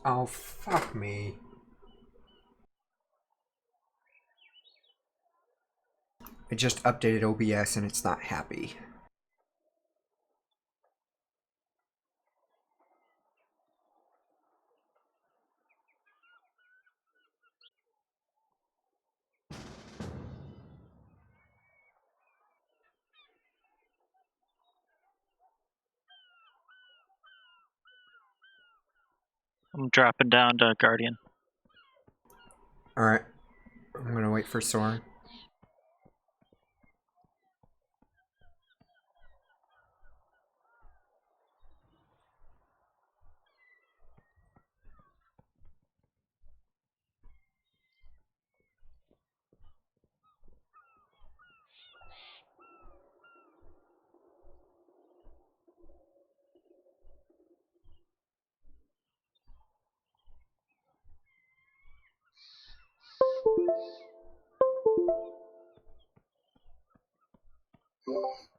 Oh, fuck me. I just updated OBS and it's not happy. I'm dropping down to Guardian. Alright. I'm gonna wait for Soren.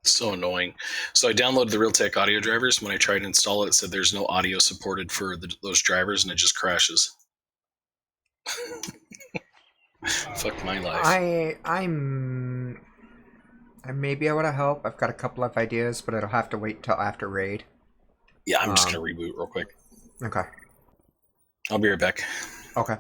So annoying. So I downloaded the Realtek audio drivers. When I tried to install it, it said there's no audio supported for those drivers, and it just crashes. Fuck my life. I may be able to help. I've got a couple of ideas, but it'll have to wait till after raid. Yeah, I'm just gonna reboot real quick. Okay. I'll be right back. Okay.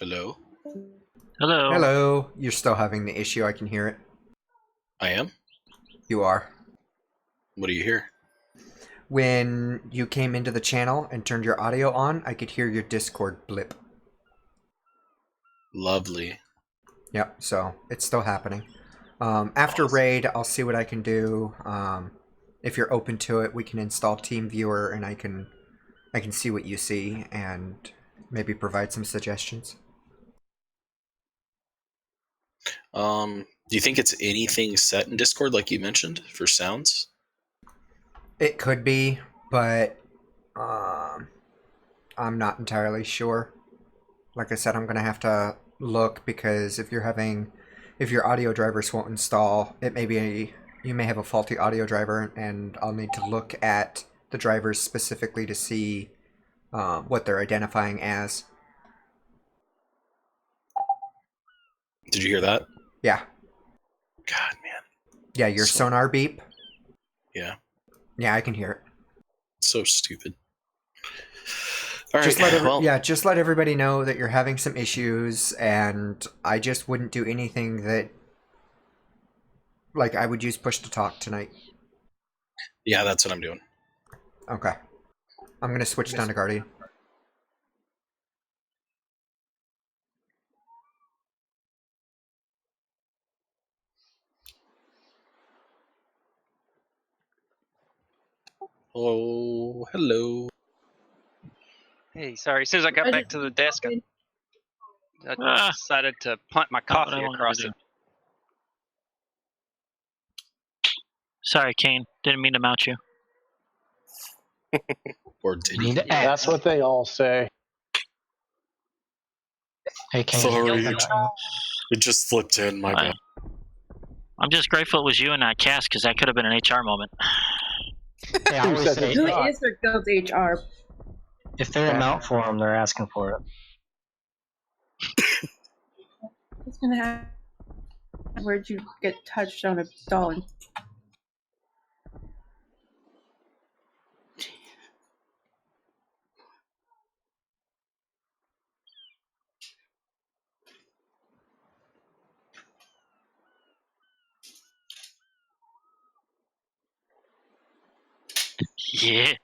Hello? Hello. Hello. You're still having the issue. I can hear it. I am? You are. What do you hear? When you came into the channel and turned your audio on, I could hear your Discord blip. Lovely. Yep, so it's still happening. After Awesome. raid, I'll see what I can do. If you're open to it, we can install TeamViewer, and I can see what you see and maybe provide some suggestions. Do you think it's anything set in Discord, like you mentioned, for sounds? It could be, but I'm not entirely sure. Like I said, I'm gonna have to look, because if your audio drivers won't install, you may have a faulty audio driver, and I'll need to look at the drivers specifically to see what they're identifying as. Did you hear that? Yeah. God, man. Yeah, your sonar beep. Yeah. Yeah, I can hear it. So stupid. All right. Just let everybody know that you're having some issues, and I just wouldn't do anything that, like, I would use push to talk tonight. Yeah, that's what I'm doing. Okay. I'm gonna switch down to Guardian. Oh, hello. Hey, sorry. As soon as I got back to the desk, I decided to punt my Not what I coffee wanted across to do. it. Sorry, Kane. Didn't mean to mount you. Or did he? That's what they all say. Hey, Kane. Sorry. It just slipped in, my bad. I'm just grateful it was you and not Cass, because that could have been an HR moment. Hey, I always say, Who is their guild HR? if they amount for them, they're asking for it. What's gonna happen? Where'd you get touched on a stone? Yeah.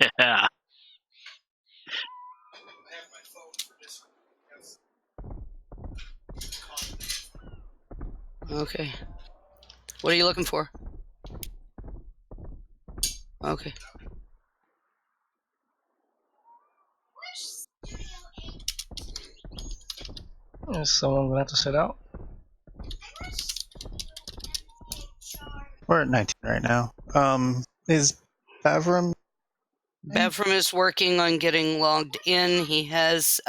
Okay. What are you looking for? Okay. Is someone gonna have to sit out? We're at 19 right now. Is Bavram? Bevram is working on getting logged in. He has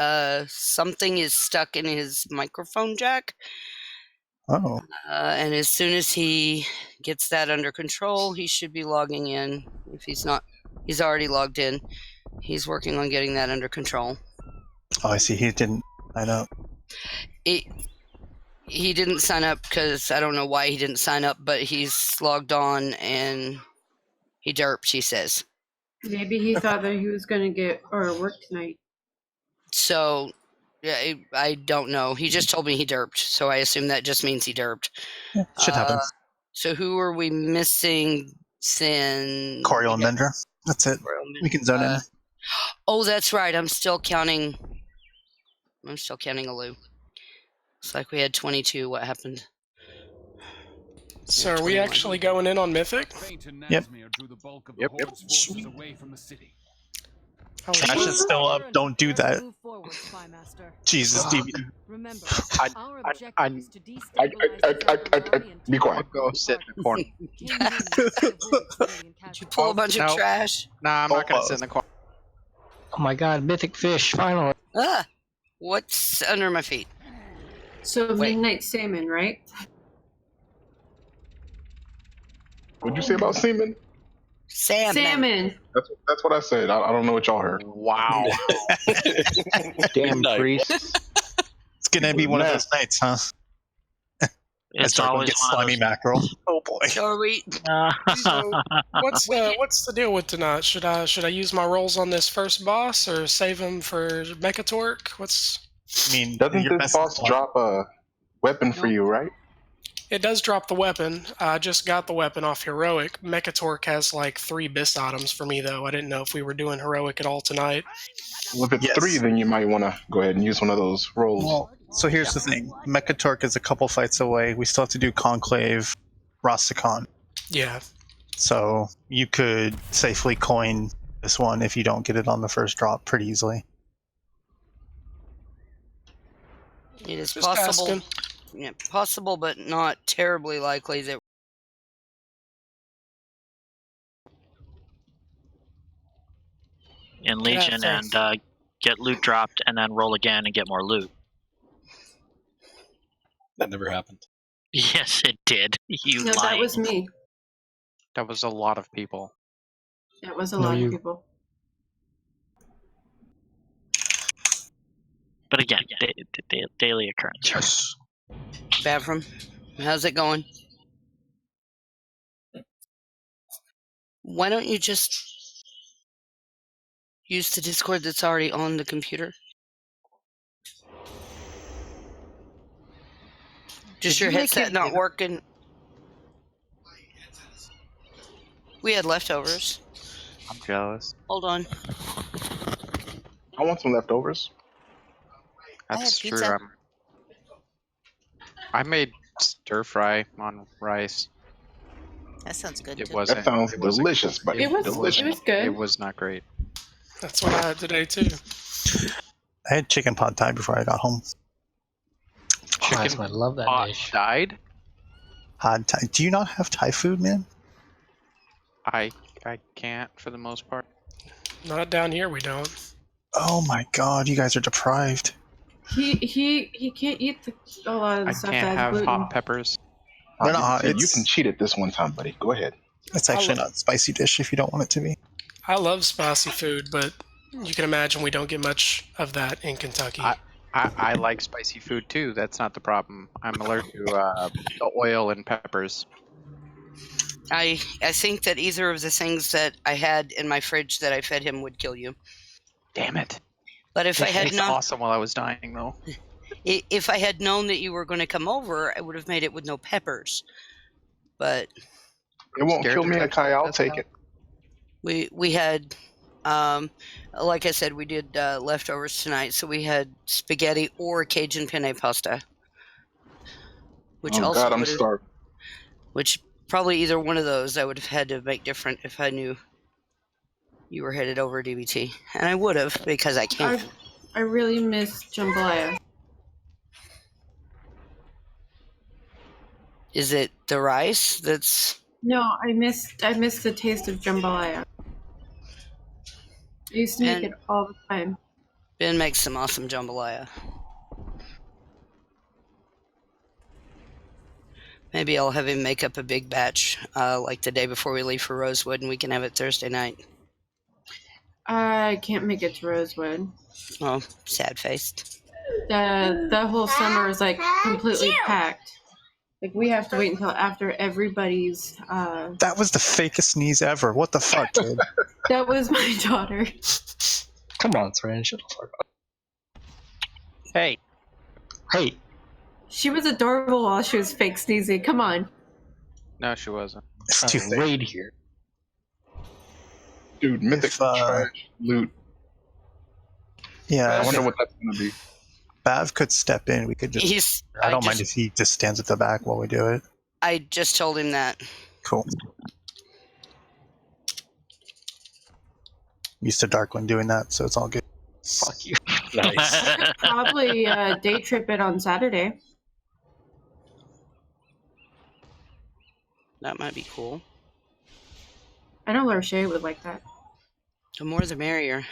something is stuck in his microphone jack. Oh. And as soon as he gets that under control, he should be logging in. If he's not, he's already logged in. He's working on getting that under control. Oh, I see. He didn't sign up. He didn't sign up because I don't know why he didn't sign up, but he's logged on and he derped, he says. Maybe he thought that he was gonna get or work tonight. So, yeah, I don't know. He just told me he derped, so I assume that just means he derped. Yeah, shit happens. So who are we missing then? Coriel and Mendra. That's it. We can zone in. Oh, that's right. I'm still counting Alou. It's like we had 22. What happened? So are we actually going in on Mythic? Yep. Yep. Trash is still up. Don't do that. Jesus, DVD. Be quiet. Go sit in the corner. Did you pull a bunch of trash? Nah, I'm not going to sit in the corner. Oh my god, mythic fish, finally. What's under my feet? So midnight salmon, right? What'd you say about semen? Salmon. That's what I said. I don't know what y'all heard. Wow. Damn Nice. priest. It's gonna be one of those nights, huh? It's Start to always get one of slimy those- mackerel. Oh boy. Are we? So what's the deal with tonight? Should I use my rolls on this first boss or save them for Mechatorque? What's I mean, Doesn't your this best boss drop a weapon for you, right? It does drop the weapon. I just got the weapon off Heroic. Mechatork has like 3 bis items for me, though. I didn't know if we were doing Heroic at all tonight. Well, if it's Yes. 3, then you might want to go ahead and use one of those rolls. Well, so here's the thing. Mechatork is a couple fights away. We still have to do Conclave, Rastakhan. Yeah. So you could safely coin this one if you don't get it on the first drop pretty easily. It is Just possible. asking. Yeah, possible, but not terribly likely that. In Legion Yeah, and get loot dropped and then roll again and get more loot. That never happened. Yes, it did. You No, lying. that was me. That was a lot of people. That was a No, lot you- of people. But again, daily occurrence. Yes. Bavram, how's it going? Why don't you just use the Discord that's already on the computer? Just Did your you make headset it not in- working? We had leftovers. I'm jealous. Hold on. I want some leftovers. That's had true. pizza. I made stir fry on rice. That sounds good. It too. wasn't. That sounds it wasn't- delicious, buddy. It was delicious. good. It was not great. That's what I had today, too. I had chicken pad thai before I got home. Chicken, I love that pot dish. died. Pad thai. Do you not have Thai food, man? I can't for the most part. Not down here, we don't. Oh my god, you guys are deprived. He can't eat a lot of the I stuff can't that has have gluten. hot peppers. They're not- You it's- can cheat it this one time, buddy. Go ahead. It's actually not a spicy dish if you don't want it to be. I love spicy food, but you can imagine we don't get much of that in Kentucky. I like spicy food too. That's not the problem. I'm allergic to the oil and peppers. I think that either of the things that I had in my fridge that I fed him would kill you. Damn it! But if I had It's known, awesome while I was dying though. if I had known that you were going to come over, I would have made it with no peppers. But It won't Scared kill to me, touch Akai. I'll this take now? it. we had, like I said, we did leftovers tonight, so we had spaghetti or Cajun penne pasta, which Oh also God, I'm would've- starving. which probably either one of those I would have had to make different if I knew you were headed over DBT, and I would have because I can't. I really miss jambalaya. Is it the rice that's? No, I miss the taste of jambalaya. I used to make And- it all the time. Ben makes some awesome jambalaya. Maybe I'll have him make up a big batch, like the day before we leave for Rosewood, and we can have it Thursday night. I can't make it to Rosewood. Oh, sad faced. The whole summer is like completely packed. Like we have to wait until after everybody's. That was the fakest sneeze ever. What the fuck, dude? That was my daughter. Come on, Thran, shut the fuck up. Hey, Hey, She was adorable while she was fake sneezing. Come on. no, she wasn't. It's trying too to thick. raid here. Dude, mythic trash loot. Yeah, I wonder what that's gonna be. Bav could step in. We could just. I don't mind if he just stands at the back while we do it. I just told him that. Cool. I'm used to Darkwind doing that, so it's all good. Fuck you. Nice. Probably day trip it on Saturday. That might be cool. I know Lachey would like that. The more the merrier.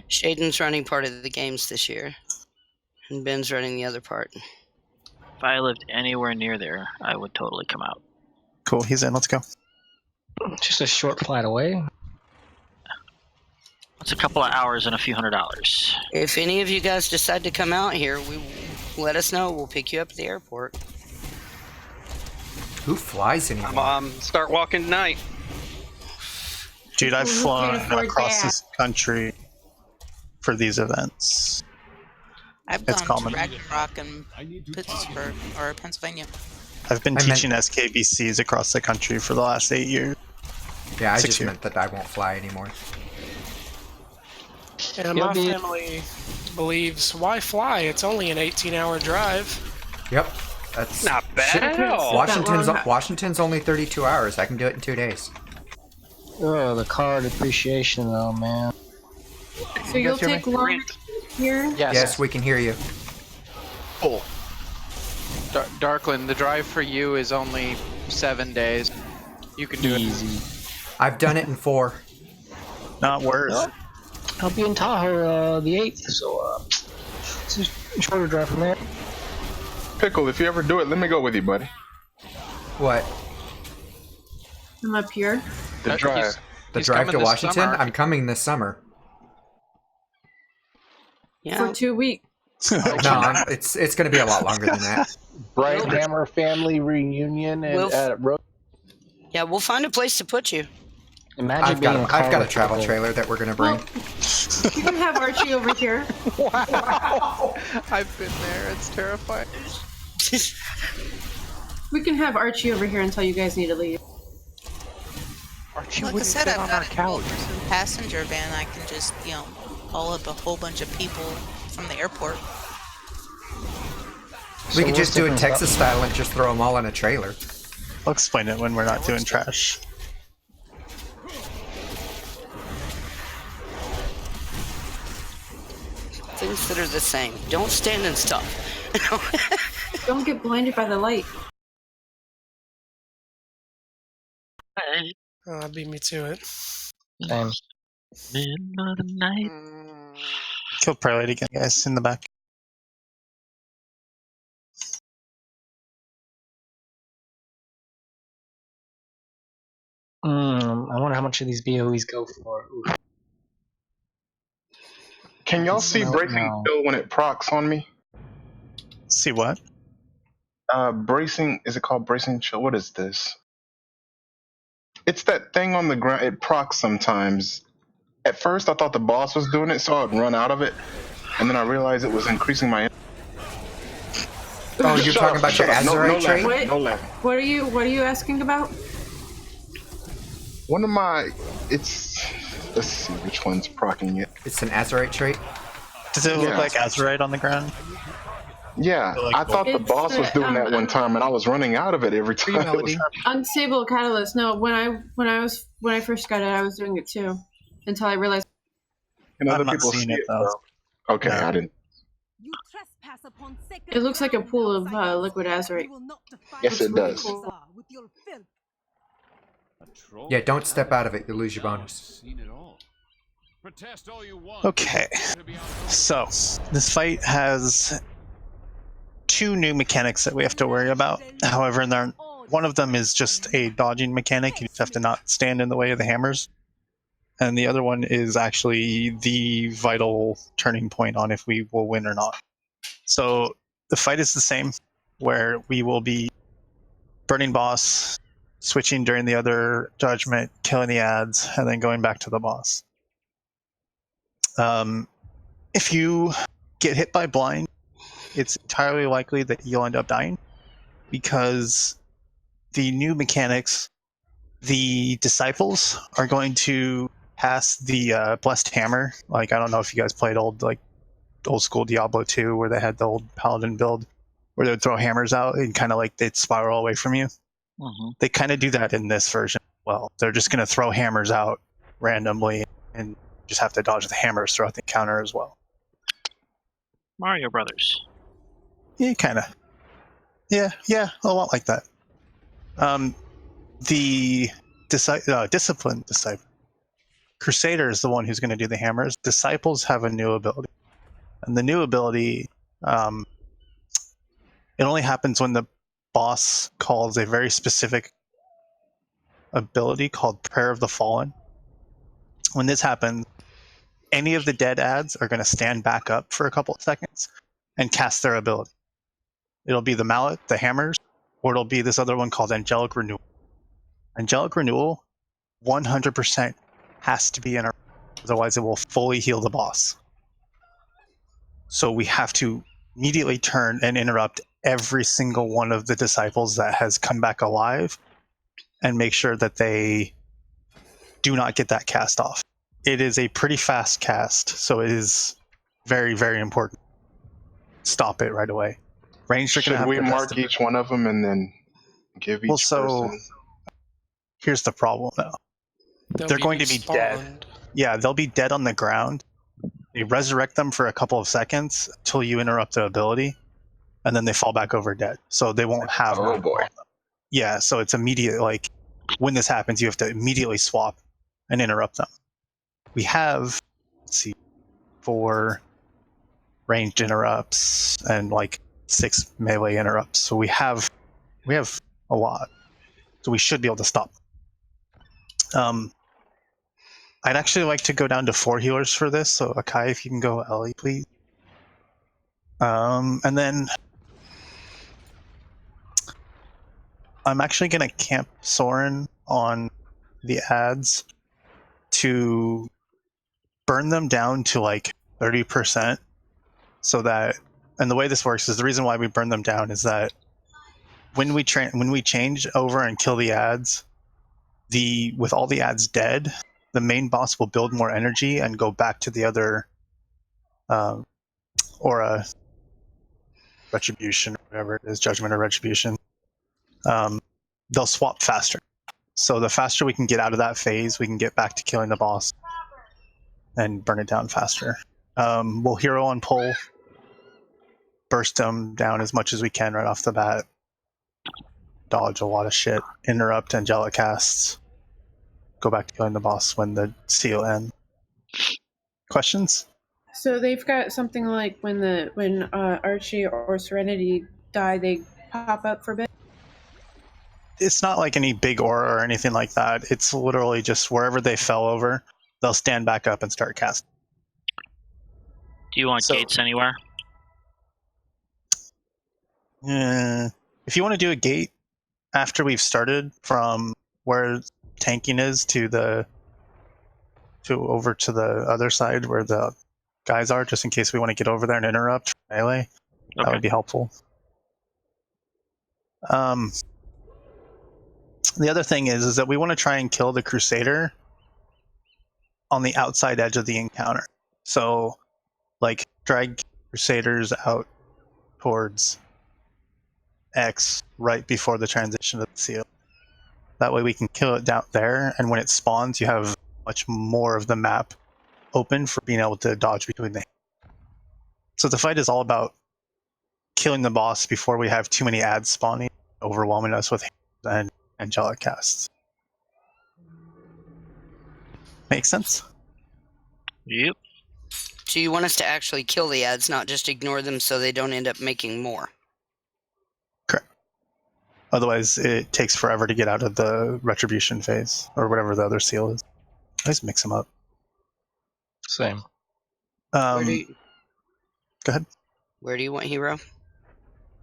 Shaden's running part of the games this year, and Ben's running the other part. If I lived anywhere near there, I would totally come out. Cool, he's in. Let's go. Just a short flight away. It's a couple of hours and a few $100s. If any of you guys decide to come out here, let us know. We'll pick you up at the airport. Who flies anymore? Start walking tonight. Dude, I've Who flown can't afford across that? this country for these events. I've It's gone common. to Ragnarok and Pittsburgh or Pennsylvania. I've been I meant- teaching SKBCs across the country for the last 8 years. Yeah, I 6 just years. meant that I won't fly anymore. And You'll my be- family believes, why fly? It's only an 18-hour drive. Yep. That's Not bad shit. at all. Washington's only 32 hours. I can do it in 2 days. Oh, the car depreciation, though, man. So you'll take longer here? Yes. Yes, we can hear you. Cool. Darkland, the drive for you is only 7 days. You can do Easy. I've done it in 4. Not worse. Well, I'll be in Tahoe the 8th, so it's a shorter drive from there. Pickle, if you ever do it, let me go with you, buddy. What? I'm up here. The drive. The He's drive coming to this Washington? summer. I'm coming this summer. Yeah. For 2 weeks. No, it's going to be a lot longer than that. BrightHammer family reunion and We'll- at Road. Yeah, we'll find a place to put you. Imagine I've being got, in a, I've got a car travel with trailer that we're going to bring. Well, you can have Archie over here. Wow. I've been there. It's terrifying. We can have Archie over here until you guys need to leave. Archie Like I wouldn't said, fit I've on our got a couch. passenger van. I can just, haul up a whole bunch of people from the airport. We could what's just do it different Texas style and just throw them all in a trailer. I'll explain it when we're not doing trash. Things that are the same. Don't stand and stuff. Don't get blinded by the light. Hey, Beat me to it. Same. middle of the night. Kill Prelate again, guys, in the back. I wonder how much of these BOEs go for. Oof. Can y'all see No, bracing no. still when it procs on me? See what? Bracing, is it called bracing chill? What is this? It's that thing on the ground. It procs sometimes. At first, I thought the boss was doing it, so I'd run out of it. And then I realized it was increasing my... Oh, you're Shut talking up, about shut your up. No Azurite trait? laughing, no laughing. What are you asking about? One of my... It's... Let's see which one's procking it. It's an Azurite trait? Does it look Yeah. like Azurite on the ground? Yeah, So, like, I thought the It's boss was doing that one time, and I was running out of it every time. It was Melody. happening. Unstable catalyst. No, when I first got it, I was doing it too, until I realized. And other I'm not people seeing see it, it, though. though. Okay, No. I didn't. It looks like a pool of liquid azurite. Yes, it really does. cool. Yeah, don't step out of it. You'll lose your bonus. Okay. So, this fight has 2 new mechanics that we have to worry about. However, one of them is just a dodging mechanic. You just have to not stand in the way of the hammers. And the other one is actually the vital turning point on if we will win or not. So the fight is the same, where we will be burning boss, switching during the other judgment, killing the ads, and then going back to the boss. If you get hit by blind, it's entirely likely that you'll end up dying, because the new mechanics, the disciples are going to pass the blessed hammer. Like, I don't know if you guys played old school Diablo 2, where they had the old paladin build where they would throw hammers out and kind of like they'd spiral away from you. Mm-hmm. They kind of do that in this version. Well, they're just going to throw hammers out randomly and just have to dodge the hammers throughout the encounter as well. Mario Brothers. Yeah, kind of. Yeah, a lot like that. The discipline disciple. Crusader is the one who's going to do the hammers. Disciples have a new ability. And the new ability, it only happens when the boss calls a very specific ability called Prayer of the Fallen. When this happens, any of the dead ads are going to stand back up for a couple of seconds and cast their ability. It'll be the mallet, the hammers, or it'll be this other one called Angelic Renewal. Angelic Renewal 100% has to be interrupted, otherwise it will fully heal the boss. So we have to immediately turn and interrupt every single one of the disciples that has come back alive and make sure that they do not get that cast off. It is a pretty fast cast, so it is very, very important. Stop it right away. Ranged are going to Should have we the mark best. each one of them and then give each Well, so person? here's the problem, though. They're going to be dead. respawned. Yeah, they'll be dead on the ground. You resurrect them for a couple of seconds until you interrupt the ability, and then they fall back over dead. So they won't have. Oh boy. Yeah, so it's immediate. Like when this happens, you have to immediately swap and interrupt them. We have, let's see, 4 ranged interrupts and like 6 melee interrupts. So we have a lot. So we should be able to stop. I'd actually like to go down to 4 healers for this. So Akai, if you can go Ellie, please. And then I'm actually going to camp Soren on the ads to burn them down to like 30%, so that, and the way this works is, the reason why we burn them down is that when we change over and kill the ads, with all the ads dead, the main boss will build more energy and go back to the other aura, retribution, or whatever it is, judgment or retribution. They'll swap faster. So the faster we can get out of that phase, we can get back to killing the boss and burn it down faster. We'll hero on pull, burst them down as much as we can right off the bat, dodge a lot of shit, interrupt angelic casts, go back to killing the boss when the seal ends. Questions? So they've got something like when Archie or Serenity die, they pop up for a bit. It's not like any big aura or anything like that. It's literally just wherever they fell over, they'll stand back up and start casting. Do you want gates anywhere? If you want to do a gate after we've started from where tanking is over to the other side where the guys are, just in case we want to get over there and interrupt melee, that would be helpful. The other thing is that we want to try and kill the Crusader on the outside edge of the encounter. So, like, drag Crusaders out towards X right before the transition to the seal. That way we can kill it down there, and when it spawns, you have much more of the map open for being able to dodge between the. So the fight is all about killing the boss before we have too many ads spawning, overwhelming us with and angelic casts. Make sense? Yep. So you want us to actually kill the ads, not just ignore them so they don't end up making more? Correct. Otherwise, it takes forever to get out of the retribution phase, or whatever the other seal is. I just mix them up. Same. Go ahead. Where do you want hero?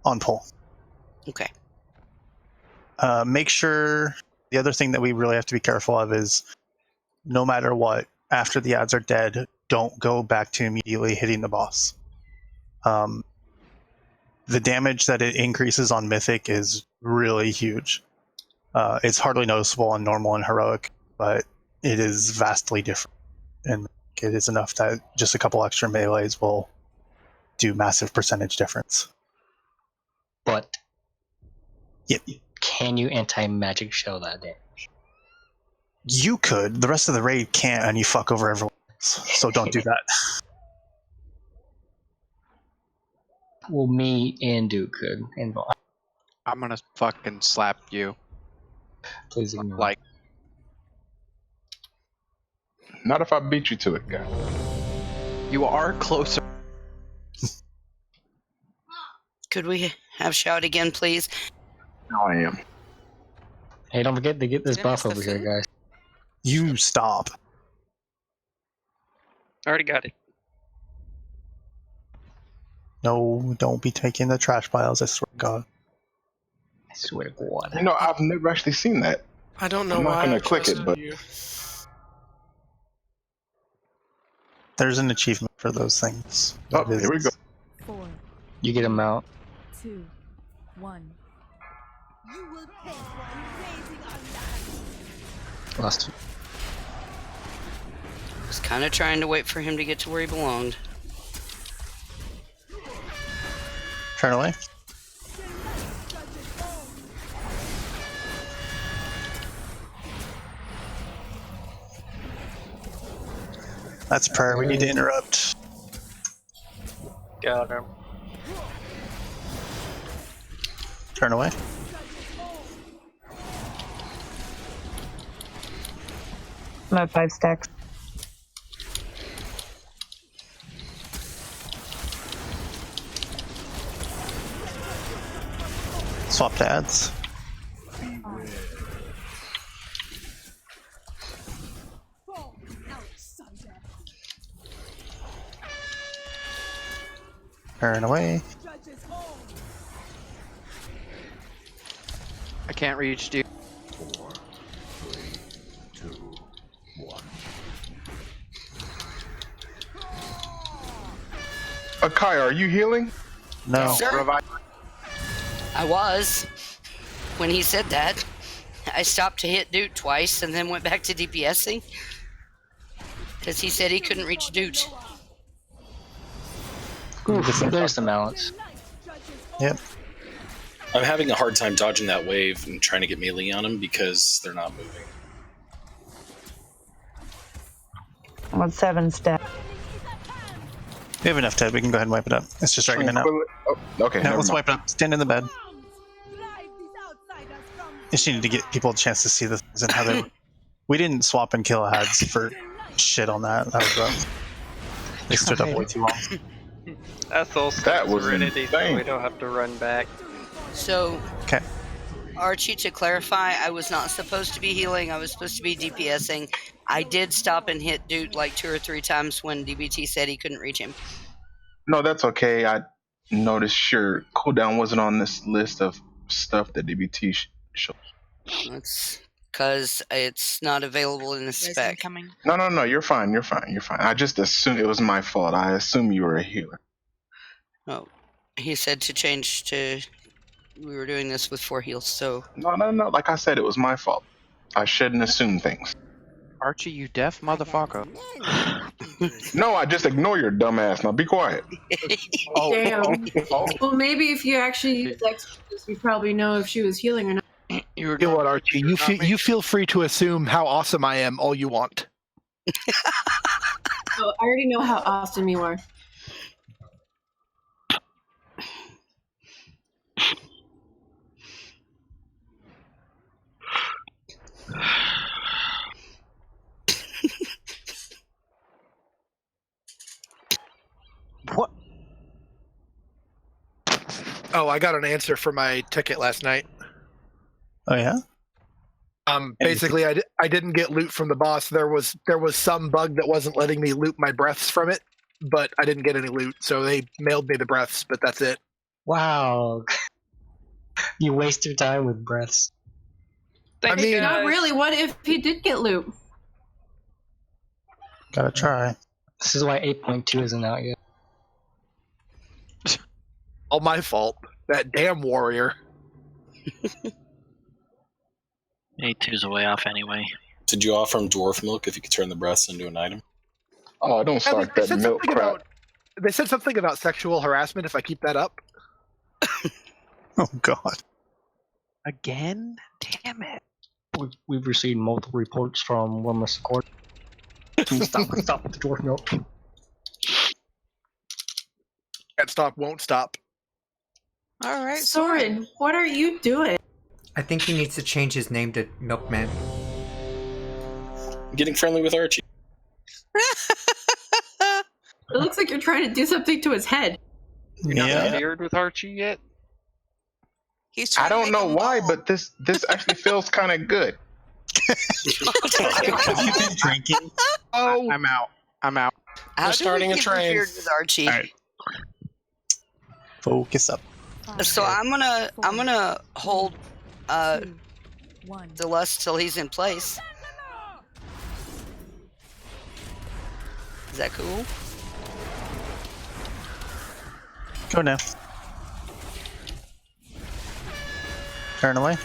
On pull. Okay. Make sure, the other thing that we really have to be careful of is, no matter what, after the ads are dead, don't go back to immediately hitting the boss. The damage that it increases on Mythic is really huge. It's hardly noticeable on normal and heroic, but it is vastly different. And it is enough that just a couple extra melees will do massive percentage difference. But yep. Can you anti-magic shell that damage? You could. The rest of the raid can't, and you fuck over everyone else. So don't do that. Well, me and Duke could. And I'm gonna fucking slap you. Please ignore. Like, not if I beat you to it, guy. You are closer. Could we have shout again, please? No, I am. Hey, don't forget to get this buff over here, guys. You stop. I already got it. No, don't be taking the trash piles, I swear to God. I swear to God. You know, I've never actually seen that. I don't know I'm why not gonna I click it, trusted but you. There's an achievement for those things. Oh, That here we go. 4, You get them out. 2, 1. Last two. Was kind of trying to wait for him to get to where he belonged. Turn away. That's prayer. We need to interrupt. Got him. Turn away. I'm at 5 stacks. Swap to ads. Turn away. I can't reach dude. Akai, are you healing? No. Sir, I was. When he said that, I stopped to hit Dude twice and then went back to DPSing. Because he said he couldn't reach Dude. There's the balance. Yep. I'm having a hard time dodging that wave and trying to get melee on them because they're not moving. I'm at 7 stacks. We have enough Ted. We can go ahead and wipe it up. It's just dragging it out. Oh, okay. Now never let's mind. wipe it up. Stand in the bed. Just needed to get people a chance to see the things and how they. We didn't swap and kill ads for shit on that. That was rough. They stood up way too long. That's all That was Serenity, so insane. we don't have to run back. So, Okay. Archie, to clarify, I was not supposed to be healing. I was supposed to be DPSing. I did stop and hit Dude like 2 or 3 times when DBT said he couldn't reach him. No, that's okay. I noticed your cooldown wasn't on this list of stuff that DBT shows. That's because it's not available in the spec. No. You're fine. You're fine. You're fine. I just assumed it was my fault. I assume you were a healer. Oh, he said to change to. We were doing this with 4 heals, so. No. Like I said, it was my fault. I shouldn't assume things. Archie, you deaf motherfucker. No, I just ignore your dumb ass. Now be quiet. Damn. Well, maybe if you actually use Exodus, you probably know if she was healing or not. You know what, Archie? You feel free to assume how awesome I am all you want. Oh, I already know how awesome you are. What? Oh, I got an answer for my ticket last night. Oh yeah. Basically, I didn't get loot from the boss. There was some bug that wasn't letting me loot my breaths from it, but I didn't get any loot, so they mailed me the breaths. But that's it. Wow. You waste your time with breaths. Not really. What if he did get loot? Gotta try. This is why 8.2 isn't out yet. All my fault. That damn warrior. 8.2's a way off anyway. Did you offer him dwarf milk if you could turn the breasts into an item? Oh, don't start that milk crap. They said something about sexual harassment if I keep that up. Oh God. Again? Damn it. We've received multiple reports from Wilmer's court. Stop with the dwarf milk. Can't stop, won't stop. All right, Soren, what are you doing? I think he needs to change his name to Milkman. Getting friendly with Archie. It looks like you're trying to do something to his head. You're not weird with Archie yet? I don't know why, but this actually feels kind of good. Have you been drinking? Oh, I'm out. How We're starting a train. with Archie? All right. Focus up. So I'm gonna hold the lust till he's in place. Is that cool? Go now. Turn away.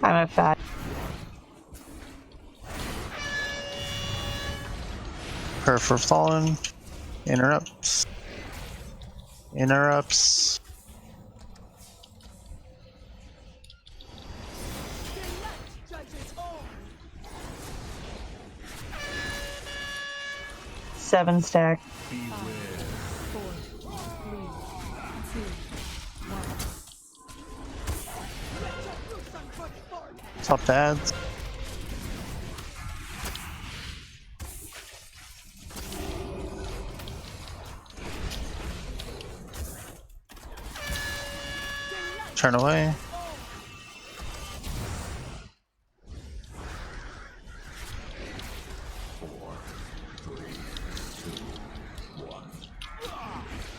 I'm at 5. Prayer for fallen. Interrupts. Interrupts. Seven stack. Top ads. Turn away.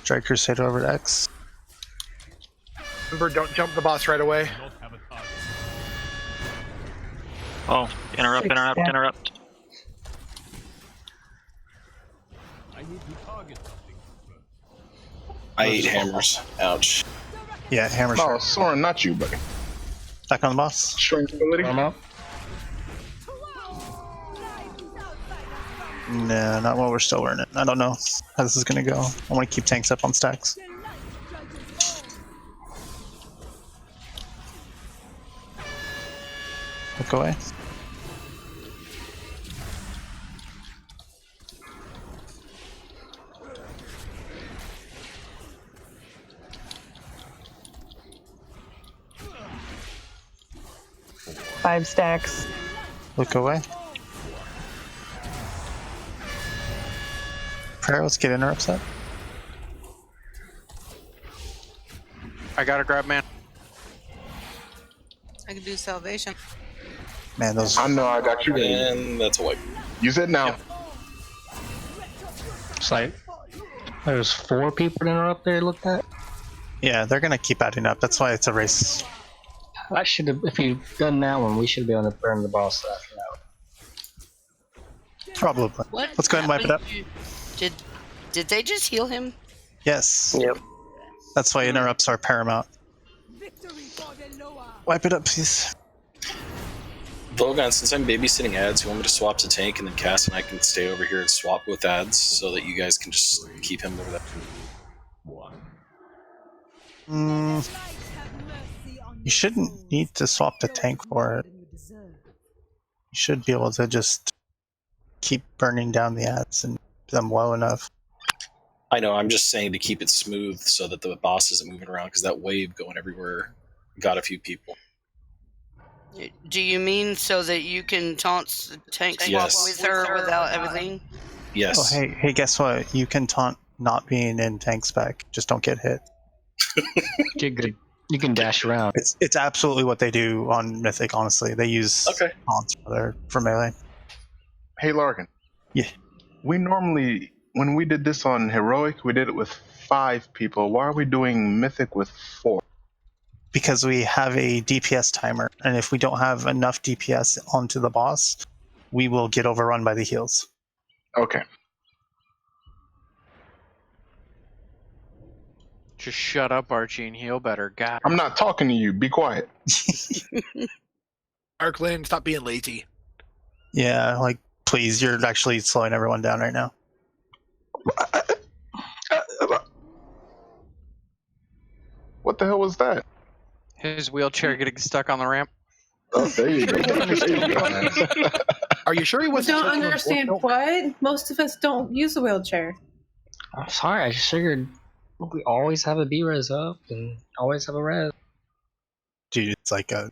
Strike Crusader over to X. Remember, don't jump the boss right away. Oh, interrupt, interrupt, interrupt. I ate hammers. Ouch. Yeah, hammers. No, Soren, not you, buddy. Back on the boss. Shrinkability. I'm out. No, not while we're still learning. I don't know how this is gonna go. I want to keep tanks up on stacks. Look away. Five stacks. Look away. Prayer, let's get interrupts up. I gotta grab man. I can do salvation. Man, those. I know, I got you. And that's a wipe. Use it now. It's like there's 4 people that are up there. Looked at. Yeah, they're gonna keep adding up. That's why it's a race. I should have. If you done that one, we should be able to burn the boss after that. Probably. What Let's go ahead and wipe it up. Did they just heal him? Yes. Yep. That's why interrupts are paramount. Wipe it up, please. Volgon, since I'm babysitting ads, you want me to swap to tank and then Cass and I can stay over here and swap with ads so that you guys can just keep him over there? You shouldn't need to swap the tank for it. You should be able to just keep burning down the ads and them low enough. I know, I'm just saying to keep it smooth so that the boss isn't moving around because that wave going everywhere got a few people. Do you mean so that you can taunt tank swap Yes. with her without everything? Yes. Oh, hey, guess what? You can taunt not being in tank spec. Just don't get hit. Get good. You can dash around. It's absolutely what they do on Mythic, honestly. They use taunts for melee. Hey, Larkin. Yeah. We normally, when we did this on Heroic, we did it with 5 people. Why are we doing Mythic with 4? Because we have a DPS timer, and if we don't have enough DPS onto the boss, we will get overrun by the heals. Okay. Just shut up, Archie, and heal better. God. I'm not talking to you. Be quiet. Arklin, stop being lazy. Yeah, like, please, you're actually slowing everyone down right now. What the hell was that? His wheelchair getting stuck on the ramp. Oh, there you go. Are you sure he I wasn't? don't checking understand the- what. Most of us don't use a wheelchair. I'm sorry. I just figured we always have a B-res up and always have a res. Dude, it's like a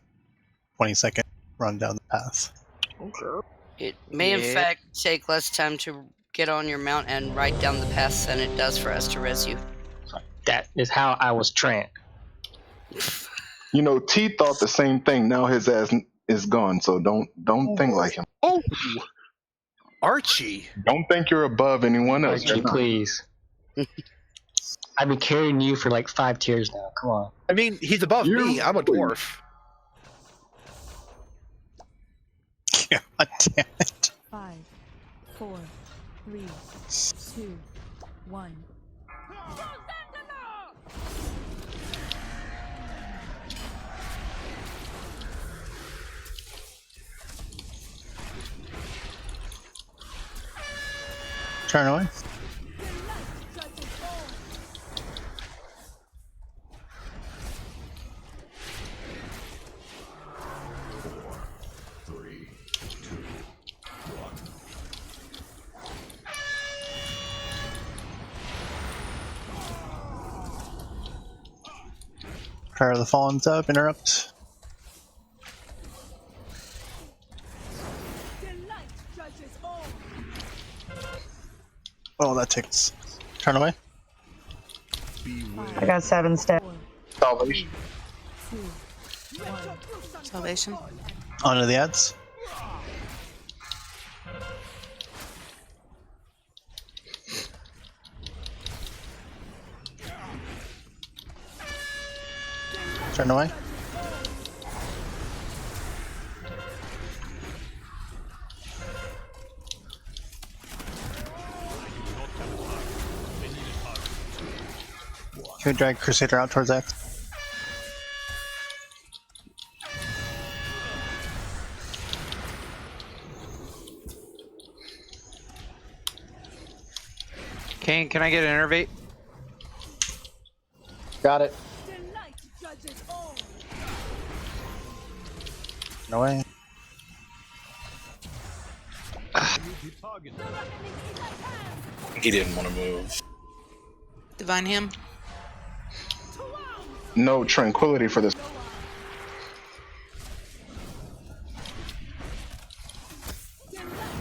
20-second run down the path. Okay. It may in fact take less time to get on your mount and ride down the path than it does for us to res you. That is how I was trained. You know, T thought the same thing. Now his ass is gone, so don't think like him. Oh, Archie! Don't think you're above anyone else. Archie, please. I've been carrying you for like 5 tiers now. Come on. I mean, he's above me. I'm a dwarf. God damn it. 5, 4, 3, 2, 1. Turn away. Prayer of the Fallen's up, interrupt. Oh, that takes. Turn away. I got 7 stacks. Salvation. Salvation. Onto the ads. Turn away. Can we drag Crusader out towards X? Kane, can I get an innervate? Got it. No way. He didn't want to move. Divine him. No tranquility for this.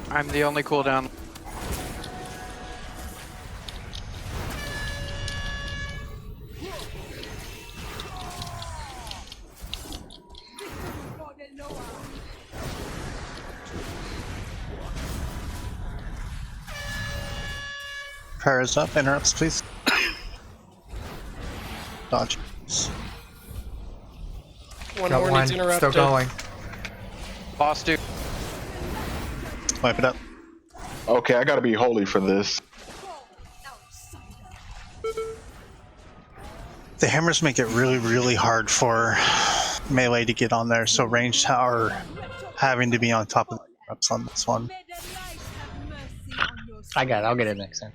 I'm the only cooldown. Prayers up, interrupts, please. Dodge. One Got more one. needs interrupted. Still going. Boss dude. Wipe it up. Okay, I gotta be holy for this. The hammers make it really, really hard for melee to get on there, so ranged tower having to be on top of the interrupts on this one. I got it. I'll get it next time.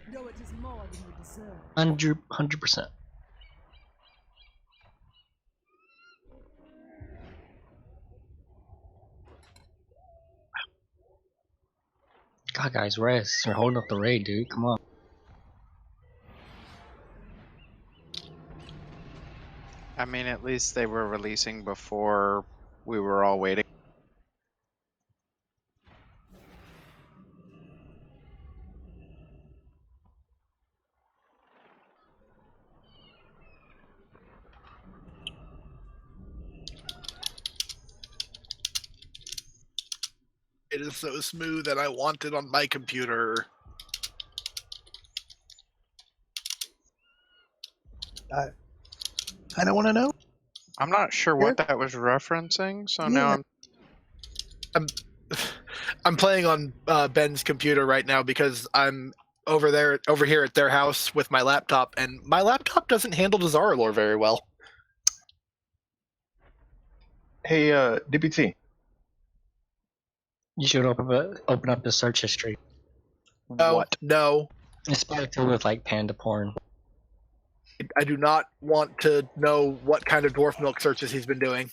100%. God, guys, rest. You're holding up the raid, dude. Come on. I mean, at least they were releasing before we were all waiting. It is so smooth and I want it on my computer. I don't want to know. I'm not sure what that was referencing, so now I'm playing on Ben's computer right now because I'm over here at their house with my laptop, and my laptop doesn't handle the Zaralore very well. Hey, DPT. You should open up the search history. What? No. It's probably filled with like panda porn. I do not want to know what kind of dwarf milk searches he's been doing.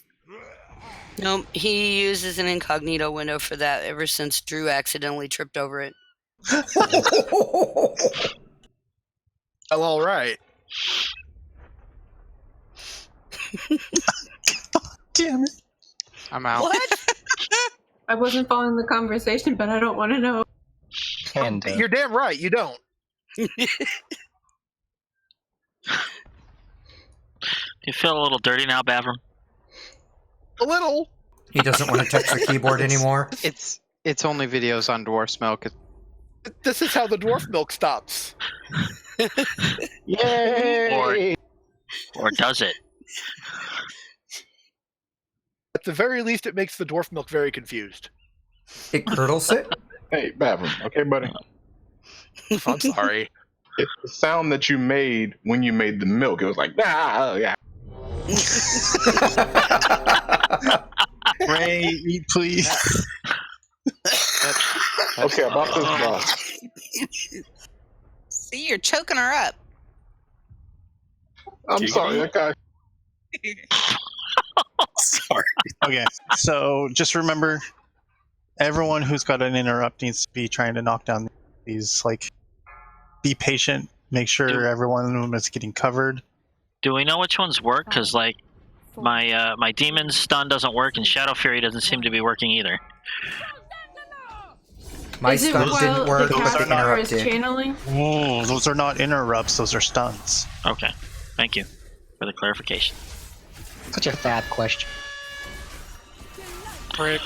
No, he uses an incognito window for that ever since Drew accidentally tripped over it. Well, all right. Damn it. I'm out. What? I wasn't following the conversation, but I don't want to know. Panda. You're damn right. You don't. You feel a little dirty now, Bavram? A little. He doesn't want to touch the keyboard anymore. It's only videos on Dwarf's Milk. This is how the dwarf milk stops. Yay! Or does it? At the very least, it makes the dwarf milk very confused. It curdles it? Hey, Bavin, okay, buddy? I'm sorry. The sound that you made when you made the milk, it was like, ah, yeah. Ray, eat please. Okay, about this boss. See, you're choking her up. I'm sorry, that guy. Sorry. Okay, so just remember, everyone who's got an interrupt needs to be trying to knock down these. Like, be patient. Make sure everyone is getting covered. Do we know which ones work? Because like my demon's stun doesn't work, and Shadow Fury doesn't seem to be working either. My Is it stun while didn't work, the but the caster interrupt is did. channeling? Oh, those are not interrupts. Those are stuns. Okay, thank you for the clarification. Such a fab question. Prick.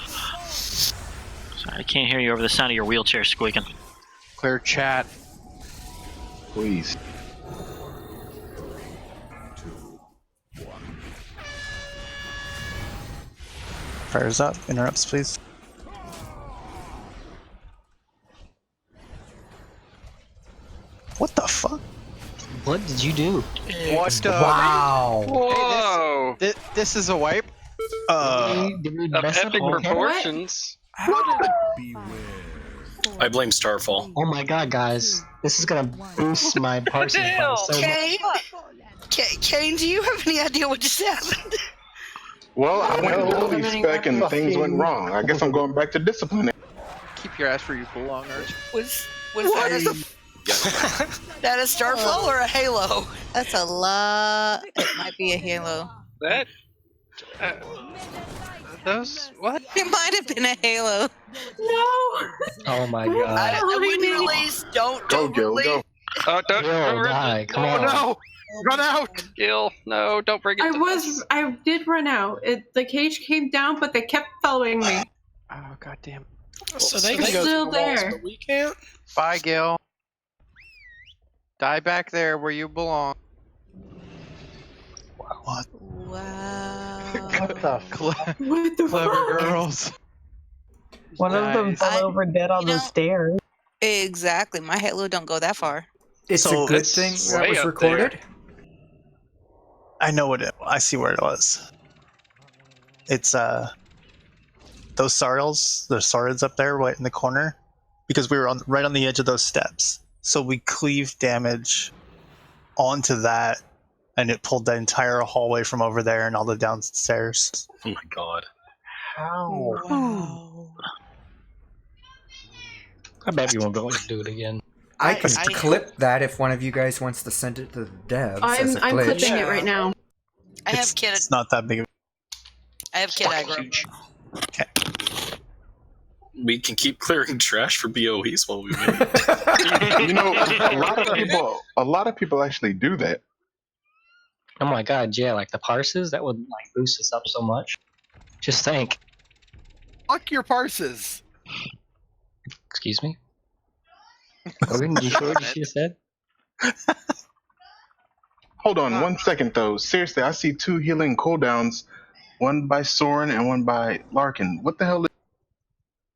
Sorry, I can't hear you over the sound of your wheelchair squeaking. Clear chat. Please. Fires up. Interrupts, please. What the fuck? What did you do? What? Wow. Whoa! This is a wipe. Did we Of mess up epic the camera? proportions. I blame Starfall. Oh my god, guys. This is gonna boost my parsing by so much. Kane, do you have any idea what just happened? Well, I went ability spec and things went wrong. I guess I'm going back to discipline. Keep your ass where you belong, Arch. Was that a Starfall or a Halo? That's a lot. It might be a Halo. That. Those. What? It might have been a Halo. No. Oh my god. I wouldn't release. Don't Gil, release. go. Oh, don't. Gil, die. Come on. No! Run out! Gil, no, don't bring it. I did run out. The cage came down, but they kept following me. Oh goddamn. So they It's can go still through the walls, there. but we can't. Bye, Gil. Die back there where you belong. What? Wow. What the fuck? What the Clever fuck? girls. One of them Nice. fell over dead on the stairs. Exactly. My Halo don't go that far. It's So a good it's thing that way was up recorded. I know what it. I see where it was. It's those Sarls, the Swords up there, right in the corner, because we were right on the edge of those steps. So we cleaved damage onto that, and it pulled the entire hallway from over there and all the downstairs. Oh my god. How? Wow. I bet we won't be able to do it again. I can clip that if one of you guys wants to send it to the devs as a I'm glitch. clipping it right now. I have kid. It's not that big of I have kid aggro. We can keep clearing trash for BOEs while we wait. You know, a lot of people actually do that. Oh my god, yeah, like the parses, that would like boost us up so much. Just think. Fuck your parses. Excuse me? Logan, you sure what you just said? Hold on 1 second, though. Seriously, I see 2 healing cooldowns, one by Soren and one by Larkin. What the hell is...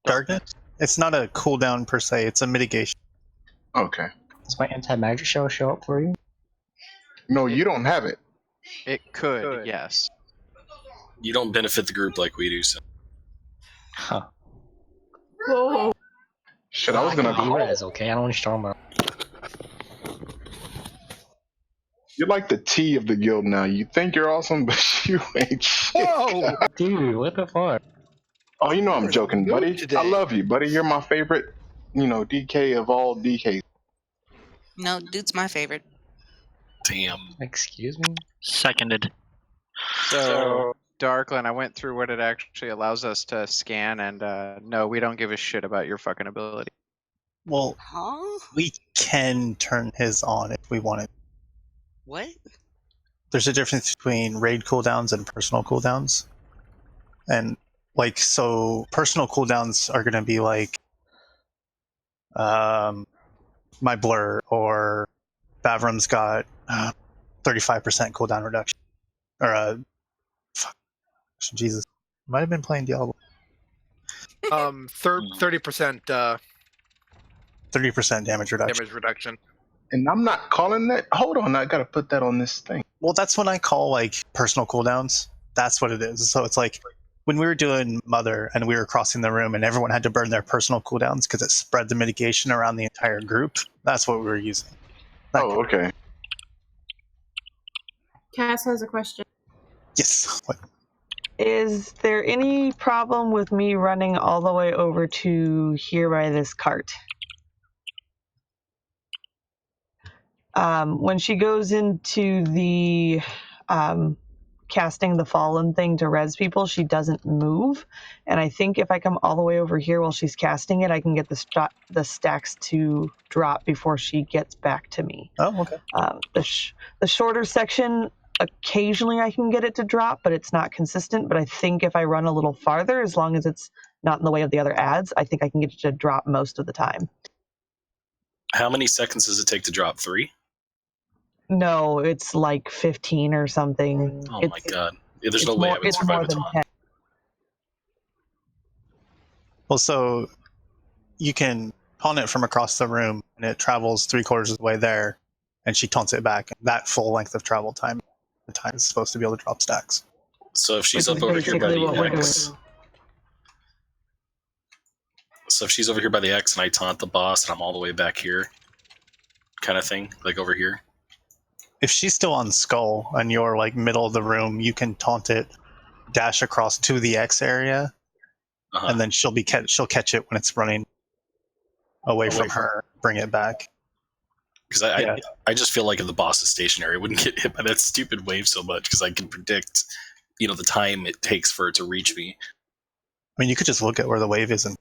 darkness. It's not a cooldown per se. It's a mitigation. Okay. Does my anti-magic show up for you? No, you don't have it. It could, yes. You don't benefit the group like we do, so. Huh. Whoa. Shit, I was gonna call call. it. Okay, I don't understand about. You're like the T of the guild now. You think you're awesome, but you ain't shit. Whoa! Dude, what the fuck? Oh, you know I'm joking, buddy. I love you, buddy. You're my favorite, DK of all DKs. No, dude's my favorite. Damn. Excuse me? Seconded. So, Darkland, I went through what it actually allows us to scan, and no, we don't give a shit about your fucking ability. Well, Huh? we can turn his on if we want it. What? There's a difference between raid cooldowns and personal cooldowns. And, so personal cooldowns are going to be like my blur or Bavram's got 35% cooldown reduction. Or Jesus, might have been playing Diablo. 30% 30% damage reduction. damage reduction. And I'm not calling that. Hold on, I gotta put that on this thing. Well, that's what I call like personal cooldowns. That's what it is. So it's like when we were doing Mother and we were crossing the room and everyone had to burn their personal cooldowns because it spread the mitigation around the entire group. That's what we were using. Oh, okay. Cass has a question. Yes. What? Is there any problem with me running all the way over to here by this cart? When she goes into the casting the fallen thing to res people, she doesn't move. And I think if I come all the way over here while she's casting it, I can get the stacks to drop before she gets back to me. Oh, okay. The shorter section, occasionally I can get it to drop, but it's not consistent. But I think if I run a little farther, as long as it's not in the way of the other ads, I think I can get it to drop most of the time. How many seconds does it take to drop? 3? No, it's like 15 or something. Oh my god. Yeah, there's no way I would it's survive more a than taunt. 10. Well, so you can taunt it from across the room and it travels 3/4 of the way there and she taunts it back. That full length of travel time, the time is supposed to be able to drop stacks. So if she's Which up is over here by basically what the we're X. doing. So if she's over here by the X and I taunt the boss and I'm all the way back here, kind of thing, like over here. If she's still on Skull and you're like middle of the room, you can taunt it, dash across to the X area, and then she'll catch it when it's running away from her, bring it back. Because I just feel like if the boss is stationary, I wouldn't get hit by that stupid wave so much because I can predict, the time it takes for it to reach me. I mean, you could just look at where the wave is and.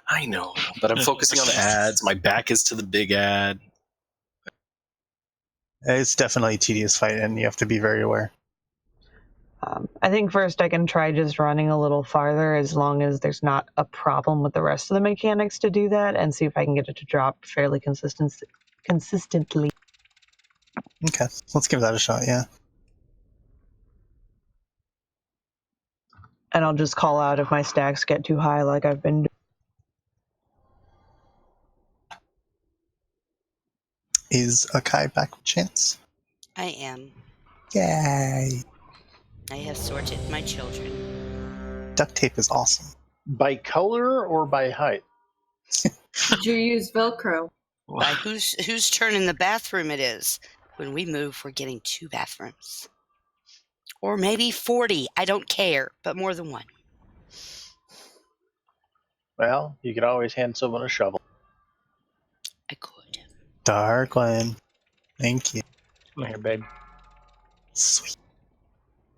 I know, but I'm focusing on the ads. My back is to the big ad. It's definitely a tedious fight, and you have to be very aware. I think first I can try just running a little farther as long as there's not a problem with the rest of the mechanics to do that and see if I can get it to drop fairly consistently. Okay, let's give that a shot, yeah. And I'll just call out if my stacks get too high like I've been doing. Is Akai back with chance? I am. Yay! I have sorted my children. Duct tape is awesome. By color or by height? Did you use Velcro? By whose turn in the bathroom it is. When we move, we're getting 2 bathrooms. Or maybe 40. I don't care, but more than 1. Well, you could always hand someone a shovel. I could. Darkland. Thank you. Come here, babe. Sweet.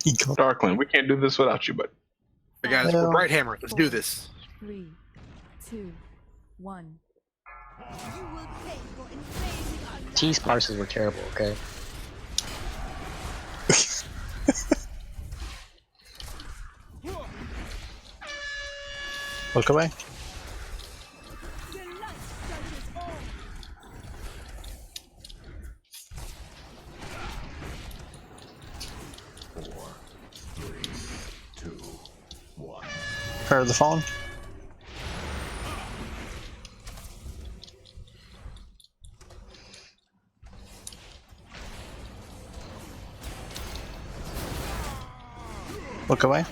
Darkland, we can't do this without you, but. Hey guys, we're BrightHammer. Let's do this. 3, 2, 1. T sparses were terrible, okay? Look away. Prayer of the Fallen. Look away.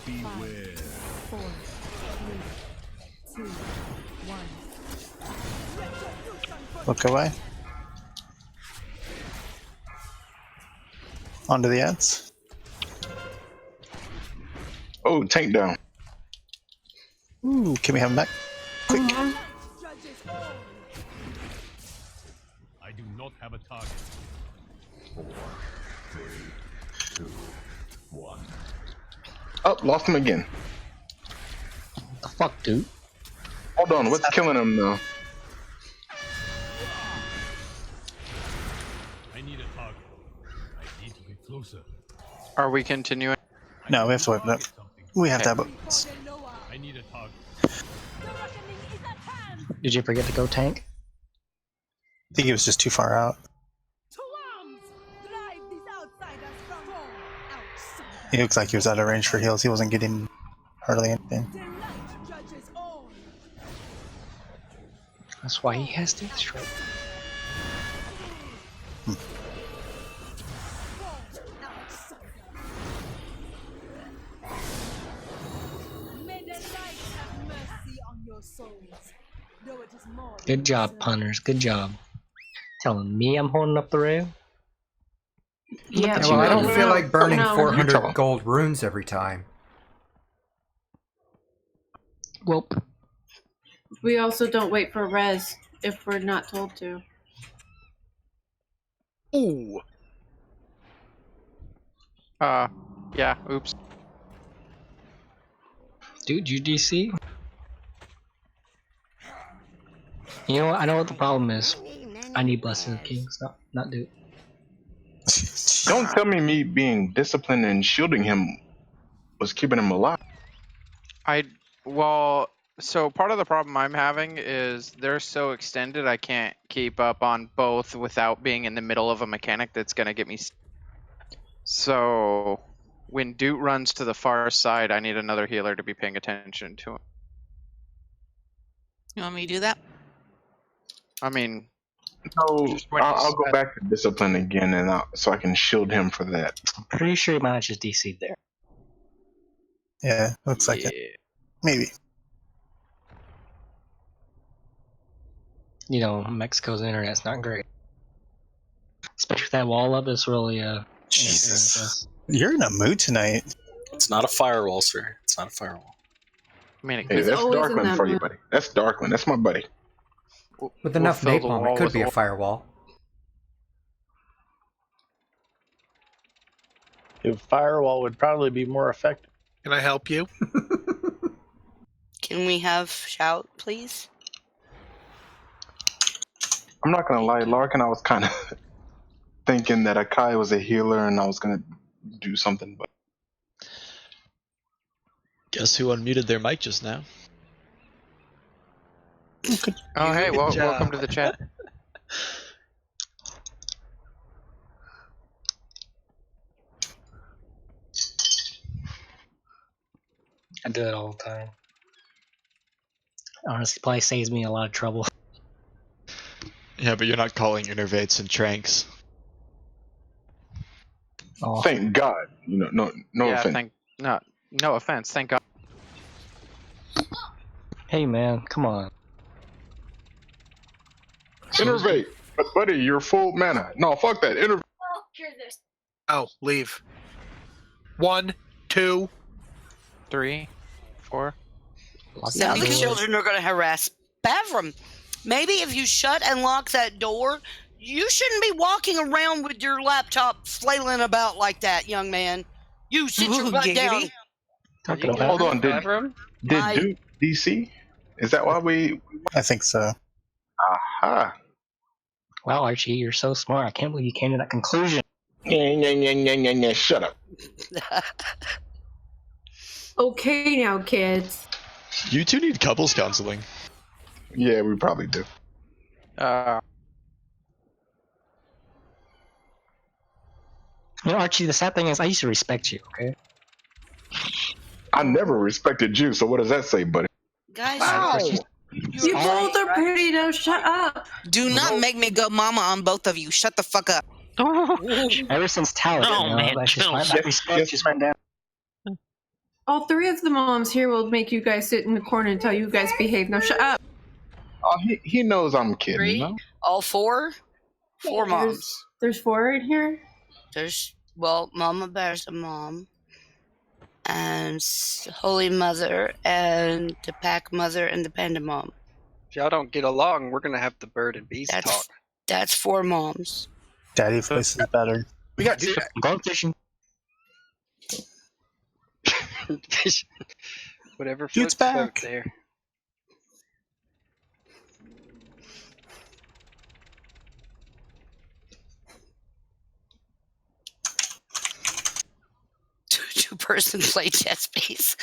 Beware. 4, 3, 2, 1. Look away. Onto the ads. Oh, tank down. Ooh, can we have him back? Quick. I do not have a target. 4, 3, 2, 1. Oh, lost him again. The fuck, dude? Hold on, what's killing him though? I need a target. I need to be closer. Are we continuing? No, we have to open it. We have to have it. I need a target. Did you forget to go tank? I think he was just too far out. He looks like he was out of range for heals. He wasn't getting hardly anything. That's why he has Death Strike. Good job, punters. Good job. Telling me I'm holding up the rail? Yeah, Yeah, well, I don't feel like burning No. 400 gold runes every time. Well, We also don't wait for res if we're not told to. Ooh. Yeah, oops. dude, you DC? You know what? I know what the problem is. I need Blessing of Kings, not Duke. Don't tell me being disciplined and shielding him was keeping him alive. Well, so part of the problem I'm having is they're so extended I can't keep up on both without being in the middle of a mechanic that's going to get me. So when Doot runs to the far side, I need another healer to be paying attention to him. You want me to do that? I mean, No, I'll go back to discipline again, and so I can shield him for that. I'm pretty sure he might have just DC'd there. Yeah, looks like it. Maybe. You know, Mexico's internet's not great. Especially with that wall up, it's really Jesus. You're in a mood tonight. It's not a firewall, sir. It's not a firewall. I mean, Hey, that's Darkland for you, buddy. That's Darkland. That's my buddy. With enough napalm, it could be a firewall. If firewall would probably be more effective. Can I help you? Can we have shout, please? I'm not gonna lie, Larkin. I was kind of thinking that Akai was a healer, and I was gonna do something, but Guess who unmuted their mic just now? oh hey, well, welcome to the chat. I do it all the time. Honestly, probably saves me a lot of trouble. Yeah, but you're not calling innervates and tranks. Oh. thank God. You know, no yeah, offense. No offense. Thank God. Hey man, come on. Innervate, but buddy, you're full mana. No, fuck that. Innervate. Oh, leave. 1, 2, 3, 4. Now the children are going to harass Bavram. Maybe if you shut and lock that door, you shouldn't be walking around with your laptop flailing about like that, young man. You sit your butt down. Hold on, did Duke DC? Is that why we? I think so. Aha. Wow, Archie, you're so smart. I can't believe you came to that conclusion. Shut up. Okay now, kids. You two need couples counseling. Yeah, we probably do. You know, Archie, the sad thing is I used to respect you, okay? I never respected you, so what does that say, buddy? Guys, You both are pretty, now shut up. Do not make me go mama on both of you. Shut the fuck up. Ever since Talon, Oh, man, that's just chill. that respect just went down. All three of the moms here will make you guys sit in the corner until you guys behave. Now shut up. Oh, he knows I'm kidding. Three? No? All four? Four moms. There's four in here? There's, well, Mama Bear's a mom. And Holy Mother, and the Pack Mother, and the Panda Mom. If y'all don't get along, we're gonna have the bird and bees talk. That's four moms. Daddy voice is better. We got two. Going fishing. Whatever Dude's floats the boat back. there. Two-person play chess piece.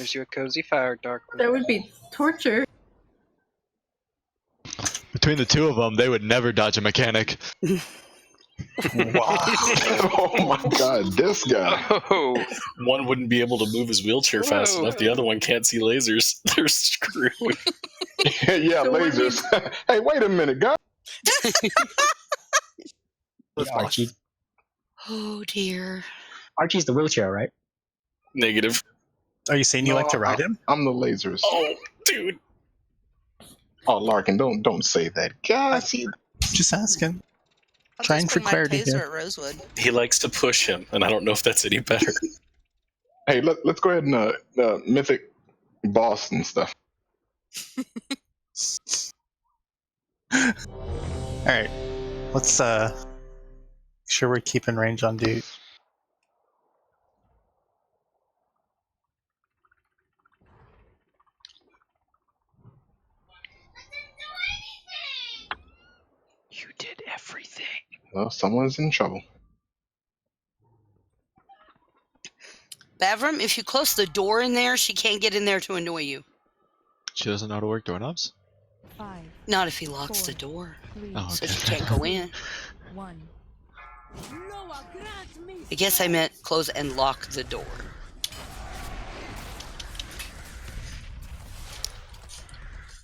There's you a cozy fire, Dark. That would be torture. Between the two of them, they would never dodge a mechanic. Wow. Oh my god, this guy. Oh. One wouldn't be able to move his wheelchair fast Whoa. enough. The other one can't see lasers. They're screwed. Yeah, So what lasers. Hey, wait a minute, guys. Archie. Oh dear. Archie's the wheelchair, right? Negative. Are you saying you like to ride him? I'm the lasers. Oh, dude. Oh, Larkin, don't say that. God, Just asking. I'll Trying just for bring my clarity taser here. at Rosewood. He likes to push him, and I don't know if that's any better. Hey, let's go ahead and mythic boss and stuff. Alright. Let's make sure we're keeping range on dude. You did everything. Well, someone's in trouble. Bavram, if you close the door in there, she can't get in there to annoy you. She doesn't know how to work doorknobs? 5, Not if he locks 4, the door. 3, Oh, So okay. she can't go in. 1. I guess I meant close and lock the door.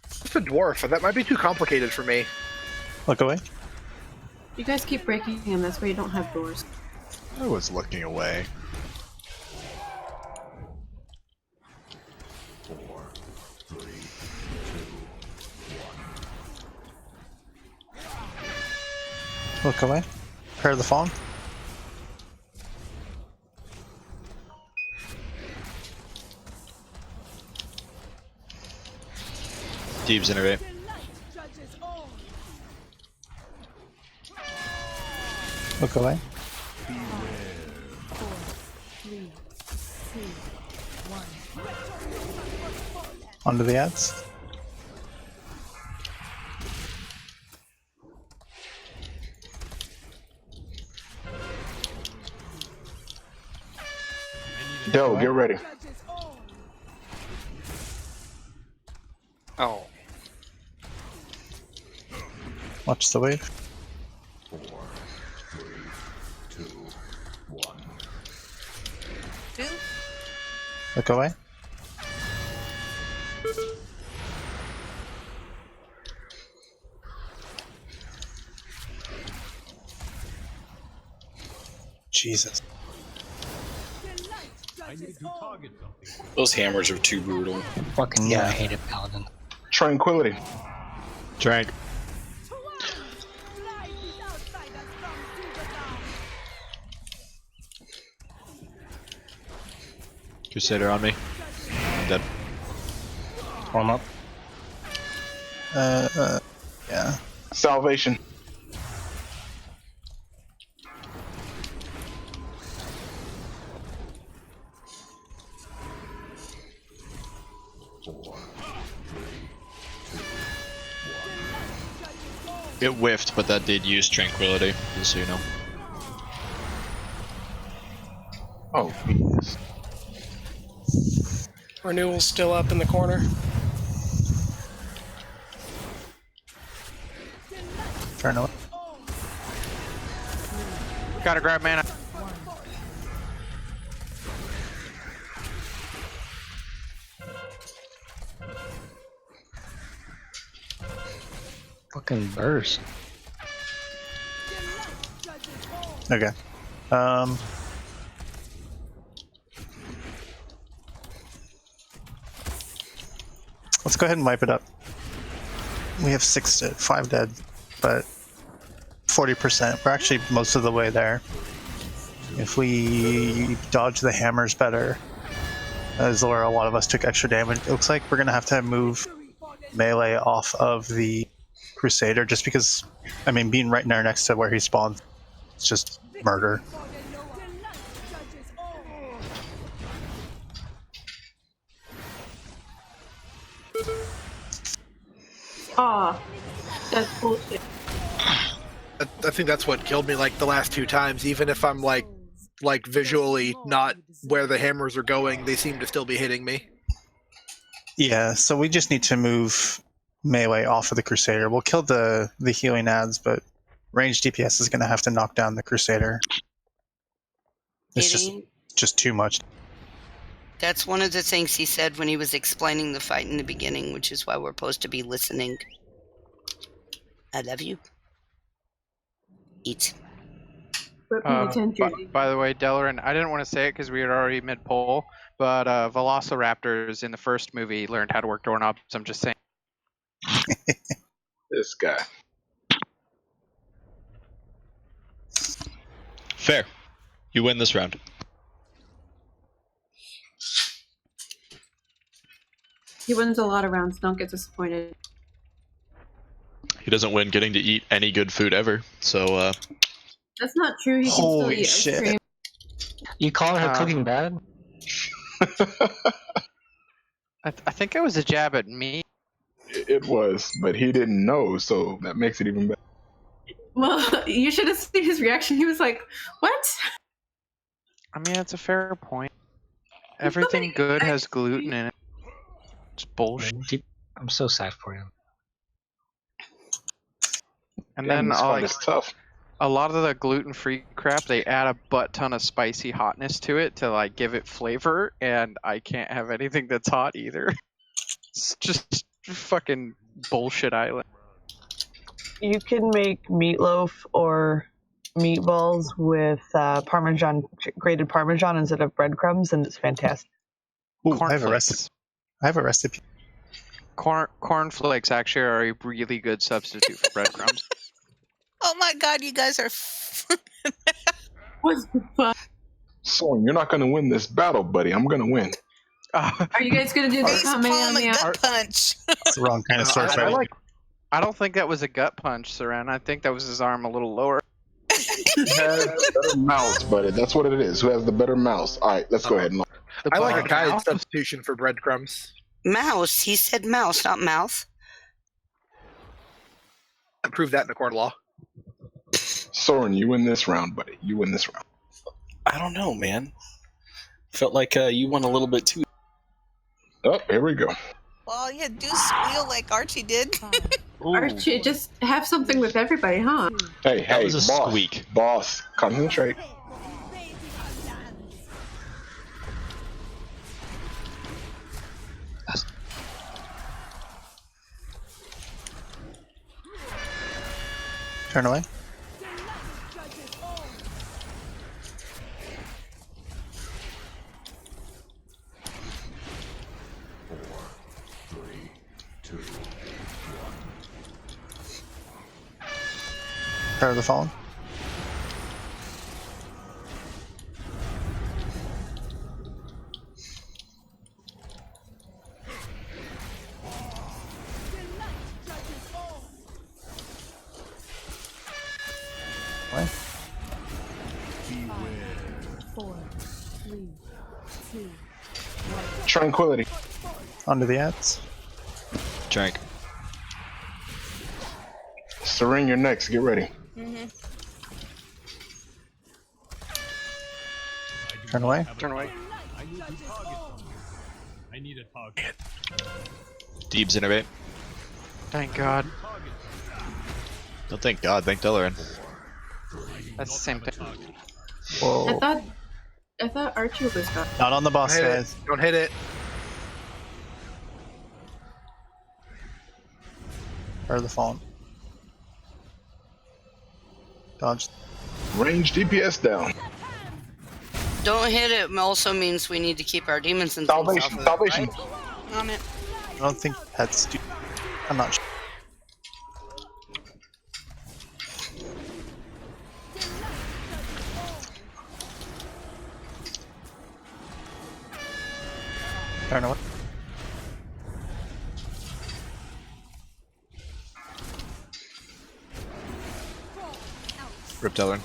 It's a dwarf, and that might be too complicated for me. Look away. You guys keep breaking him. That's why you don't have doors. I was looking away. 4, 3, 2, 1. Look away. Prayer of the Fallen. Deeb's innervate. Look away. 4, 3, 2, 1. Onto the ads. Yo, get ready. Oh. Watch the wave. 4, 3, 2, 1. Two. Look away. Jesus. I need to target something. Those hammers are too brutal. Fucking yeah, I hate it, Paladin. Tranquility. Drank. Crusader on me. I'm dead. Warm up. Yeah. Salvation. It whiffed, but that did use tranquility, just so you know. Oh, yes. Renewal's still up in the corner. Turn away. Gotta grab mana. Fucking burst. Okay. Let's go ahead and wipe it up. We have 5 dead, but 40%. We're actually most of the way there. If we dodge the hammers better, as where a lot of us took extra damage, it looks like we're gonna have to move melee off of the Crusader, just because, I mean, being right there next to where he spawns, it's just murder. Aw, that's bullshit. I think that's what killed me like the last 2 times. Even if I'm like visually not where the hammers are going, they seem to still be hitting me. Yeah, so we just need to move melee off of the Crusader. We'll kill the healing ads, but ranged DPS is going to have to knock down the Crusader. It's just too much. That's one of the things he said when he was explaining the fight in the beginning, which is why we're supposed to be listening. I love you. Eat. We're paying attention. By the way, Delaran, I didn't want to say it because we had already mid-poll, but Velociraptors in the first movie learned how to work doorknobs. I'm just saying. This guy. Fair. You win this round. He wins a lot of rounds. Don't get disappointed. He doesn't win getting to eat any good food ever, so That's not true. He can still eat ice cream. You call her cooking bad? I think it was a jab at me. It was, but he didn't know, so that makes it even better. Well, you should have seen his reaction. He was like, "What?" I mean, it's a fair point. Everything good has gluten in it. It's bullshit. I'm so sad for him. And Damn, then this fight is tough. a lot of the gluten-free crap, they add a butt ton of spicy hotness to it to like give it flavor, and I can't have anything that's hot either. It's just fucking bullshit island. You can make meatloaf or meatballs with grated Parmesan instead of breadcrumbs, and it's fantastic. Ooh, I have a recipe. Cornflakes actually are a really good substitute for breadcrumbs. Oh my god, you guys are. What the fuck? So you're not going to win this battle, buddy. I'm going to win. Are you guys gonna do the Kamehameha? Gut punch. It's the wrong kind of sword fight. I don't think that was a gut punch, Saran. I think that was his arm a little lower. Who has the better mouse, buddy? That's what it is. Who has the better mouse? All right, let's go ahead and. I like a guide substitution for breadcrumbs. Mouse. He said mouse, not mouth. I proved that in the court of law. Soren, you win this round, buddy. You win this round. I don't know, man. Felt like you won a little bit too. Oh, here we go. Well, yeah, do squeal like Archie did. Archie, just have something with everybody, huh? Hey, That was a boss, squeak. Boss, concentrate. Turn away. Prayer of the Fallen. Away. 4, 3, 2, Tranquility. Onto the ads. Drink. Serene, you're next. Get ready. Turn away. Turn away. I need a target. Deeb's innovate. Thank God. Oh, thank God. Thank Delaran. That's the same thing. Whoa. I thought Archie was gone. Not on the boss, Don't hit guys. it. Don't hit it. Prayer of the Fallen. Dodge. Range DPS down. Don't hit it also means we need to keep our demons and things Salvation. off of Salvation. it, right? On it. I don't think pets do. I'm not sure. Turn away. Rip Delaran.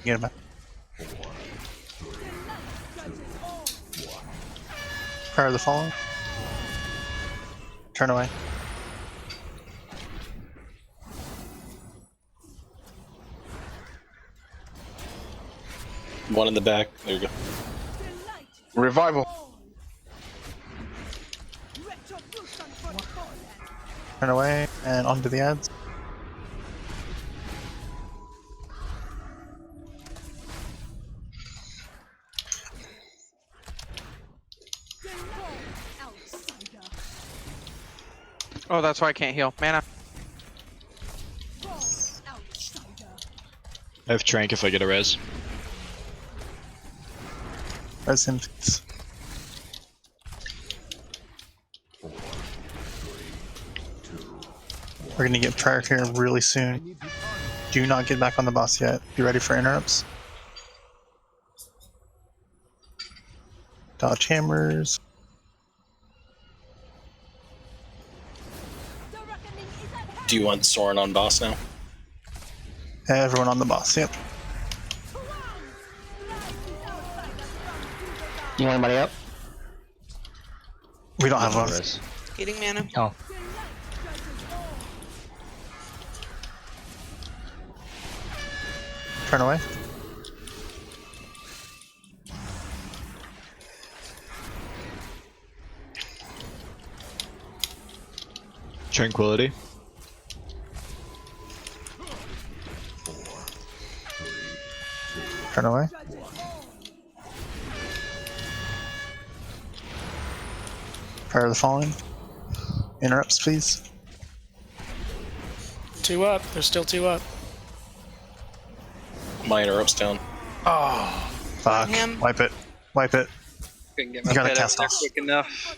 Get him out. Prayer of the Fallen. Turn away. One in the back. There you go. Revival. Turn away and onto the ads. Oh, that's why I can't heal. Mana. I have Trank if I get a res. Res him, please. We're gonna get Prior here really soon. Do not get back on the boss yet. Be ready for interrupts. Dodge hammers. Do you want Soren on boss now? Everyone on the boss, yep. You want anybody up? We don't have one. Getting mana. Oh. Turn away. Tranquility. Turn away. Fire the falling. Interrupts, please. 2 up. There's still 2 up. My interrupts down. Oh. Fuck. Wipe it. Wipe it. Couldn't get You my gotta pet up cast there off. quick enough.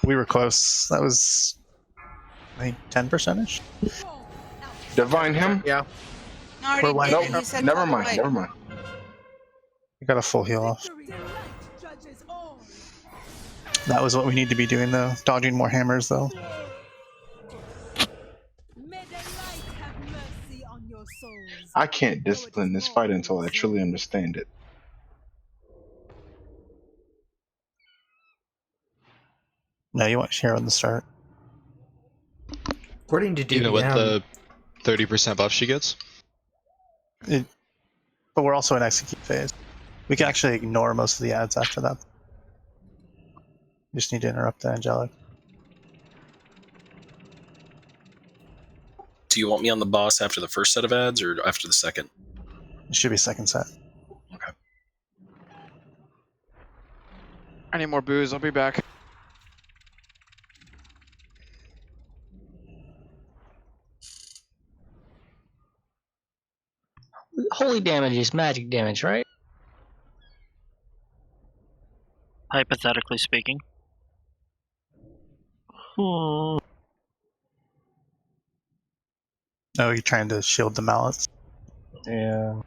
We were close. That was, I think, 10%ish. Divine him. Yeah. No, I already did it. He said Never walk mind. away. Never mind. We got a full heal off. That was what we need to be doing, though. Dodging more hammers, though. I can't discipline this fight until I truly understand it. No, you want Share on the start. According to DBM, Even with the 30% buff she gets? But we're also in execute phase. We can actually ignore most of the ads after that. Just need to interrupt the angelic. Do you want me on the boss after the first set of ads or after the second? It should be second set. Okay. I need more booze. I'll be back. Holy damage is magic damage, right? Hypothetically speaking. Hmm. Oh, you're trying to shield the mallets? Yeah.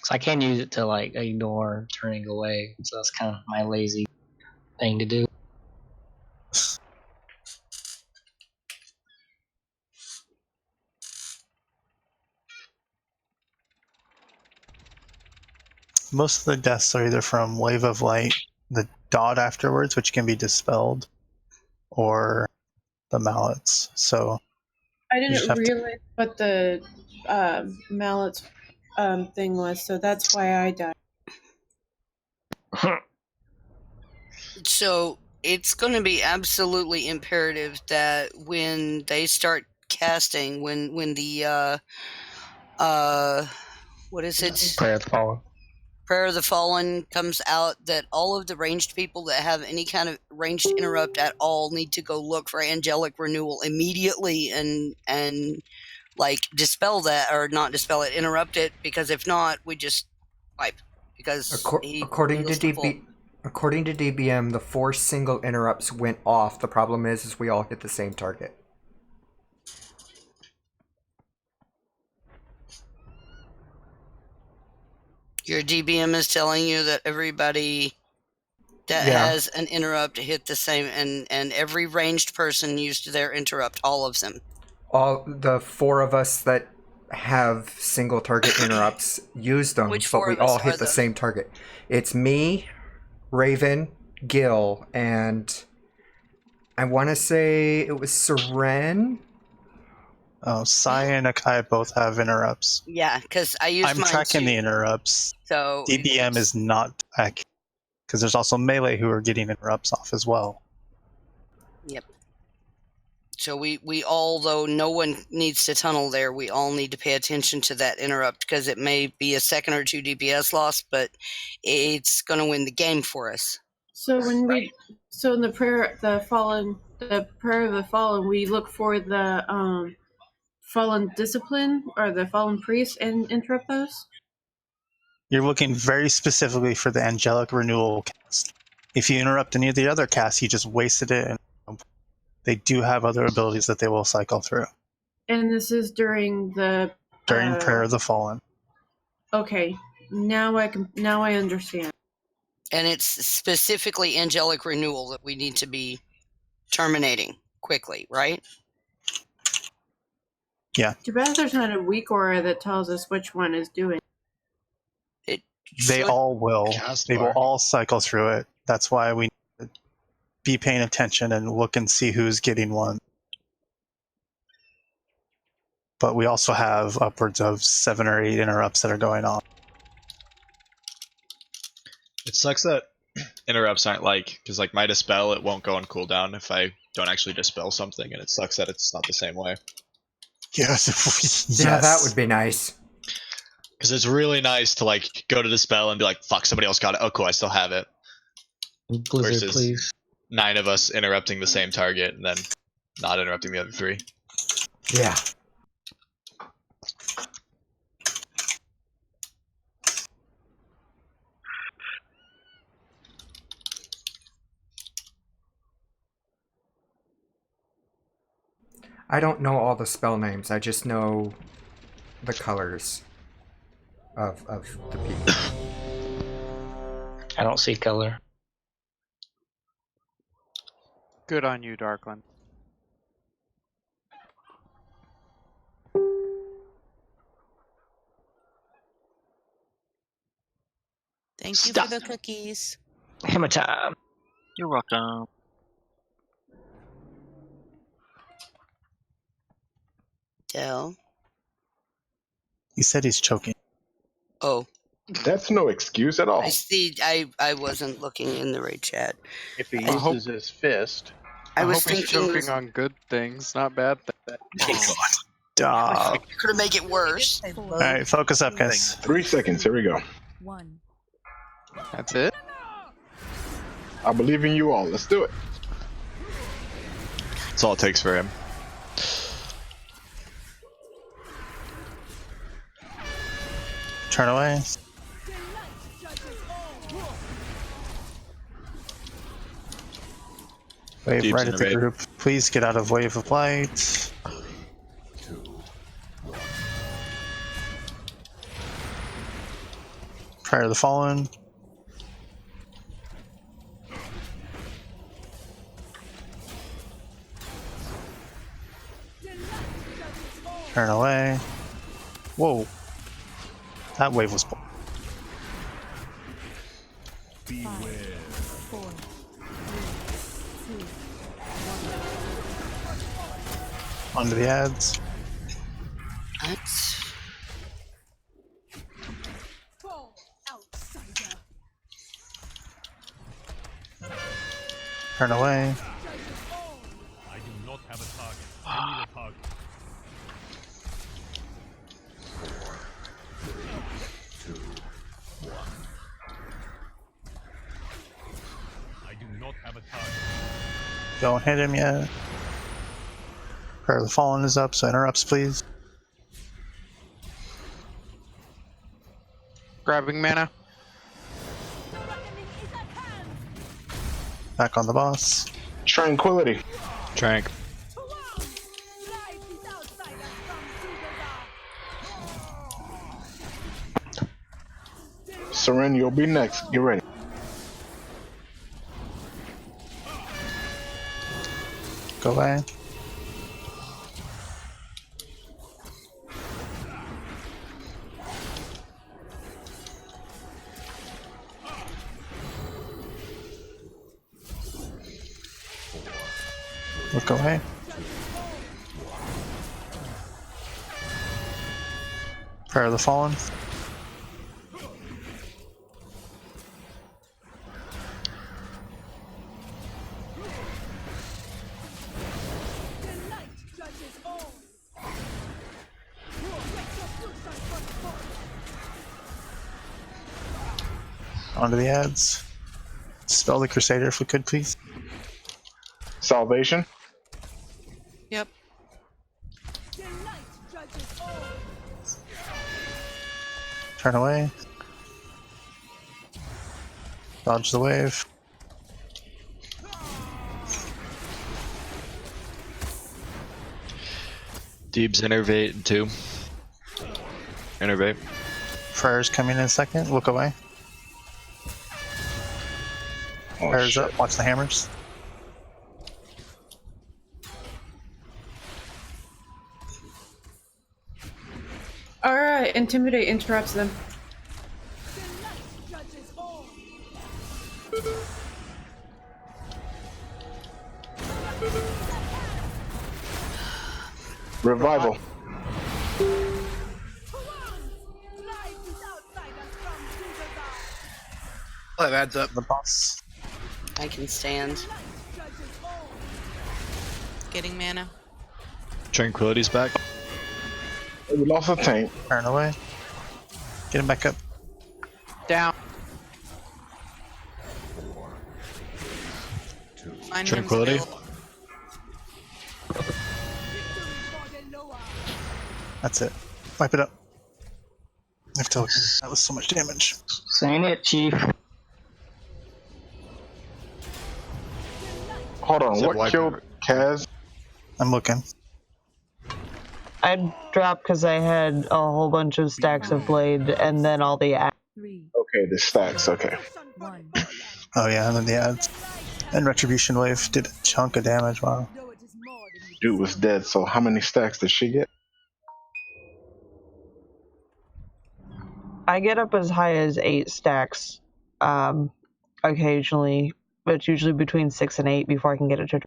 So I can use it to like ignore turning away. So that's kind of my lazy thing to do. Most of the deaths are either from Wave of Light, the dot afterwards, which can be dispelled, or the mallets. So I you just didn't have to- realize what the mallet's thing was, so that's why I died. So it's going to be absolutely imperative that when they start casting, when the what is it? Prayer of the Fallen. Prayer of the Fallen comes out, that all of the ranged people that have any kind of ranged interrupt at all need to go look for angelic renewal immediately and like dispel that, or not dispel it, interrupt it, because if not, we just wipe, because according to DBM, the 4 single interrupts went off. The problem is we all hit the same target. Your DBM is telling you that everybody that Yeah. has an interrupt hit the same, and every ranged person used their interrupt, all of them. All the 4 of us that have single target interrupts used them, Which but 4 we of us all are hit the those? same target. It's me, Raven, Gil, and I want to say it was Seren. Oh, Sai and Akai both have interrupts. Yeah, because I used I'm mine tracking too. the interrupts. So DBM is not accurate because there's also melee who are getting interrupts off as well. Yep. So we all, though no one needs to tunnel there, we all need to pay attention to that interrupt because it may be a second or two DPS loss, but it's going to win the game for us. So when so in the prayer of the fallen, we look for the fallen discipline or the fallen priest and interrupt those. You're looking very specifically for the angelic renewal cast. If you interrupt any of the other casts, you just wasted it. And they do have other abilities that they will cycle through. And this is during the Prayer of the Fallen. Okay, now I understand. And it's specifically angelic renewal that we need to be terminating quickly, right? Yeah. Too bad there's not a weak aura that tells us which one is doing. They all will. They will all cycle through it. That's why we need to be paying attention and look and see who's getting one. But we also have upwards of 7 or 8 interrupts that are going on. It sucks that interrupts aren't because my dispel, it won't go on cooldown if I don't actually dispel something, and it sucks that it's not the same way. Yes. Yeah, that would be nice. Because it's really nice to go to dispel and be like, fuck, somebody else got it. Oh, cool, I still have it. Blizzard, versus please. 9 of us interrupting the same target and then not interrupting the other 3. Yeah. I don't know all the spell names. I just know the colors of the people. I don't see color. Good on you, Darkland. Thank you for the cookies. Hammer time. You're welcome. Del. He said he's choking. Oh. That's no excuse at all. I see. I wasn't looking in the raid chat. If he uses his fist. I was hope he's thinking choking on good things, not bad things. Dog. Could have make it worse. Alright, focus up, guys. 3 seconds. Here we go. That's it? I believe in you all. Let's do it. That's all it takes for him. Turn away. Wave Deep's right in at the the raid. group. Please get out of wave of light. Prayer of the Fallen. Turn away. Whoa. That wave was... Beware. 4, 3, 2, 1. Onto the ads. Turn away. I do not have a target. I need a target. 4, 3, 2, 1. I do not have a target. Don't hit him yet. Prayer of the Fallen is up, so interrupts, please. Grabbing mana. Back on the boss. Tranquility. Trank. Seren, you'll be next. Get ready. Go away. Look away. Prayer of the Fallen. Onto the ads. Spell the Crusader if we could, please. Salvation. Yep. Turn away. Dodge the wave. Deeb's innervate in 2. Innervate. Prayer's coming in a second. Look away. Oh, Prayer's shit. up. Watch the hammers. Alright, Intimidate interrupts them. Revival. That adds up. The boss. I can stand. Getting mana. Tranquility's back. We lost a tank. Turn away. Get him back up. Down. Find Tranquility. That's it. Wipe it up. I have to look. That was so much damage. Saying it, Chief. Hold on, Said what wipe killed it. Kaz? I'm looking. I dropped because I had a whole bunch of stacks of blade and then all the ads. 3, Okay, the stacks, okay. 1. Oh yeah, and then the ads. And Retribution Wave did a chunk of damage. Wow. Dude was dead, so how many stacks did she get? I get up as high as 8 stacks occasionally, but it's usually between 6 and 8 before I can get it to.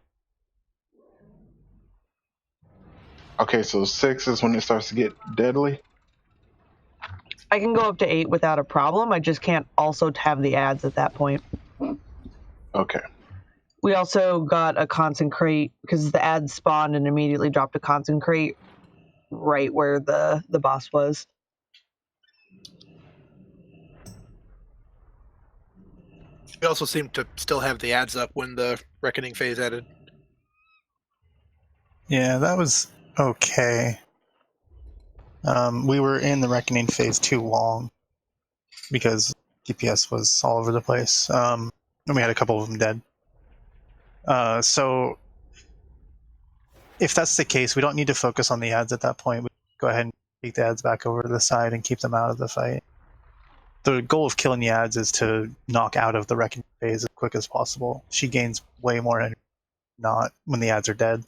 Okay, so 6 is when it starts to get deadly? I can go up to 8 without a problem. I just can't also have the ads at that point. Okay. We also got a concentrate because the ads spawned and immediately dropped a concentrate right where the boss was. We also seem to still have the ads up when the Reckoning phase added. Yeah, that was okay. We were in the Reckoning phase too long because DPS was all over the place. And we had a couple of them dead. So if that's the case, we don't need to focus on the ads at that point. We go ahead and take the ads back over to the side and keep them out of the fight. The goal of killing the ads is to knock out of the Reckoning phase as quick as possible. She gains way more energy, not when the ads are dead.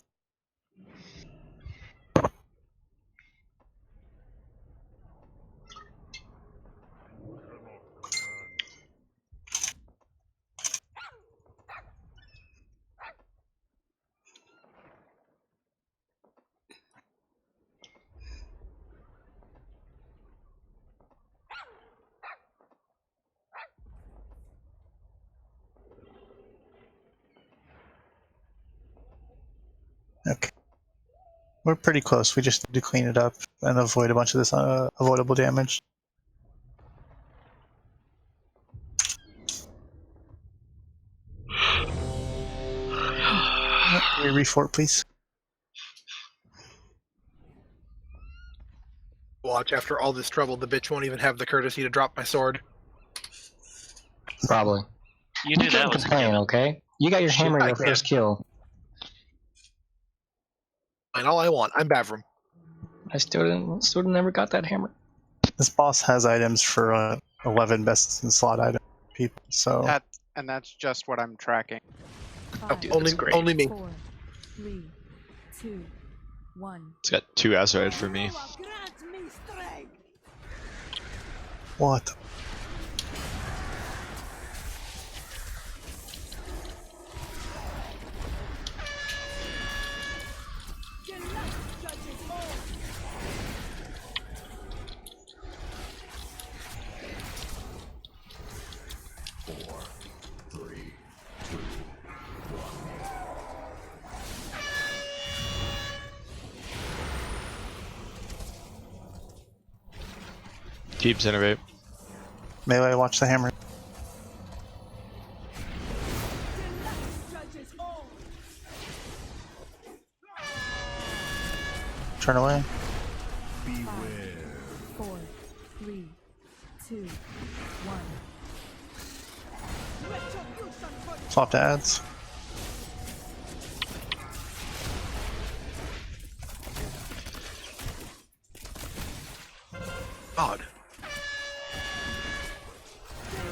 Okay. We're pretty close. We just need to clean it up and avoid a bunch of this avoidable damage. Refort, please. Watch, after all this trouble, the bitch won't even have the courtesy to drop my sword. Probably. You knew that can't was complain, okay? You got your hammer I your can. first kill. And all I want, I'm Bavram. I still never got that hammer. This boss has items for 11 best in slot item people, so That's just what I'm tracking. Oh, only me. 4, 3, 2, 1. It's got 2 Azerite for me. what? The Keeps innervate. Melee, watch the hammer. Turn away. Beware. 4, 3, 2, 1. Swap to ads. God.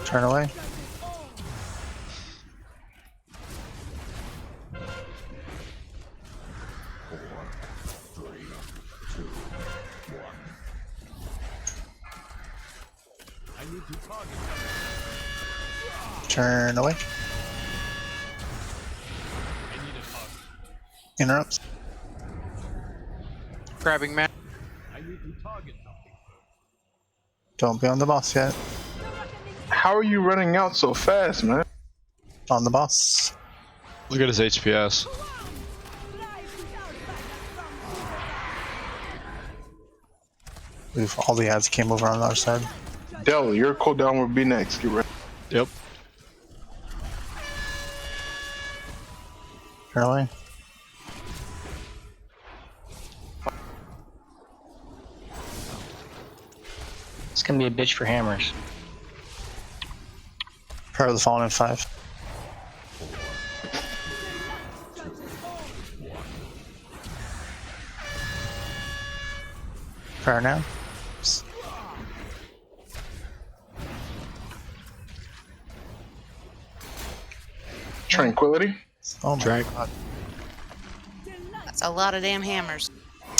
Turn away. I need to target. Turn away. I need a target. Interrupts. Grabbing man. I need to target something. Don't be on the boss yet. How are you running out so fast, man? On the boss. Look at his HPS. Oof, all the ads came over on our side. Dell, your cooldown will be next. Get ready. Yep. Turn away. It's gonna be a bitch for hammers. Prayer of the Fallen in 5. Prayer now. Tranquility. Oh my Drag. god. That's a lot of damn hammers.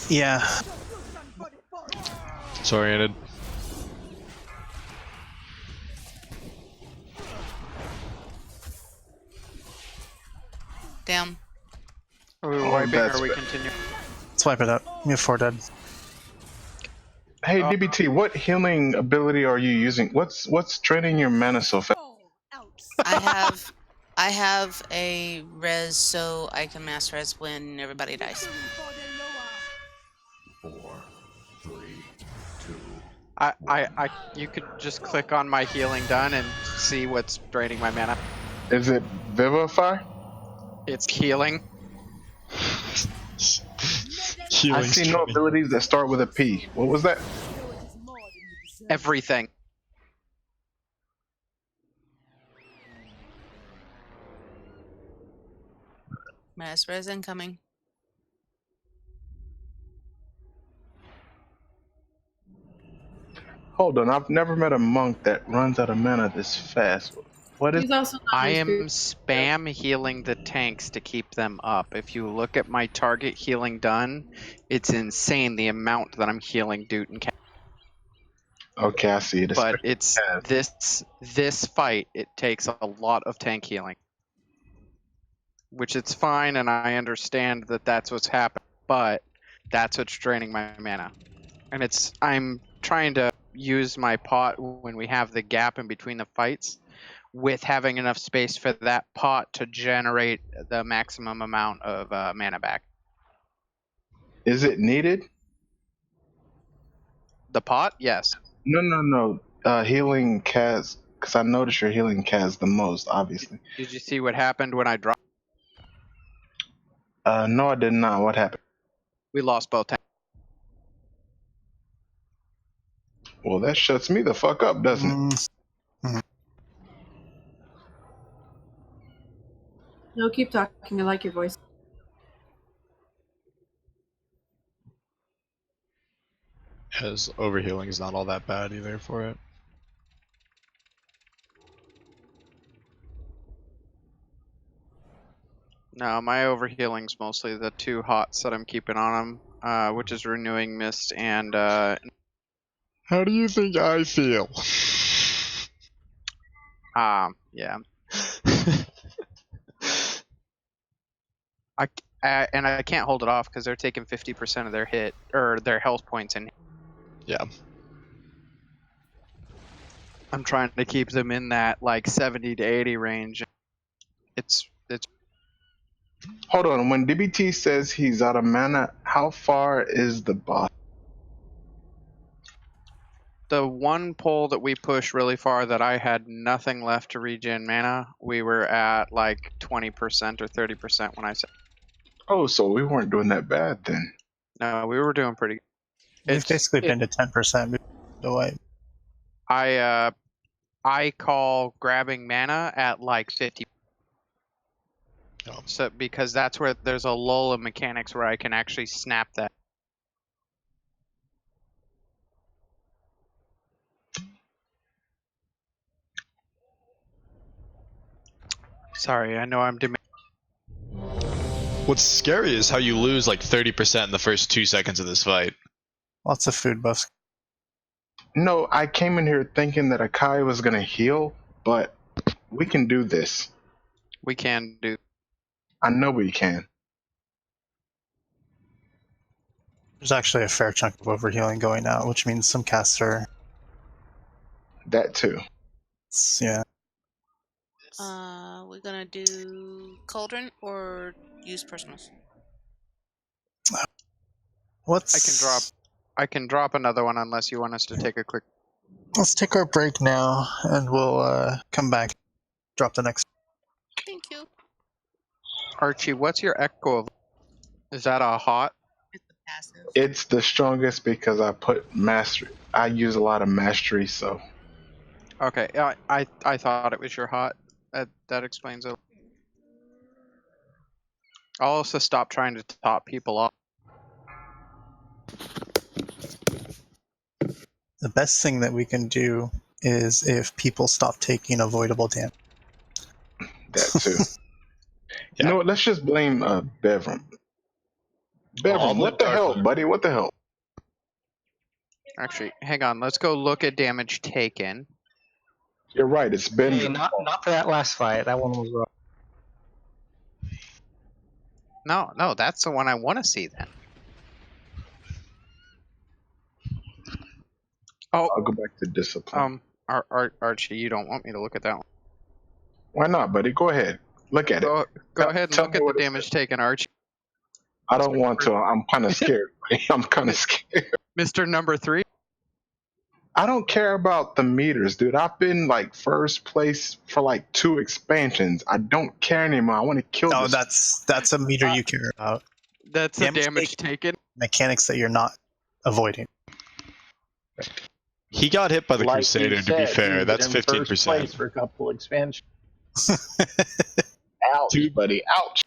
Yeah. Disoriented. Down. Are we Oh, wiping or that's are we bad. continuing? Let's wipe it up. We have 4 dead. Hey, DBT, what healing ability are you using? What's draining your mana so fast? I have a res so I can mass res when everybody dies. You could just click on my healing done and see what's draining my mana. Is it Vivify? It's healing. I see no abilities that start with a P. What was that? Everything. Mass res incoming. Hold on, I've never met a monk that runs out of mana this fast. What is? He's also not I in am spirit. spam healing the tanks to keep them up. If you look at my target healing done, it's insane the amount that I'm healing Dude and Cat. Okay, I see it. But it's this fight. It takes a lot of tank healing, which it's fine, and I understand that that's what's happening. But that's what's draining my mana, and I'm trying to use my pot when we have the gap in between the fights, with having enough space for that pot to generate the maximum amount of mana back. Is it needed? The pot, yes. No. Healing Kaz, because I noticed you're healing Kaz the most, obviously. Did you see what happened when I dropped? No, I did not. What happened? We lost both tanks. Well, that shuts me the fuck up, doesn't it? No, keep talking. I like your voice. Because overhealing is not all that bad either for it. No, my overhealing's mostly the 2 hots that I'm keeping on them, which is Renewing Mist and How do you think I feel? yeah. And I can't hold it off because they're taking 50% of their hit or their health points in. Yeah. I'm trying to keep them in that like 70 to 80 range. It's Hold on. When DBT says he's out of mana, how far is the boss? the one pull that we pushed really far that I had nothing left to regen mana, we were at like 20% or 30% when I said. Oh, so we weren't doing that bad then. No, we were doing pretty good. We've basically been to 10% away. I call grabbing mana at like 50. So because that's where there's a lull of mechanics where I can actually snap that. Sorry, I know I'm What's scary is how you lose like 30% in the first 2 seconds of this fight. Lots of food buffs. No, I came in here thinking that Akai was gonna heal, but we can do this. We can do. I know we can. There's actually a fair chunk of overhealing going out, which means some casts are. That too. Yeah. We're gonna do cauldron or use personals. I can drop another one unless you want us to take a quick. Let's take our break now, and we'll come back. Drop the next. Thank you. Archie, what's your echo of? Is that a hot? It's the strongest because I put mastery. I use a lot of mastery, so. Okay, I thought it was your hot. That explains it. I'll also stop trying to top people off. The best thing that we can do is if people stop taking avoidable damage. That too. You know what? Let's just blame Bevram. Bevram, what the hell, buddy? What the hell? Actually, hang on. Let's go look at damage taken. You're right. It's been. Hey, not for that last fight. That one was rough. No, that's the one I want to see then. Oh, I'll go back to discipline. Archie, you don't want me to look at that one. Why not, buddy? Go ahead. Look at it. Go ahead and look at the damage taken, Archie. I don't want to. I'm kind of scared. I'm kind of scared. Mr. Number 3? I don't care about the meters, dude. I've been like first place for like 2 expansions. I don't care anymore. I want to kill No, this. that's a meter you care about. That's a damage taken. Mechanics that you're not avoiding. He got hit by the Like Crusader, you to be said, fair. he's That's been in first 15%. place for a couple expansions. Ouch, buddy. Ouch.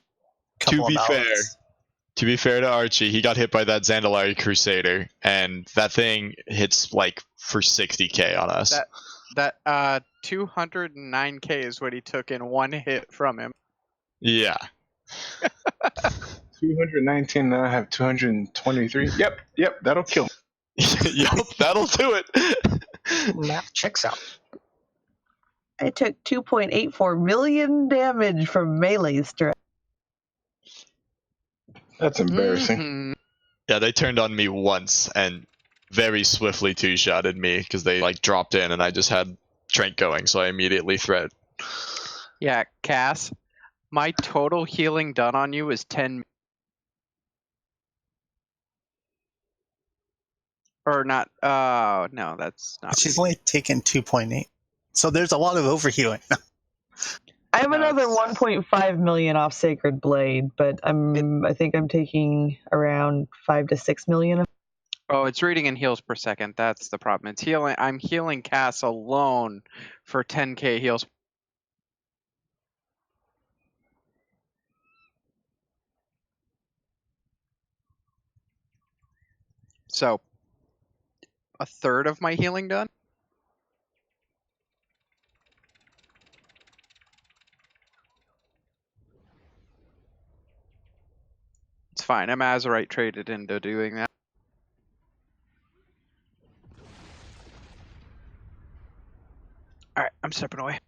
To be fair to Archie, he got hit by that Zandalari Crusader, and that thing hits like for 60k on us. That 209k is what he took in one hit from him. Yeah. 219, now I have 223. Yep, that'll kill me. Yup, that'll do it. Math checks out. I took 2.84 million damage from melee strike. That's embarrassing. Mm-hmm. Yeah, they turned on me once and very swiftly two-shotted me because they like dropped in and I just had Trank going, so I immediately thread. Yeah, Cass, my total healing done on you is 10. Or not. No, that's not. She's only taken 2.8. So there's a lot of overhealing. I have another 1.5 million off Sacred Blade, but I think I'm taking around 5 to 6 million. Oh, it's reading in heals per second. That's the problem. It's healing. I'm healing Cass alone for 10k heals. So, a third of my healing done? It's fine. I'm Azurite traded into doing that. Alright, I'm stepping away.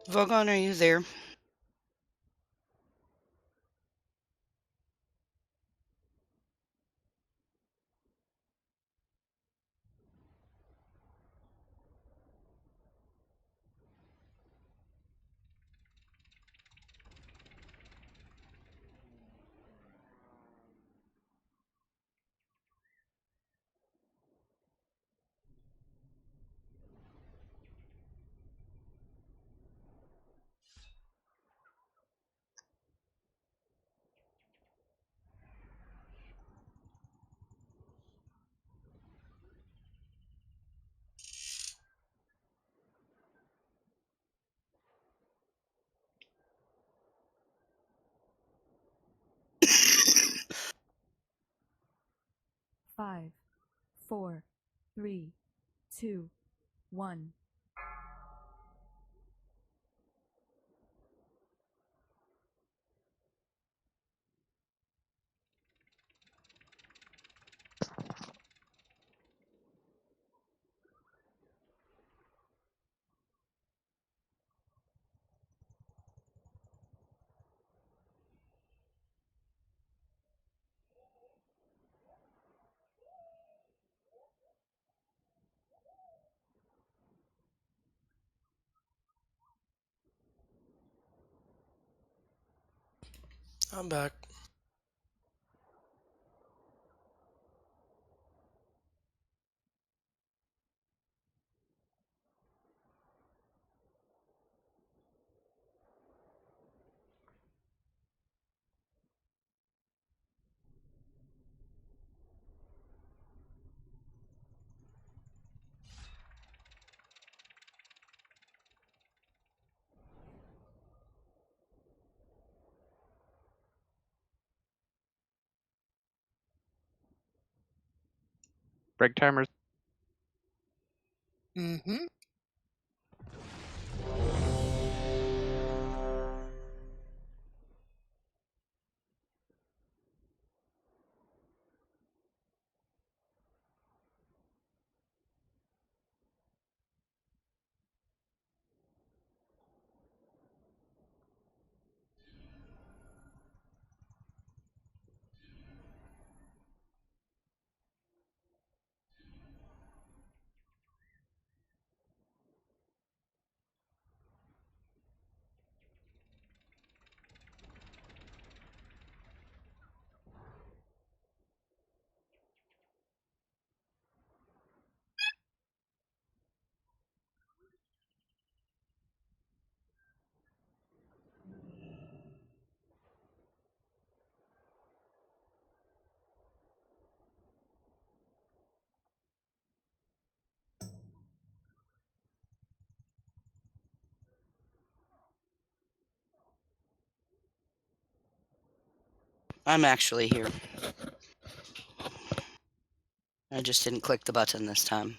Vogon, are you there? Five, four, three, two, one. I'm back. Break timers. Mm-hmm. I'm actually here. I just didn't click the button this time.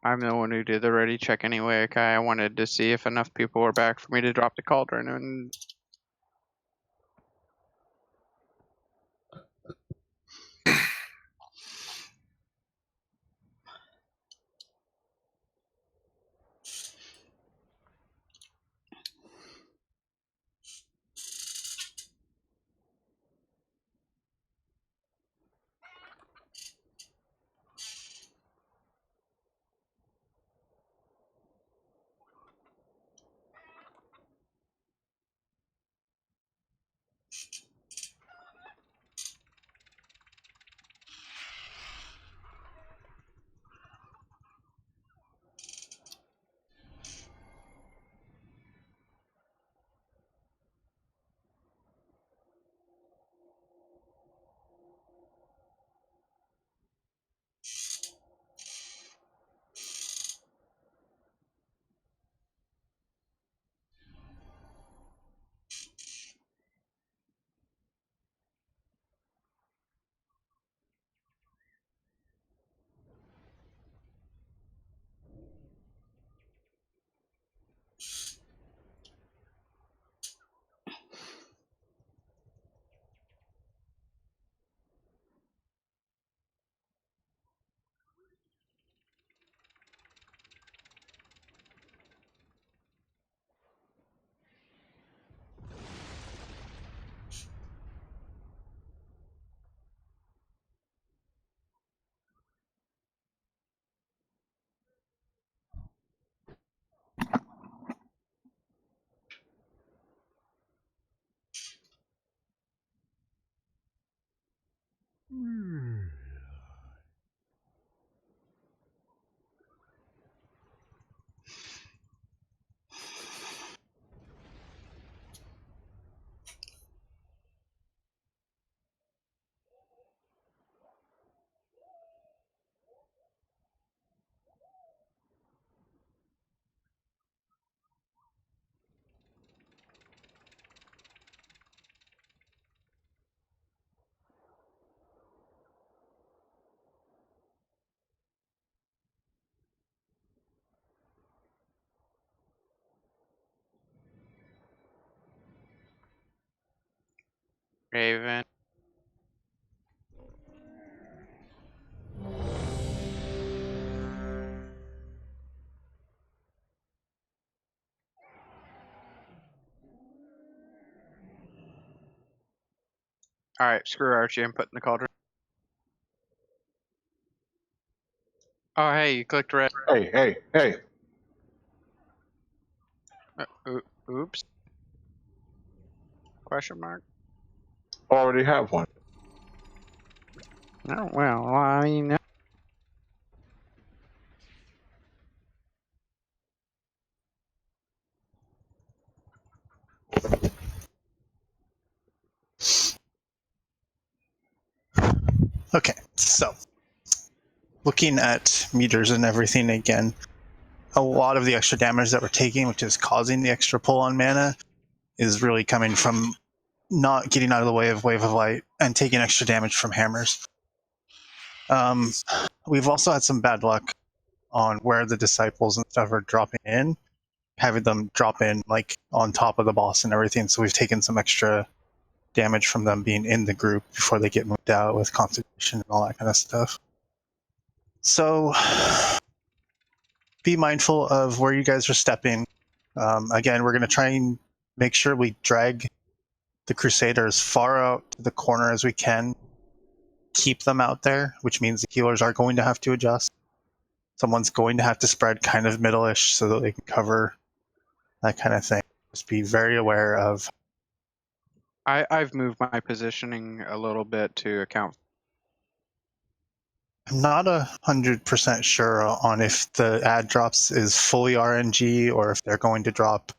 I'm the one who did the ready check anyway. Okay, I wanted to see if enough people were back for me to drop the cauldron, and Raven. Alright, screw Archie, I'm putting the cauldron. Oh, hey, you clicked red. Hey. Oops. Question mark? Already have one. Oh, well, I mean... Okay, so looking at meters and everything again, a lot of the extra damage that we're taking, which is causing the extra pull on mana, is really coming from not getting out of the way of Wave of Light and taking extra damage from hammers. We've also had some bad luck on where the disciples and stuff are dropping in, having them drop in like on top of the boss and everything, so we've taken some extra damage from them being in the group before they get moved out with concentration and all that kind of stuff. So be mindful of where you guys are stepping. Again, we're going to try and make sure we drag the Crusader as far out to the corner as we can. Keep them out there, which means the healers are going to have to adjust. Someone's going to have to spread kind of middle-ish so that they can cover that kind of thing. Just be very aware of. I've moved my positioning a little bit to account. I'm not 100% sure on if the ad drops is fully RNG or if they're going to drop.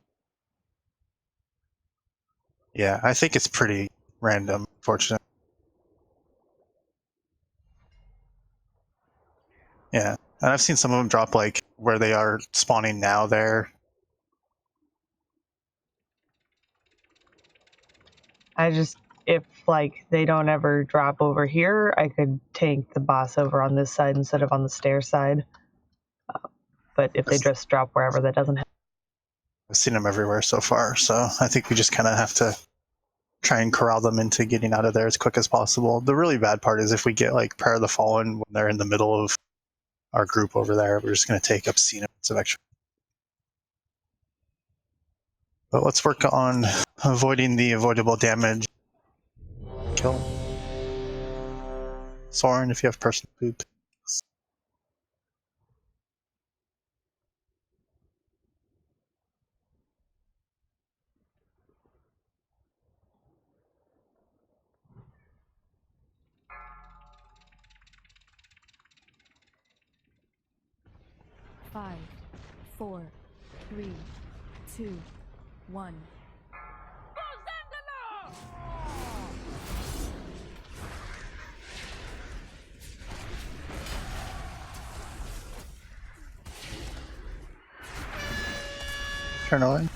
Yeah, I think it's pretty random, fortunately. Yeah, and I've seen some of them drop like where they are spawning now there. If like they don't ever drop over here, I could tank the boss over on this side instead of on the stair side. But if they just drop wherever, that doesn't happen. I've seen them everywhere so far, so I think we just kind of have to try and corral them into getting out of there as quick as possible. The really bad part is if we get like Prayer of the Fallen when they're in the middle of our group over there, we're just going to take obscene amounts of extra. But let's work on avoiding the avoidable damage. Kill. Soren, if you have personal poop. Five, 4, 3, 2, 1. Turn away.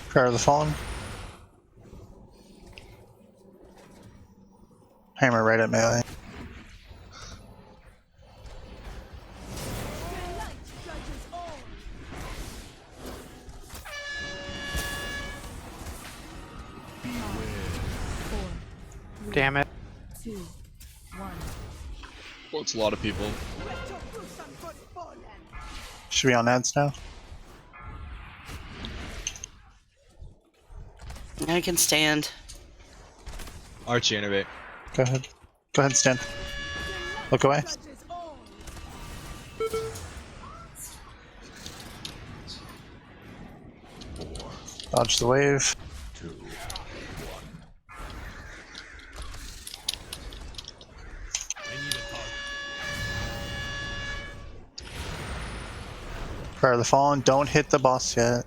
Prayer of the Fallen. Hammer right at melee. Damn it. 2, 1. Well, it's a lot of people. Should be on ads now. I can stand. Archie, innovate. Go ahead. Go ahead, stand. Look away. Dodge the wave. Prayer of the Fallen. Don't hit the boss yet.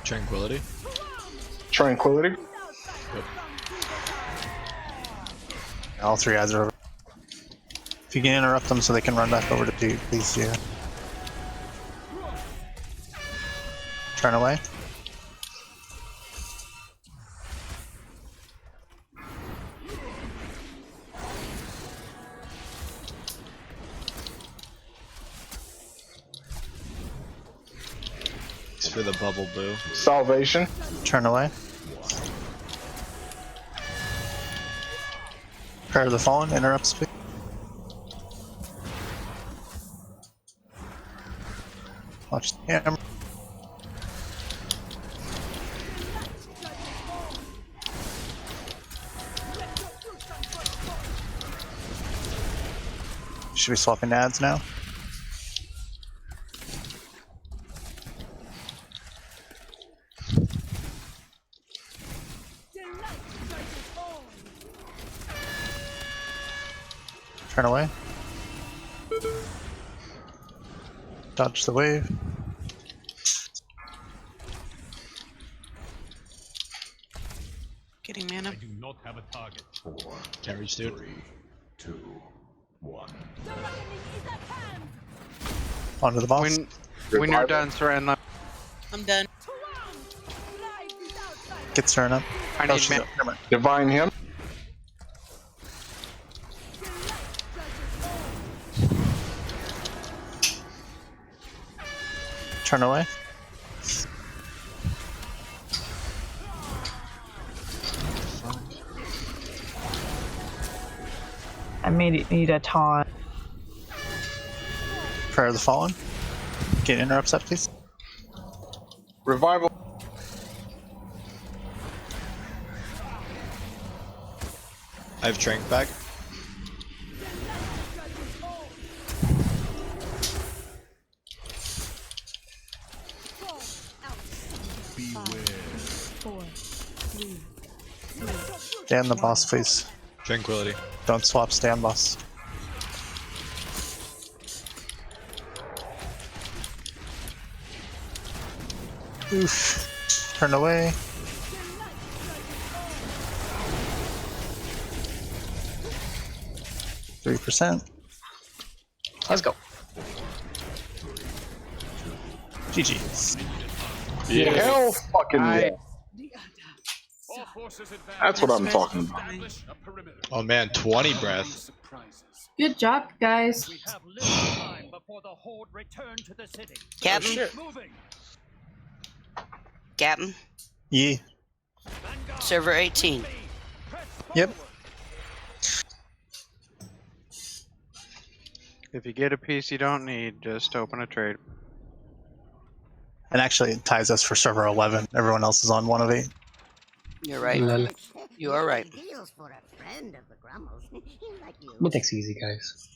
Tranquility. Tranquility. All three ads are over. If you can interrupt them so they can run back over to Dude, please do. Turn away. Thanks for the bubble boo. Salvation. Turn away. Prayer of the Fallen, interrupt speed. Watch the hammer. Should we swap in ads now? Turn away. Dodge the wave. Getting mana. I do not have a target. 4, Can't reach Dude. 3, 2, 1. Onto the boss. When you're done, Saran, I'm done. Get Saran up. I Oh, need she's mana. up. Never mind. Divine him. Turn away. I need a taunt. Prayer of the Fallen. Get interrupts up, please. Revival. I have Trank back. Stay on the boss, please. Tranquility. Don't swap, stay on boss. Oof. Turn away. %. Let's go. GG's. Yeah. Hell fucking yeah. All forces advance. That's what I'm talking about. Establish a perimeter. Oh man, 20 breath. Good job, guys. We have little time before the horde return to the city. Captain. Moving. Captain. Yeah. Server 18. Yep. If you get a piece you don't need, just open a trade. And actually, it ties us for server 11. Everyone else is on 1 of 8. You're right. You are right. We'll take it easy, guys.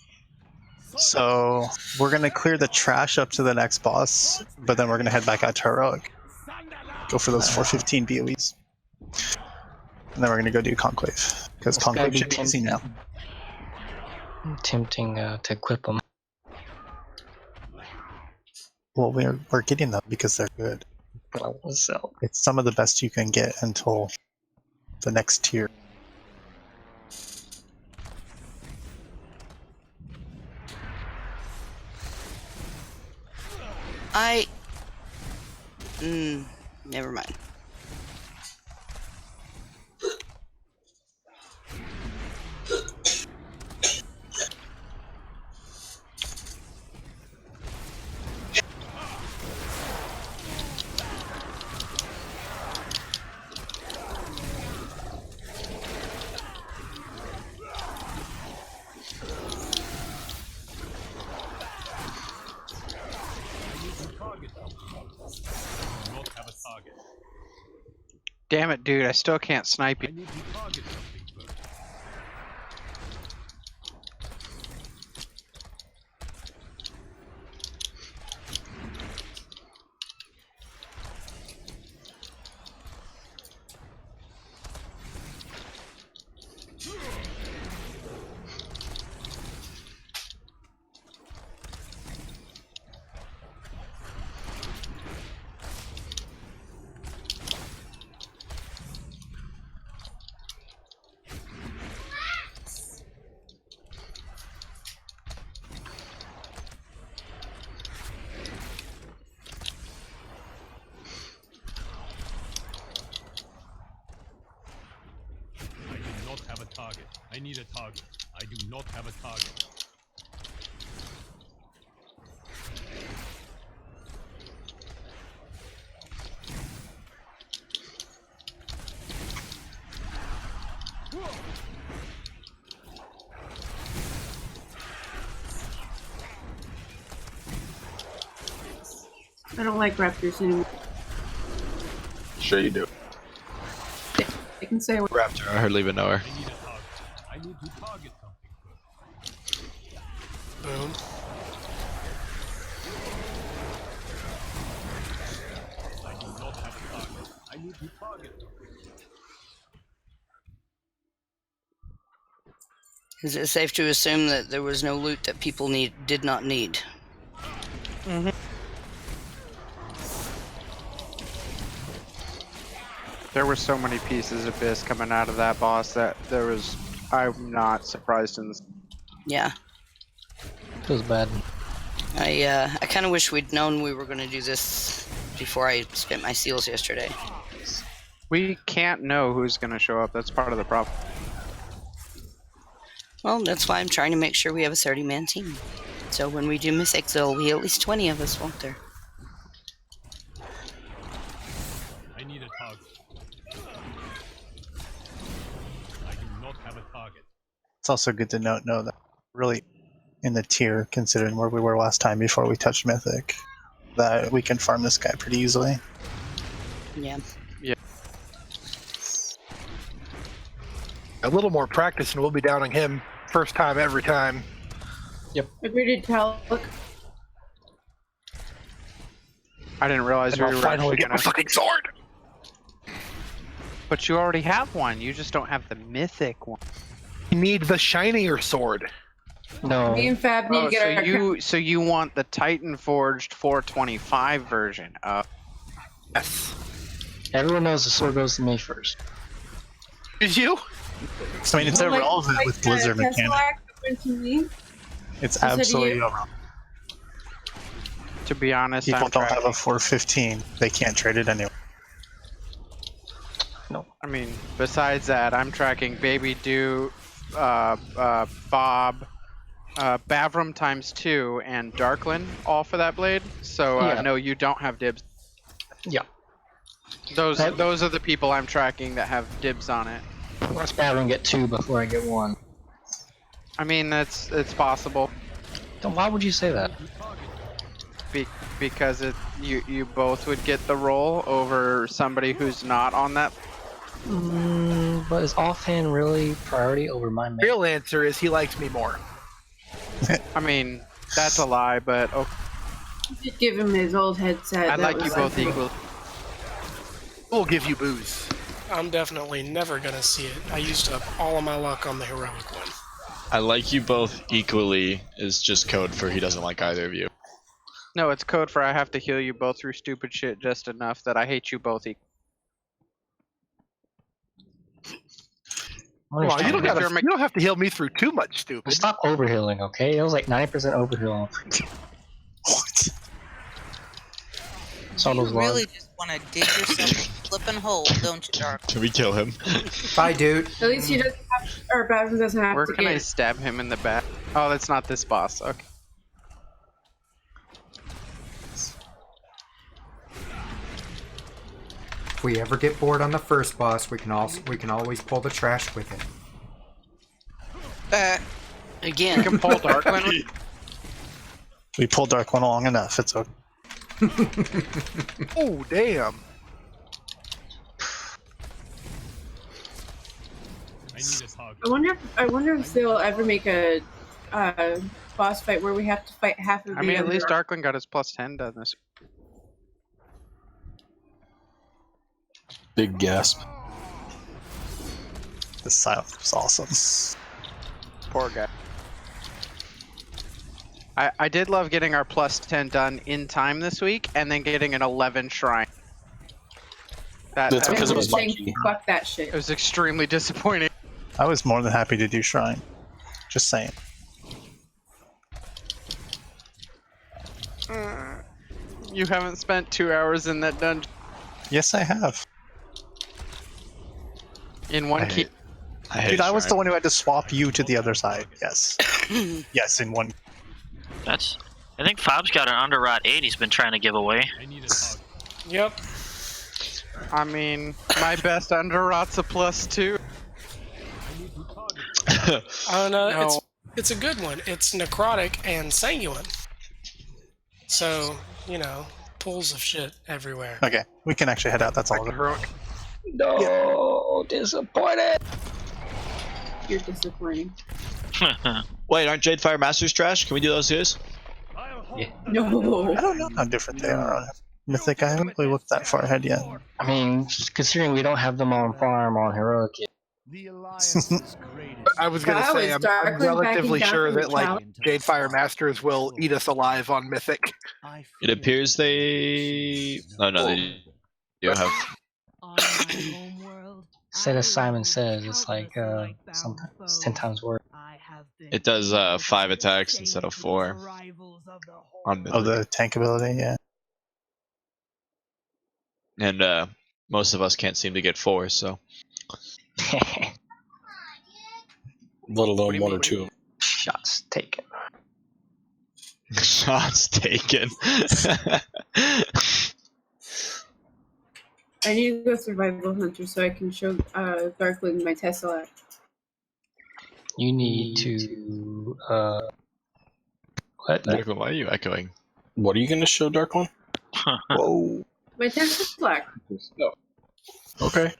So, we're going to clear the trash up to the next boss, but then we're going to head back out to Heroic. Go for those 415 BOEs. And then we're going to go do Conclave, because Conclave should be easy now. Tempting to equip them. Well, we're getting them because they're good. But I want to sell. It's some of the best you can get until the next tier. Never mind. Damn it, dude, I still can't snipe you. a target. I do not have a target. I don't like raptors anymore. Sure you do. I can say what. Raptor, I hardly even know her. I need to target something first. Boom. I do not have a target. I need to target something. Is it safe to assume that there was no loot that people did not need? Mm-hmm. There were so many pieces of Biss coming out of that boss that there was. I'm not surprised in this. Yeah. It was bad. I kind of wish we'd known we were going to do this before I spent my seals yesterday. We can't know who's going to show up. That's part of the problem. Well, that's why I'm trying to make sure we have a 30-man team. So when we do mythics, there'll be at least 20 of us, won't there? I need a target. I do not have a target. It's also good to know that really in the tier, considering where we were last time before we touched Mythic, that we can farm this guy pretty easily. Yeah. Yeah. A little more practice and we'll be downing him first time every time. Yep. Agreed to tell. Look, I didn't realize And we I'll were finally actually get my gonna. fucking sword! But you already have one. You just don't have the mythic one. You need the shinier sword. No. me and Fab need Oh, to get so you want the Titan Forged 425 version? Yes. Everyone knows the sword goes to me first. Did you? So, I mean, it's irrelevant with Blizzard mechanic. It's absolutely irrelevant. To be honest, People I'm don't have tracking. a 415. They can't trade it anyway. I mean, besides that, I'm tracking Baby Do, Bob, Bavram times 2, and Darklin all for that blade. So Yeah. no, you don't have dibs. Yeah. Those are the people I'm tracking that have dibs on it. Let's battle and get 2 before I get 1. I mean, it's possible. Then why would you say that? Because you both would get the roll over somebody who's not on that. But is offhand really priority over my main? Real answer is he likes me more. I mean, that's a lie, but okay. Just give him his old headset. I like you both equal. We'll give you booze. I'm definitely never gonna see it. I used up all of my luck on the heroic one. I like you both equally is just code for he doesn't like either of you. No, it's code for I have to heal you both through stupid shit just enough that I hate you both equally. Well, you don't have to heal me through too much, stupid. Stop overhealing, okay? It was like 90% overheal. What? You really just want to dig yourself a flipping hole, don't you, Dark? Can we kill him? Bye, dude. At least he doesn't have, or Bavin doesn't have Where to can get I stab him in the back? Oh, that's not this boss. Okay. If we ever get bored on the first boss, we can always pull the trash with it. Again. You can pull Darkland. We pulled Dark One long enough. It's okay. Oh, damn. I need a target. I wonder if they'll ever make a boss fight where we have to fight half of the. I mean, at least other- Darkland got his +10 done this. Big gasp. The silence was awesome. Poor guy. I did love getting our +10 done in time this week, and then getting an 11 shrine. That's because it was saying, lucky. Fuck that shit. It was extremely disappointing. I was more than happy to do Shrine. Just saying. You haven't spent 2 hours in that dungeon Yes, I have. in one key. Dude, I was the one who had to swap you to the other side. Yes. Yes, in one. I think Fob's got an underrot 8 he's been trying to give away. Yep. I mean, my best underrot's a +2. Oh no, No. it's a good one. It's necrotic and sanguine. So, you know, pools of shit everywhere. Okay, we can actually head out. That's all. Heroic. No, disappointed. You're disappointing. Wait, aren't Jadefire Masters trash? Can we do those guys? Yeah. No. I don't know how different they are on Mythic. I haven't really looked that far ahead yet. I mean, considering we don't have them on farm on Heroic yet. I was gonna say I'm relatively sure that like Jadefire Masters will eat us alive on Mythic. It appears they. Oh no, they do have. Said as Simon says, it's like sometimes 10 times worse. It does 5 attacks instead of 4. On Mythic. Oh, the tank ability, yeah. And most of us can't seem to get 4, so. Let alone 1 or 2. Shots taken. Shots taken. I need to go Survival Hunter so I can show Darkling my Tesseract. You need to what? Darkling, why are you echoing? What are you going to show, Darkling? Whoa. My Tesseract. Oh. Okay.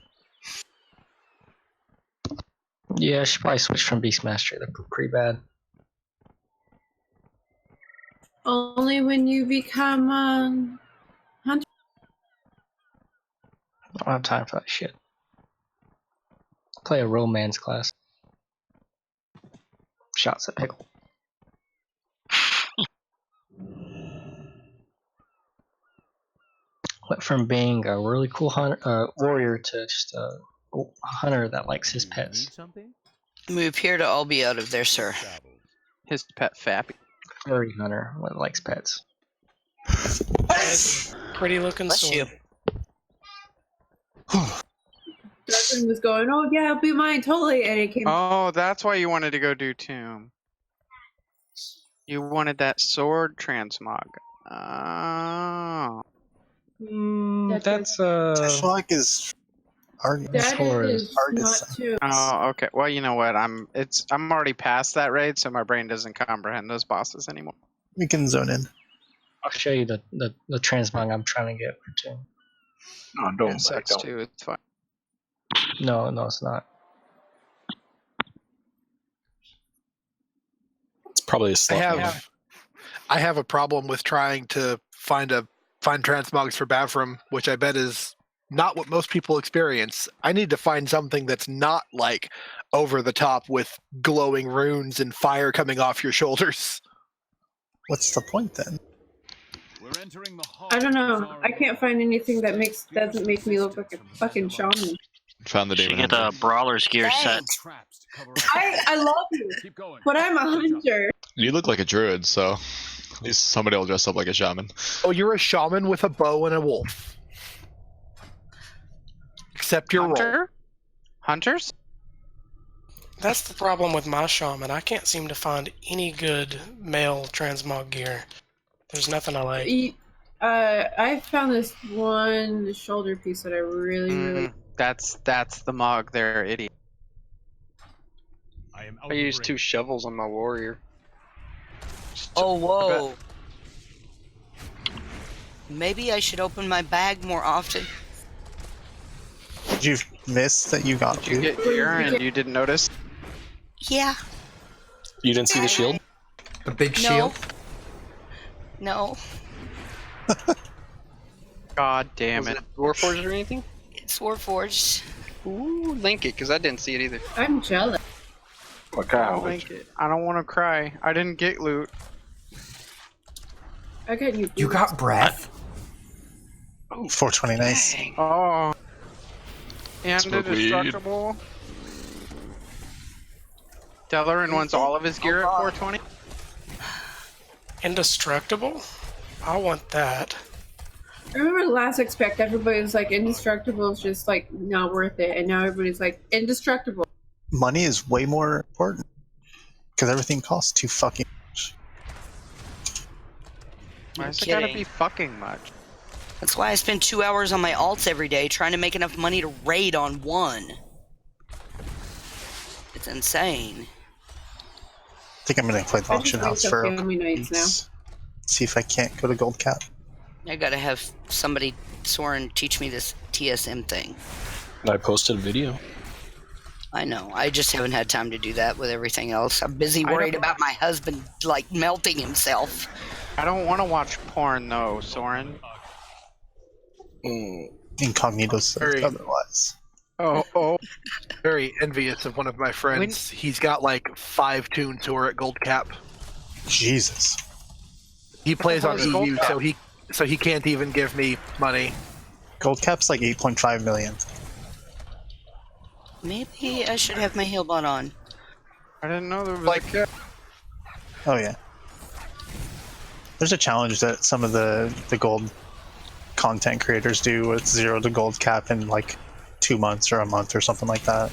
Yeah, I should probably switch from Beastmaster. They're pretty bad. Only when you become Hunter. I don't have time for that shit. Play a romance class. Shots at pickle. Went from being a really cool hunter, warrior to just a hunter that likes his pets. We appear to all be out of there, sir. His pet Fappy. Furry hunter that likes pets. Pretty looking Bless you. sword. Darkling was going, oh yeah, I'll be mine totally, and it came. Oh, that's why you wanted to go do Tomb. You wanted that sword transmog. Oh. That's Teshlock is Argus. That is not too. Oh, okay. Well, you know what? I'm already past that raid, so my brain doesn't comprehend those bosses anymore. We can zone in. I'll show you the transmog I'm trying to get for Tomb. No, don't. It sucks don't. too. It's fine. No, it's not. It's probably a slot. I have a problem with trying to find transmogs for Bavram, which I bet is not what most people experience. I need to find something that's not like over the top with glowing runes and fire coming off your shoulders. What's the point then? I don't know. I can't find anything that doesn't make me look like a fucking shaman. Found the You demon. get the Brawler's gear set. I love you, but I'm a hunter. You look like a druid, so at least somebody will dress up like a shaman. Oh, you're a shaman with a bow and a wolf. Accept your role. Hunters? That's the problem with my shaman. I can't seem to find any good male transmog gear. There's nothing I like. I found this one shoulder piece that I really. That's the mog there, idiot. I used 2 shovels on my warrior. Oh, whoa. Maybe I should open my bag more often. Did you miss that you got Did you get gear and you didn't notice? Yeah. You didn't see the shield? The big shield? No. God damn Was it. Warforged or anything? It's Warforged. Ooh, link it, because I didn't see it either. I'm jealous. Link it. I don't want to cry. I didn't get loot. I got you. You got breath? 420, nice. Oh. And Smoke weed. indestructible. Delarin wants all of his gear at 420. Indestructible? I want that. I remember the last expect everybody was like indestructible is just like not worth it, and now everybody's like indestructible. money is way more important because everything costs too fucking much. Why is it kidding. gotta be fucking much? That's why I spend 2 hours on my alts every day trying to make enough money to raid on one. It's insane. I think I'm gonna play the I auction just wait house till for a family couple nights now. weeks. See if I can't go to gold cap. I gotta have somebody, Soren, teach me this TSM thing. I posted a video. I know. I just haven't had time to do that with everything else. I'm busy I worried don't- about my husband, like, melting himself. I don't want to watch porn though, Soren. Incognito says Very- otherwise. Oh. Very envious of one of my friends. He's got like 5 tunes who are at gold cap. Jesus. He plays on What the hell is EU, gold cap? so he can't even give me money. Gold cap's like 8.5 million. Maybe I should have my healbot on. I didn't know there was Like- a cap. Oh yeah. There's a challenge that some of the gold content creators do with 0 to gold cap in like 2 months or a month or something like that.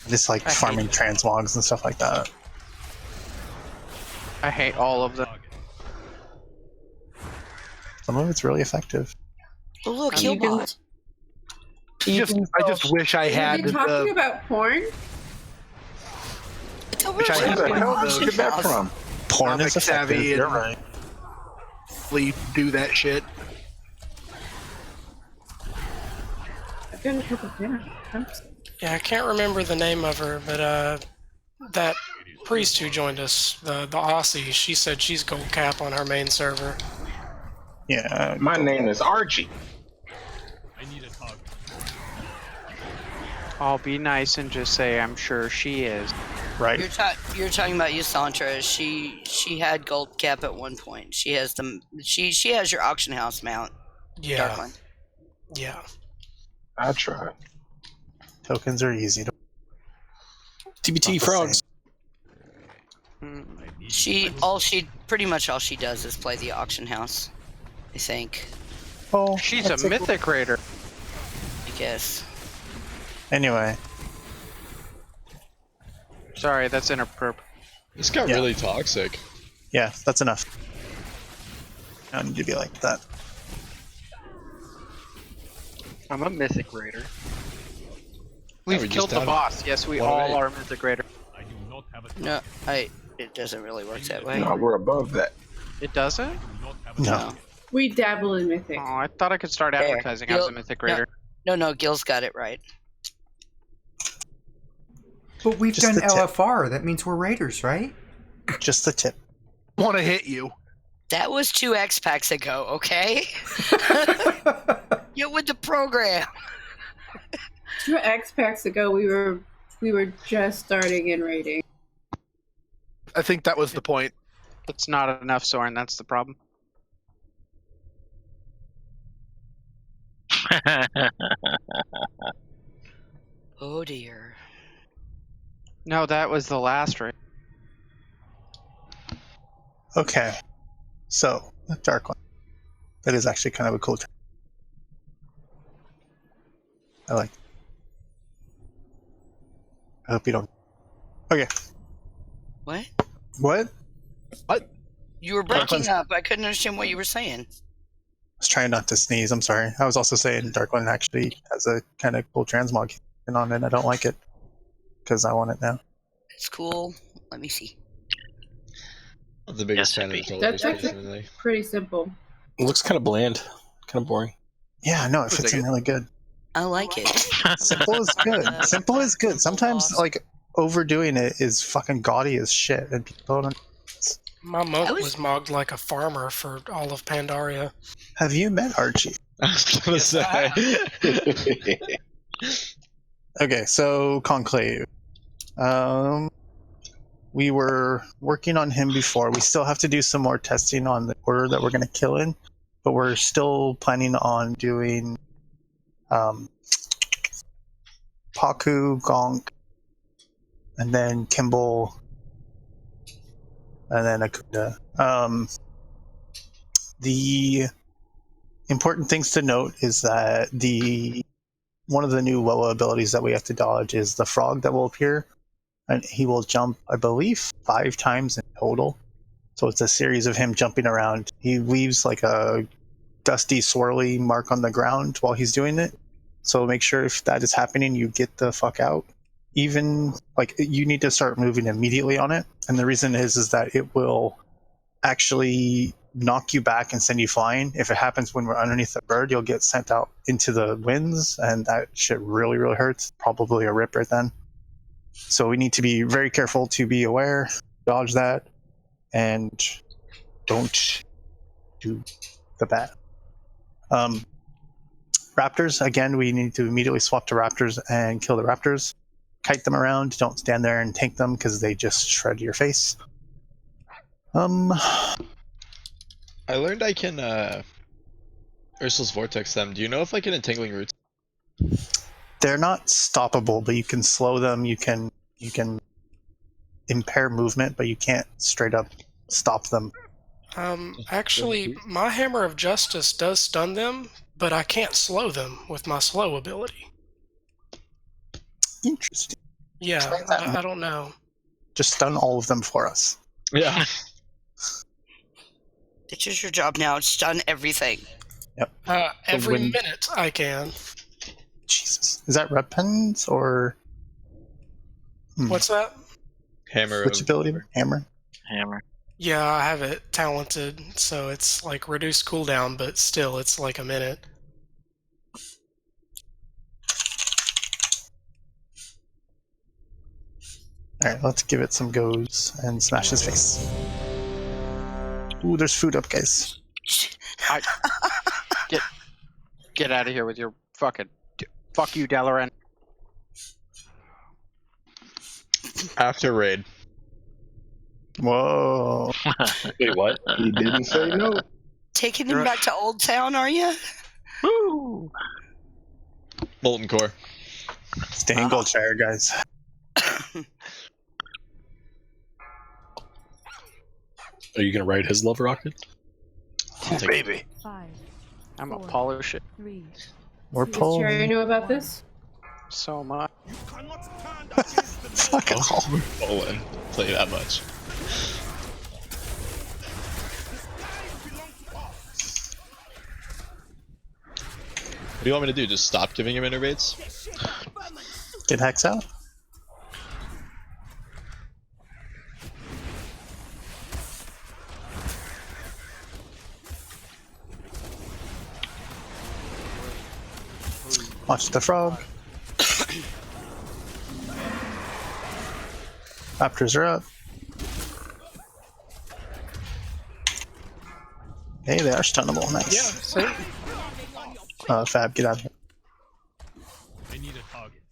Just like I hate farming it. transmogs and stuff like that. I hate all of them. Some of it's really effective. Oh, look, You can- healbot. I just wish I Are had you talking the. about porn? Which I Where had the hell did the you get that from? Porn comic is effective. savvy You're and right. do that shit. I've done a couple dinner. Yeah, I can't remember the name of her, but that priest who joined us, the Aussie, she said she's gold cap on her main server. Yeah. My name is Archie. I need a target. I'll be nice and just say I'm sure she is. Right. You're talking about Ysantra. She had gold cap at one point. She has she has your auction house mount. Yeah. Darkline. Yeah. I tried. Tokens are easy to. TBT Not the frogs. Pretty much all she does is play the auction house. I think. Oh, She's a that's mythic raider. I guess. Anyway, Sorry, that's inappropriate. This got Yeah. really toxic. yeah, that's enough. I don't need to be like that. I'm a mythic raider. We've we just killed the have boss. Yes, we one all of eight. are mythic raider. I do not have a target. No, it doesn't really work that way. No, we're above that. It doesn't? I do not have a No. target. We dabble in mythic. Oh, I thought I could start There. advertising as a mythic raider. No, Gil's got it right. But we've Just done the tip. LFR. That means we're raiders, right? Just the tip. Want to hit you? That was 2 X packs ago, okay? Get with the program. 2 X packs ago, we were just starting in raiding. I think that was the point. That's not enough, Soren. That's the problem. Oh dear. No, that was the last raid. Okay. So, the dark one. That is actually kind of a cool. I like. I hope you don't. Okay. What? What? You were breaking Darkland's- up. I couldn't understand what you were saying. I was trying not to sneeze. I'm sorry. I was also saying Darkland actually has a kind of cool transmog on it. I don't like it because I want it now. It's cool. Let me see. I'm the biggest Yes, fan of the it'd be. controllers That's actually personally. pretty simple. It looks kind of bland, kind of boring. Yeah, no, it fits in really good. I like it. Simple is good. Simple is good. Sometimes like overdoing it is fucking gaudy as shit, and people don't. My monk was mogged like a farmer for all of Pandaria. Have you met Archie? I was gonna say. Okay, so Conclave. We were working on him before. We still have to do some more testing on the order that we're going to kill in, but we're still planning on doing Paku, Gonk, and then Kimball, and then Akunda. The important things to note is that the one of the new Woa abilities that we have to dodge is the frog that will appear, and he will jump, I believe, 5 times in total. So it's a series of him jumping around. He leaves like a dusty, swirly mark on the ground while he's doing it. So make sure if that is happening, you get the fuck out. Even like you need to start moving immediately on it. And the reason is that it will actually knock you back and send you flying. If it happens when we're underneath the bird, you'll get sent out into the winds, and that shit really, really hurts. Probably a ripper then. So we need to be very careful to be aware, dodge that, and don't do the bad. Raptors, again, we need to immediately swap to raptors and kill the raptors. Kite them around, don't stand there and tank them because they just shred your face. I learned I can Ursul's Vortex them. Do you know if I can Entangling Roots? They're not stoppable, but you can slow them, you can impair movement, but you can't straight up stop them. Actually, my Hammer of Justice does stun them, but I can't slow them with my slow ability. Interesting. Yeah, I don't know. Just stun all of them for us. Yeah. It's just your job now. Stun everything. Yep. Every when- minute I can. Jesus. Is that red pens or... What's that? Hammer. Which ability? Hammer? Hammer. Yeah, I have it talented, so it's like reduced cooldown, but still it's like a minute. Alright, let's give it some goes and smash his face. Ooh, there's food up, guys. Get out of here with your fucking... Fuck you, Dalaran. After raid. Whoa. Wait, what? He didn't say no. Taking him back to Old Town, are you? Woo! Molten Core. Stay in Goldshire, guys. Are you gonna ride his love rocket? Baby. 5, I'm a polish it. 3. We're Does pulling. Cherry know about this? So much. Fuck it all. Poland. Tell you that much. What do you want me to do? Just stop giving him innervates? Get Hex out. Watch the frog. Raptors are up. Hey, they are stunnable. Nice. Yeah, see? Fab, get out of here. I need a target.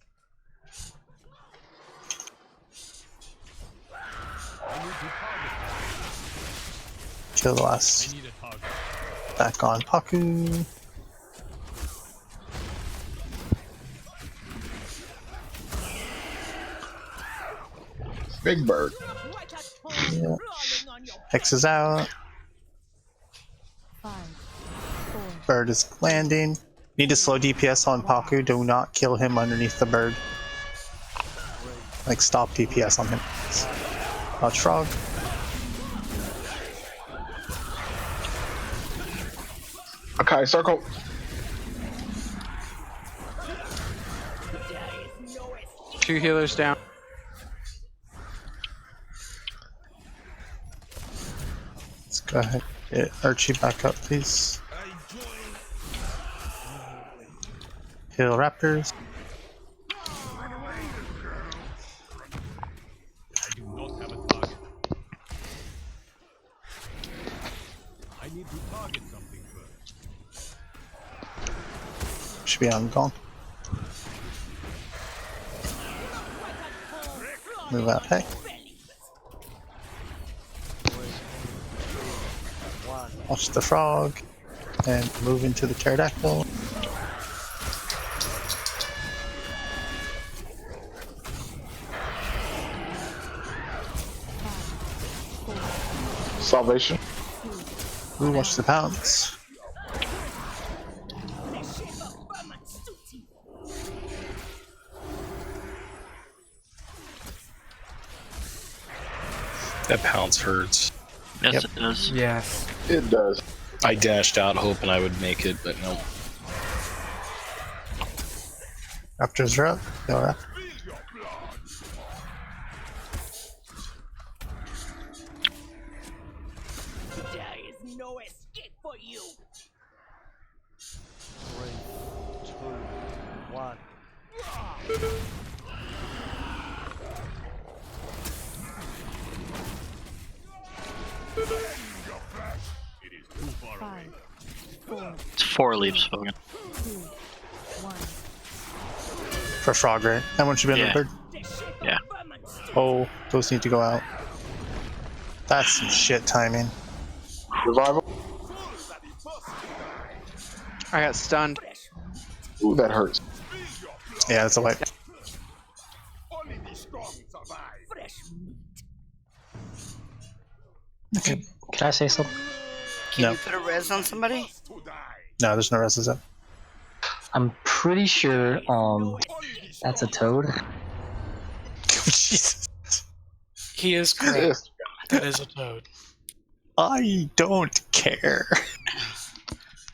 Kill the I last. need a target. Back on Paku. Big bird. Yeah. Hex is out. 5, 4, Bird is landing. Need to slow DPS on Paku. Do not kill him underneath the bird. Like, stop DPS on him. Watch frog. Okay, circle. Two healers down. Let's go ahead. Get Archie back up, please. Kill raptors. I do not have a target. I need to target something first. Should be on gone. Move out, hey. Watch the frog. And move into the pterodactyl. Salvation. Ooh, watch the pounce. That pounce hurts. Yes, it does. Yes. It does. I dashed out hoping I would make it, but no. Raptors are up. No rap. There is no escape for you. 3, 2, 1. It is too far away. 5, 4, It's 4 leaves spoken. 2, 1. For frog, right? That one should be on Yeah. the bird. Yeah. Oh, those need to go out. That's some shit timing. Revival. I got stunned. Ooh, that hurts. Yeah, that's a wipe. Only the strong survive. Fresh Okay. Can I say something? Can No. you put a res on somebody? No, there's no reses up. I'm pretty sure that's a toad. Jesus. He is correct. That is a toad. I don't care.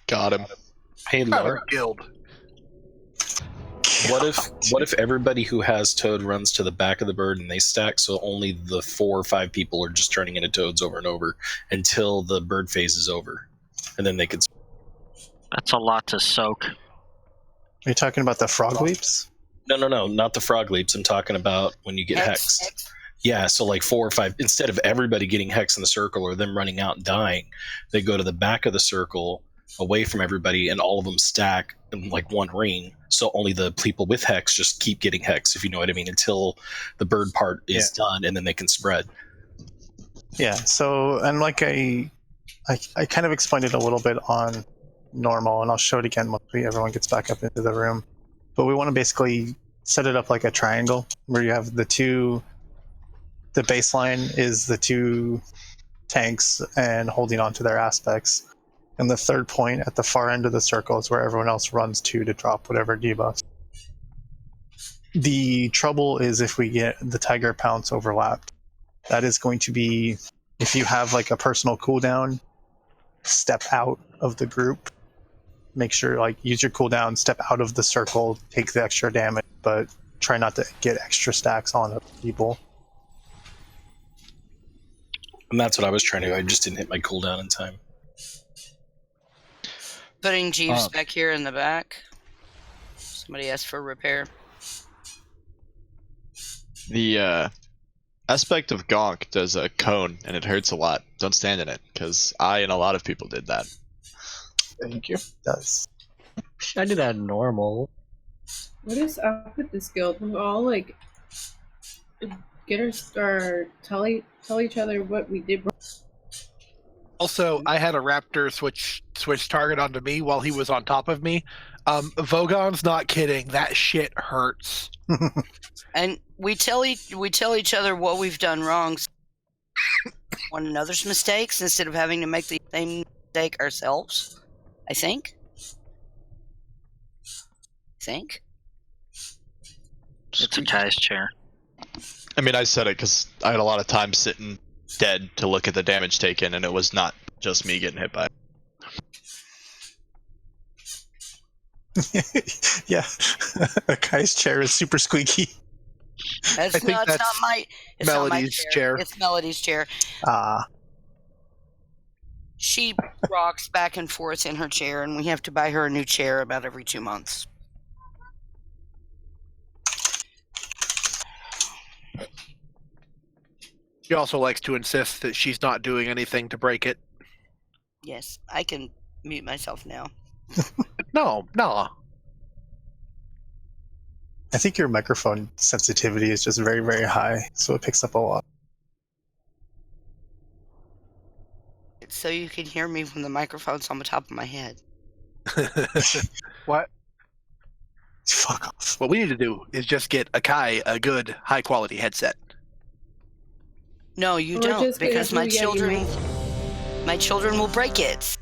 Got him. Hey, Laura, Guild. what if everybody who has Toad runs to the back of the bird and they stack, so only the 4 or 5 people are just turning into Toads over and over until the bird phase is over, and then they could. That's a lot to soak. Are you talking about the frog leaps? No, not the frog leaps. I'm talking about when you get hexed. Yeah, so like 4 or 5, instead of everybody getting hexed in the circle or them running out and dying, they go to the back of the circle away from everybody and all of them stack in like one ring. So only the people with hex just keep getting hex, if you know what I mean, until the bird part is done and then they can spread. Yeah, so, and like I kind of explained it a little bit on normal, and I'll show it again once everyone gets back up into the room. But we want to basically set it up like a triangle where you have the baseline is the 2 tanks and holding on to their aspects. And the third point at the far end of the circle is where everyone else runs to drop whatever debuff. The trouble is if we get the Tiger Pounce overlapped. That is going to be, if you have like a personal cooldown, step out of the group. Make sure, like, use your cooldown, step out of the circle, take the extra damage, but try not to get extra stacks on other people. And that's what I was trying to do. I just didn't hit my cooldown in time. Putting Jeeves back here in the back. Somebody asked for repair. The aspect of Gonk does a cone, and it hurts a lot. Don't stand in it, because I and a lot of people did that. Thank you. It does. I do that normal. What is up with this guild? We all like get our tell each other what we did wrong. Also, I had a raptor switch target onto me while he was on top of me. Vogon's not kidding. That shit hurts. And we tell each other what we've done wrong. One another's mistakes instead of having to make the same mistake ourselves. I think. It's a guy's chair. I mean, I said it because I had a lot of time sitting dead to look at the damage taken, and it was not just me getting hit by it. Yeah. A guy's chair is super squeaky. It's not my chair. It's Melody's chair. She rocks back and forth in her chair, and we have to buy her a new chair about every 2 months. She also likes to insist that she's not doing anything to break it. Yes, I can mute myself now. No. I think your microphone sensitivity is just very, very high, so it picks up a lot. So you can hear me when the microphone's on the top of my head. What? Fuck off. What we need to do is just get Akai a good, high-quality headset. No, you Or don't, just get because a my Yeti children will break it.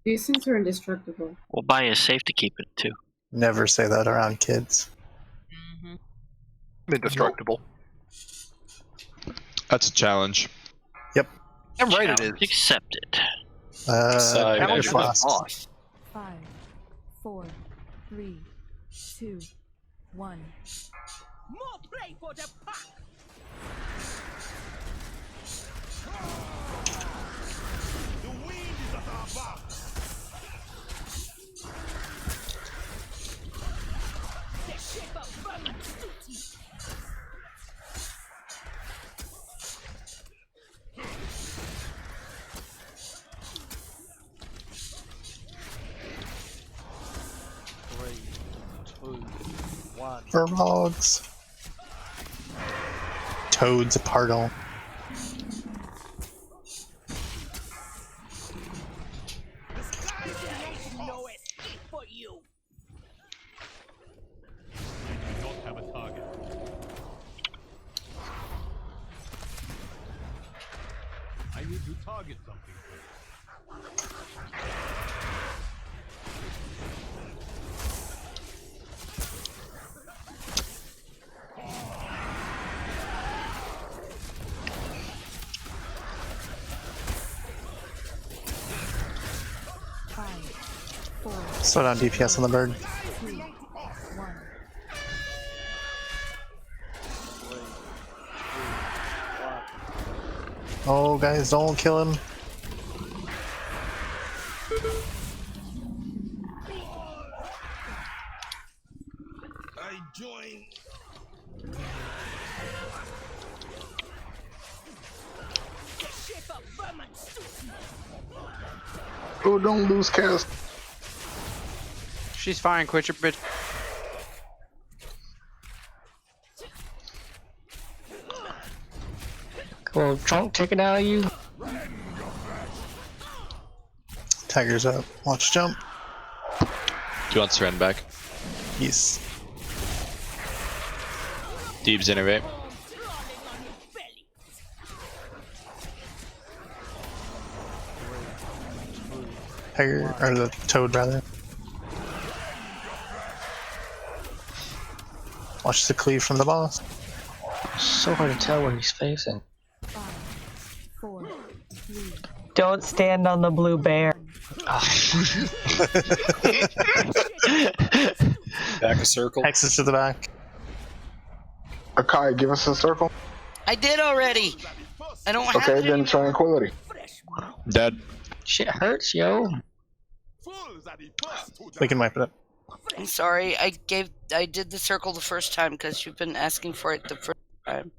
These things are indestructible. We'll buy a safe to keep it too. Never say that around kids. Indestructible. That's a challenge. Yep. I'm right. It is. Accepted. Side, How Andrew. much was 5, 4, 3, 2, 1. More play for the pack. The wind is at our back. The shape of vermin suits you. Furbogs. Toads, a pardon. There is no escape for you. I do not have a target. I need to target something first. Slow down DPS on the bird. 2, 1. Oh, guys, don't kill him. I join. The shape of vermin suits you. Oh, don't lose cast. She's fine. Quit your bitch. Will Trunk take it out of you? Tiger's up. Watch jump. Do you want Seren back? Yes. Deeb's innervate. Tiger, or the toad rather. Watch the cleave from the boss. So hard to tell where he's facing. 5, 4, 3. Don't stand on the blue bear. Back a circle. Hexes to the back. Akai, give us a circle. I did already. I don't have Okay, it then anymore. tranquility. Dead. Shit hurts, yo. We can wipe it up. I'm sorry. I did the circle the first time because you've been asking for it the first time.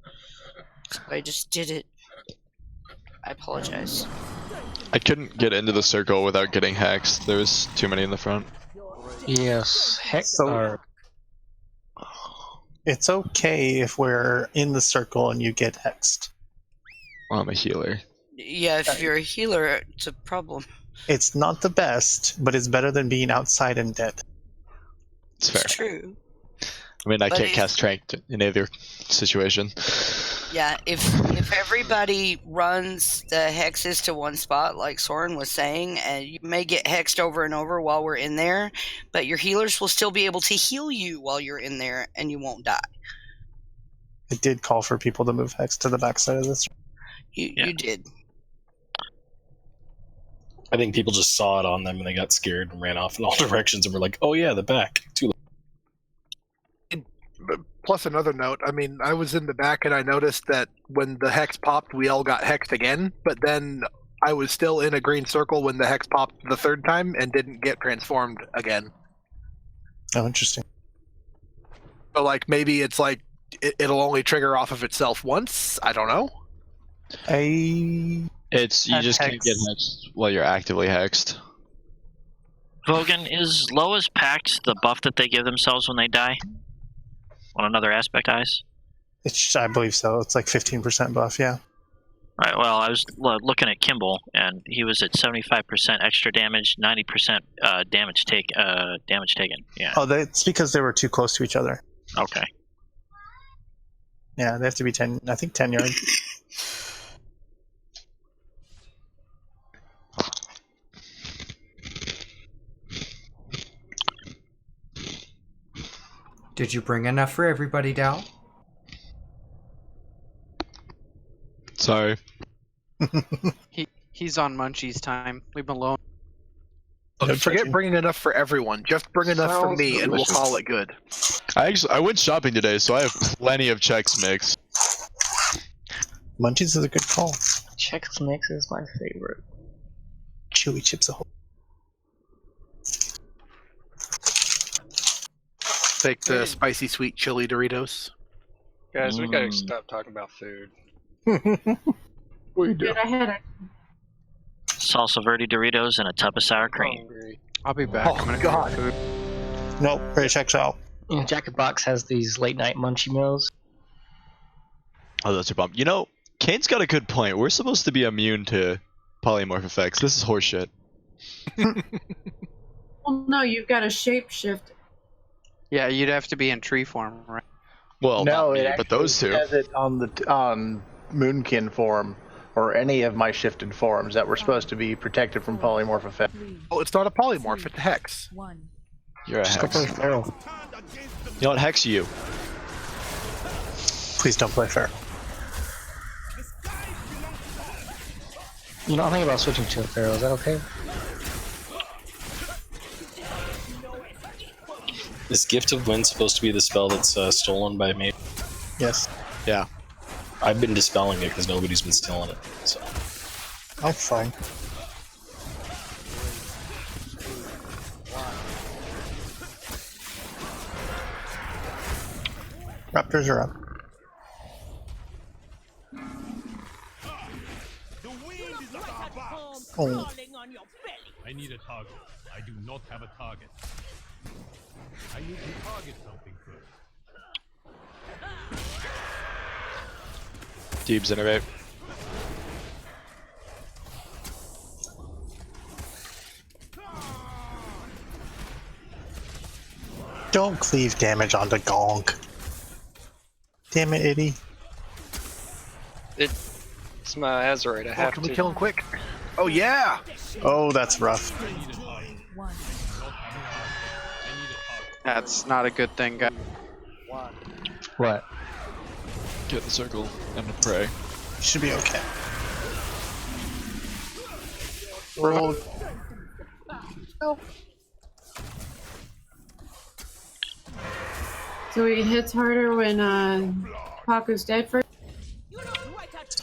So I just did it. I apologize. I couldn't get into the circle without getting hexed. There was too many in the front. Yes, hex So- or It's okay if we're in the circle and you get hexed. Well, I'm a healer. Yeah, if you're a healer, it's a problem. It's not the best, but it's better than being outside and dead. It's fair. It's true. I mean, I But can't if- cast Trank in either situation. Yeah, if everybody runs the hexes to one spot, like Soren was saying, and you may get hexed over and over while we're in there, but your healers will still be able to heal you while you're in there, and you won't die. It did call for people to move hex to the backside of this. You did. I think people just saw it on them and they got scared and ran off in all directions and were like, "Oh yeah, the back." Too late. Plus another note, I mean, I was in the back and I noticed that when the hex popped, we all got hexed again, but then I was still in a green circle when the hex popped the third time and didn't get transformed again. Oh, interesting. So, like, maybe it's like it'll only trigger off of itself once? I don't know. I It's you At just can't hex. get hexed while you're actively hexed. Vogan, is low as packed the buff that they give themselves when they die? On another aspect dies? I believe so. It's like 15% buff, yeah. Right, well, I was looking at Kimball, and he was at 75% extra damage, 90% damage taken. Yeah. Oh, it's because they were too close to each other. Okay. Yeah, they have to be 10 yards. Did you bring enough for everybody, Dal? Sorry. He's on Munchie's time. Leave him alone. Forget bringing enough for everyone. Just bring enough for Sounds me, and we'll delicious. call it good. I went shopping today, so I have plenty of Chex Mix. Munchies is a good call. Chex Mix is my favorite. Chewy chips a whole. Take the spicy sweet chili Doritos. Guys, we gotta stop talking about food. What do you do? Dude, I had a Salsa verde Doritos and a tub of sour cream. I'll be back. I'm gonna God. get food. Nope, ready checks out. You know, Jack in the Box has these late night munchie meals. Oh, that's a bump. You know, Kane's got a good point. We're supposed to be immune to polymorph effects. This is horseshit. well, no, you've got to shapeshift. Yeah, you'd have to be in tree form, right? Well, No, not me, it but those two. says it on the Moonkin form or any of my shifted forms that we're supposed to be protected from polymorph effect. Oh, it's not a polymorph. It's a hex. You're a Just go hex. play feral. You know what? Hex you. Please don't play fair. You know, I'm thinking about switching to a Pharaoh. Is that okay? Is Gift of Wind supposed to be the spell that's stolen by me? Yes. Yeah. I've been dispelling it because nobody's been stealing it. So. I'm fine. Raptors are up. Oh. I need a target. I do not have a target. I need to target something first. Deeb's innovate. Don't cleave damage onto Gonk. Damn it, Itty. It's my Azurite. I have Can to. we kill him quick? Oh, yeah! Oh, that's rough. That's not a good thing, guys. What? Get in the circle and pray. Should be okay. Roll. So he hits harder when Paku's dead first.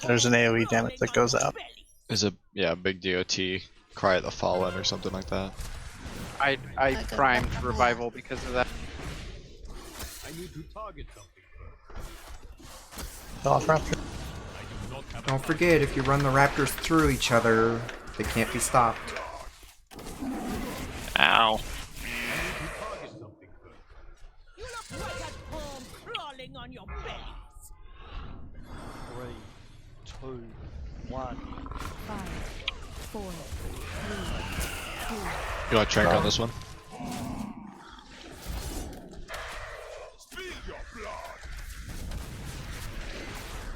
There's an AoE damage that goes out. Is a big DOT. Cry at the Fallen or something like that. I primed revival because of that. I need to target something first. Off Raptor. Don't forget, if you run the raptors through each other, they can't be stopped. Ow. You look right at home crawling on your bellies. 3, 2, 1. 5, 4, 3, 2. You want Trank on this one?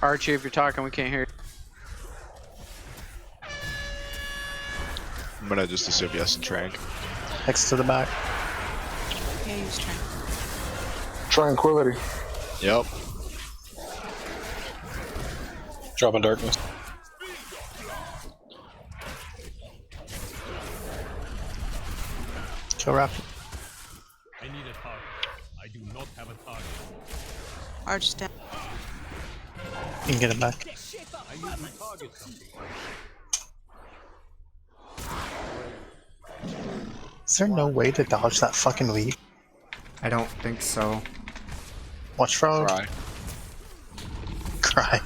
Archie, if you're talking, we can't hear you. I'm gonna just assume yes and Trank. Next to the back. Yeah, use Trank. Tranquility. Yep. Drop in darkness. Kill Raptor. I need a target. I do not have a target. Arch down. You can get it back. I need to target something first. Is there no way to dodge that fucking weave? I don't think so. Watch Frog. Cry. Cry.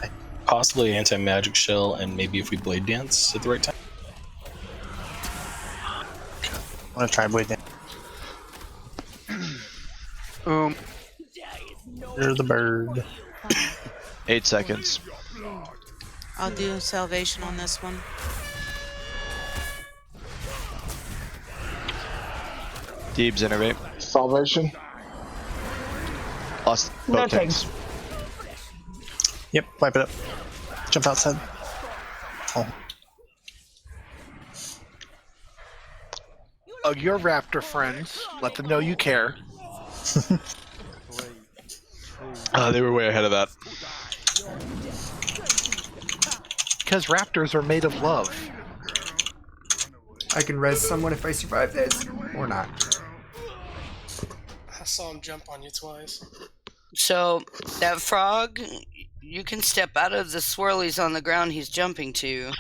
Possibly anti-magic shell, and maybe if we blade dance at the right time. I'm gonna try Blade Dance. You're the bird. 8 seconds. I'll do salvation on this one. Deeb's innovate. Salvation. Lost No both tanks. Yep, wipe it up. Jump outside. Oh. Hug your raptor friends. Let them know you care. They were way ahead of that. because raptors are made of love. I can res someone if I survive this, or not. I saw him jump on you twice. So that frog, you can step out of the swirlies on the ground he's jumping to,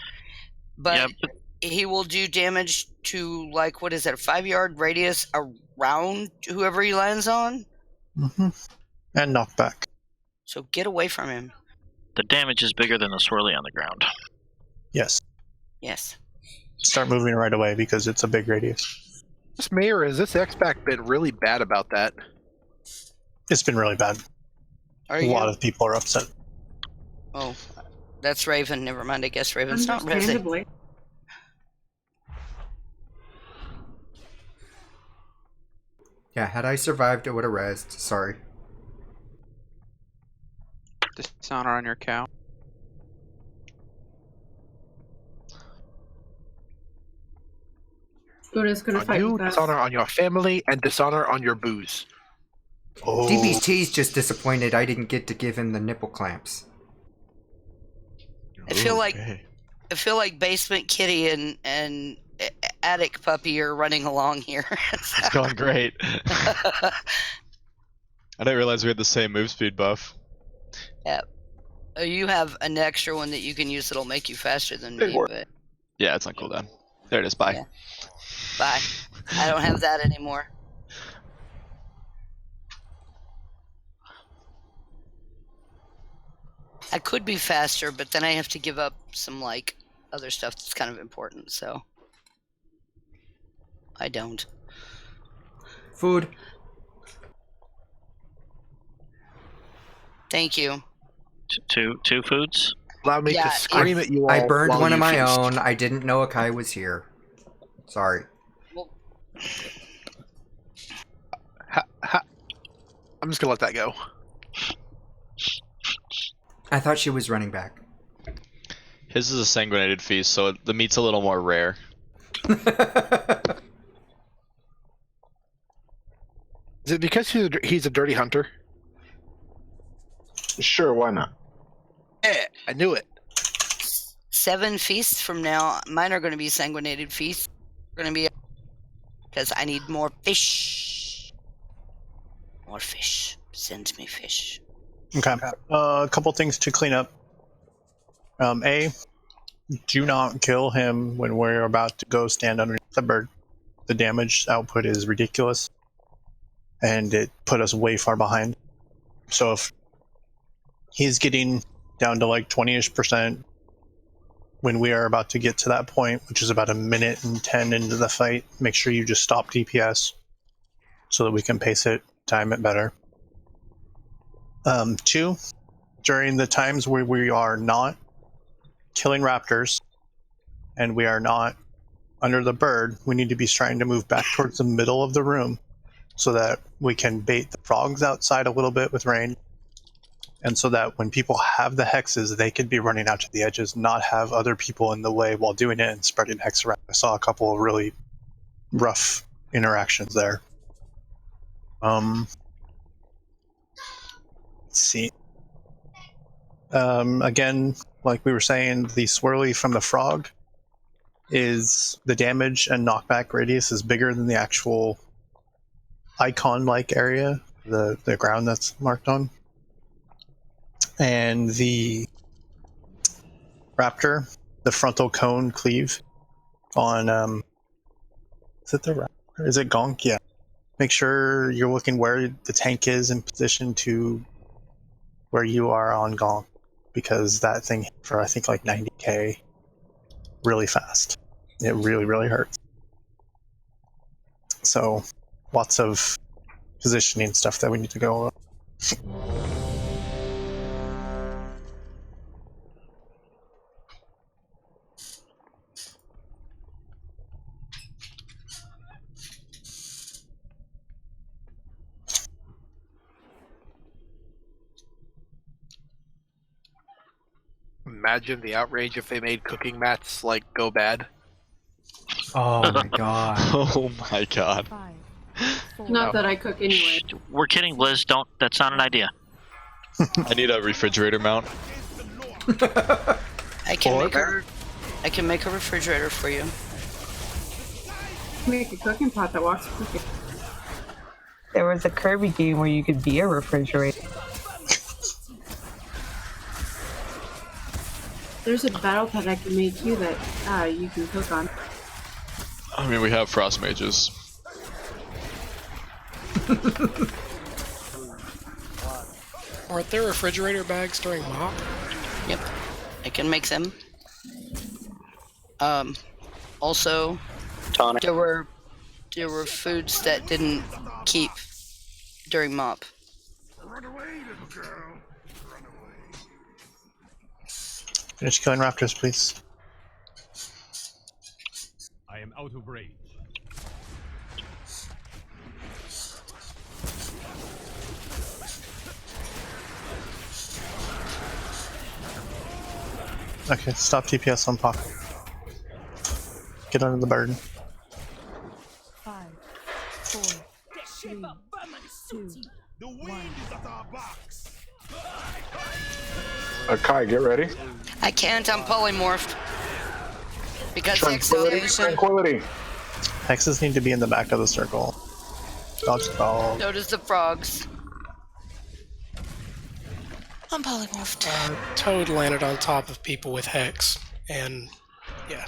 but he will do damage to, like, what is that, a 5-yard radius around whoever he lands on? Mm-hmm. And knockback. So get away from him. The damage is bigger than the swirly on the ground. Yes. Yes. Start moving right away because it's a big radius. This mayor, has this X-Pac been really bad about that? It's been really bad. A lot of people are upset. Oh, that's Raven. Never mind. I guess Raven's not resin. Understandably. Yeah, had I survived, it would have rezzed. Sorry. Dishonor on your cow. Buddha's gonna On fight you, with us. dishonor on your family, and dishonor on your booze. Oh. DBT's just disappointed I didn't get to give him the nipple clamps. I feel like Basement Kitty and Attic Puppy are running along here. It's going great. I didn't realize we had the same move speed buff. Yeah. You have an extra one that you can use that'll make you faster than me, but Yeah, it's on cooldown. There it is. Bye. Yeah. Bye. I don't have that anymore. I could be faster, but then I have to give up some, like, other stuff that's kind of important, so I don't. Food. Thank you. Two foods? Allow me to scream at you all. I burned while one you of my feast. own. I didn't know Akai was here. Sorry. I'm just gonna let that go. I thought she was running back. His is a sanguinated feast, so the meat's a little more rare. Is it because he's a dirty hunter? Sure, why not? Yeah, I knew it. 7 feasts from now, mine are going to be sanguinated feasts. Going to be because I need more fish. More fish. Send me fish. Okay. A couple things to clean up. A, do not kill him when we're about to go stand underneath the bird. The damage output is ridiculous, and it put us way far behind. So if he's getting down to like 20-ish% when we are about to get to that point, which is about 1:10 into the fight, make sure you just stop DPS so that we can pace it, time it better. 2, during the times where we are not killing raptors and we are not under the bird, we need to be trying to move back towards the middle of the room so that we can bait the frogs outside a little bit with rain, and so that when people have the hexes, they could be running out to the edges, not have other people in the way while doing it and spreading hex around. I saw a couple of really rough interactions there. Let's see. Again, like we were saying, the swirly from the frog is the damage and knockback radius is bigger than the actual icon-like area, the ground that's marked on. And the raptor, the frontal cone cleave on, is it the raptor? Is it Gonk? Yeah. Make sure you're looking where the tank is in position to where you are on Gonk, because that thing hit for I think like 90k really fast. It really, really hurts. So lots of positioning stuff that we need to go over. Imagine the outrage if they made cooking mats like go bad. Oh my god. Oh my god. Not that I cook anyway. We're kidding, Liz. Don't. That's not an idea. I need a refrigerator mount. I I can Or- make a refrigerator for you. Make a cooking pot that walks quicker. There was a Kirby game where you could be a refrigerator. There's a battle pet I can make you that you can cook on. I mean, we have frost mages. Aren't there refrigerator bags during mop? Yep, I can make them. Also, Tonic. there were foods that didn't keep during mop. Finish killing raptors, please. I am out of rage. Okay, stop TPS on Pac. Get under the burden. 5, 4, 3, 2, 1. Kai, get ready. I can't. I'm polymorphed because Tranquility, tranquility. Hexes need to be in the back of the circle. Dodge the ball. So does the frogs. I'm polymorphed. Toad landed on top of people with Hex, and yeah.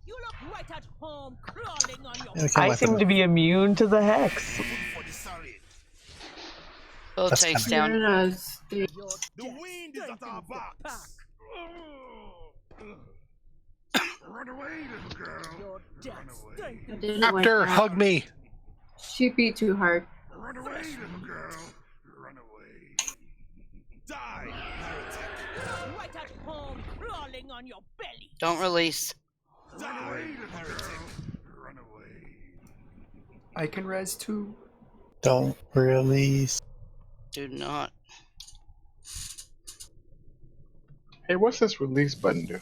You look right at home, crawling on your Yeah, we can't I let seem them- to be immune to the hex. Both That's takes kinda- down. The wind is at our backs. Run away, little girl. I didn't Raptor, like that. hug me. She beat too hard. Run away, little girl. Run away. Die, heretic. Right at home, crawling on your belly. Don't release. Die, heretic. Run away. I can res too. Don't release. Do not. Hey, what's this release button do?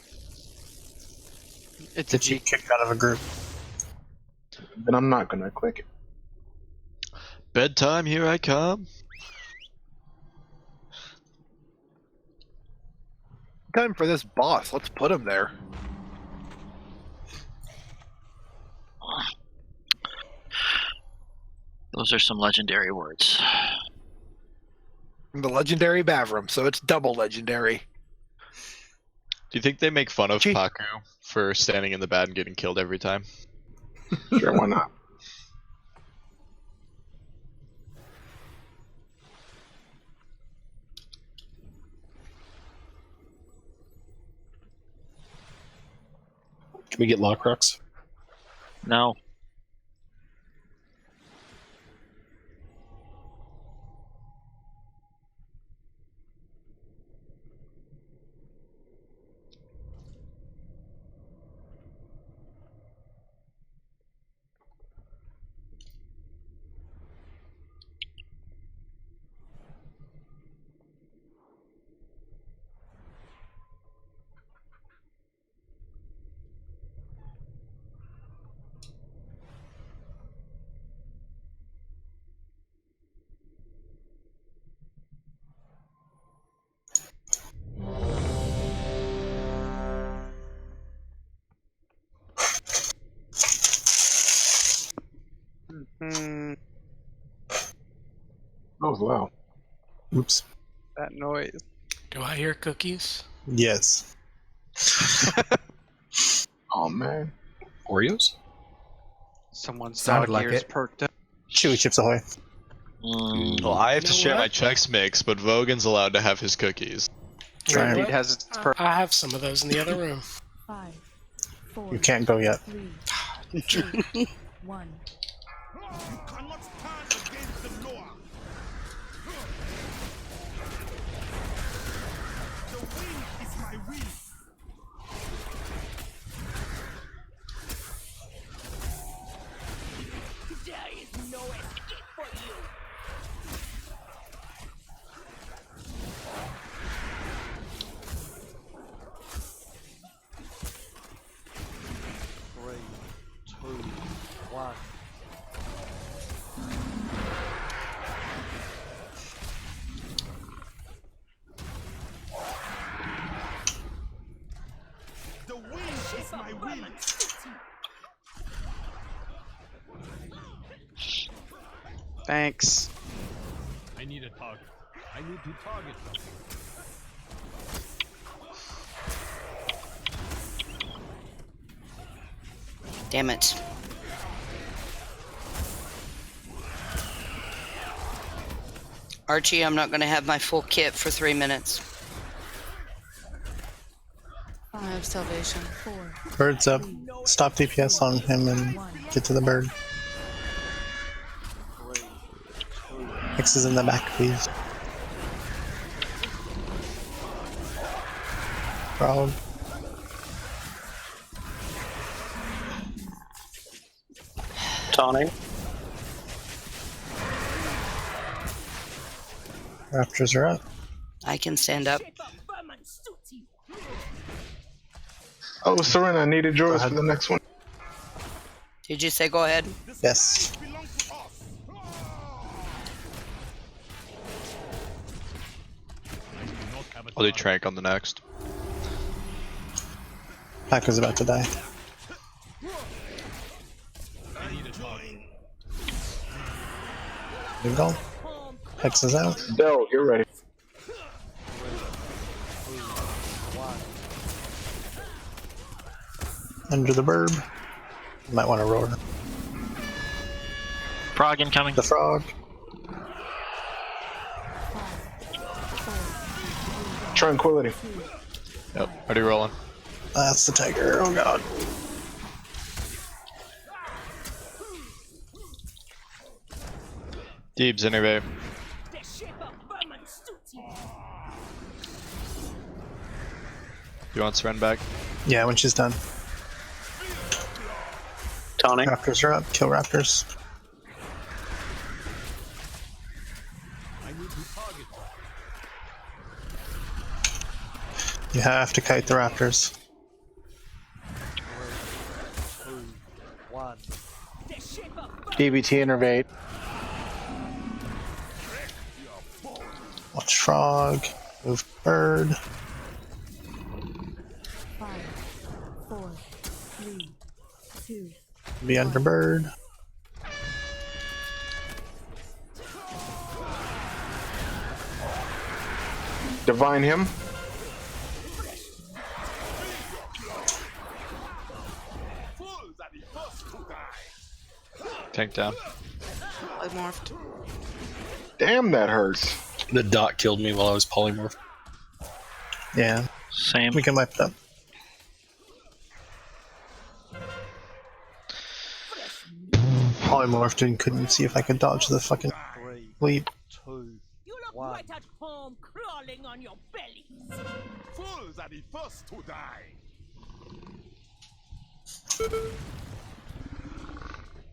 It's Get you kicked out of a group. Then I'm not gonna click it. Bedtime, here I come. Time for this boss. Let's put him there. Those are some legendary words. The legendary Bavram, so it's double legendary. Do you think they make fun of Paku for standing in the bad and getting killed every time? Sure, why not? Can we get Lockrocks? No. That was loud. Oops. That noise. Do I hear cookies? Yes. Oh man. Oreos? Someone's Sounded dog like ears it. perked up. Chewy Chips Ahoy. Well, I have to You know share what? my Chex Mix, but Vogan's allowed to have his cookies. Try Wait, it. what? has its I have some of those in the other room. 5, 4, You can't go yet. 3, 2, 1. You cannot stand against the law. The wind is my will. There is no escape for you. Three, two, one. Thanks. I need a target. I need to target something. Damn it. Archie, I'm not going to have my full kit for 3 minutes. I have salvation. Bird's up. Stop DPS on him and get to the bird. X is in the back, please. Frog. Taunting. Raptors are up. I can stand up. Oh, Serena, I needed yours for the next one. Did you say go ahead? Yes. I'll do Trank on the next. Pack is about to die. There we go. X is out. Del, you're ready. Under the burb. You might want to roar. Frog incoming. The frog. Tranquility. Yep, already rolling. That's the tiger. Oh god. Deebs anyway. You want Seren back? Yeah, when she's done. Taunting. Raptors are up. Kill raptors. You have to kite the raptors. 3, 2, 1. DBT innervate. Watch frog. Move bird. 5, 4, 3, 2. Be under bird. Divine him. Tank down. Polymorphed. Damn, that hurts. The dot killed me while I was polymorph. Yeah. Same. We can wipe it up. Polymorphed and couldn't see if I could dodge the fucking 3, leap. 2, You look 1. right at home crawling on your bellies. Fools are the first to die.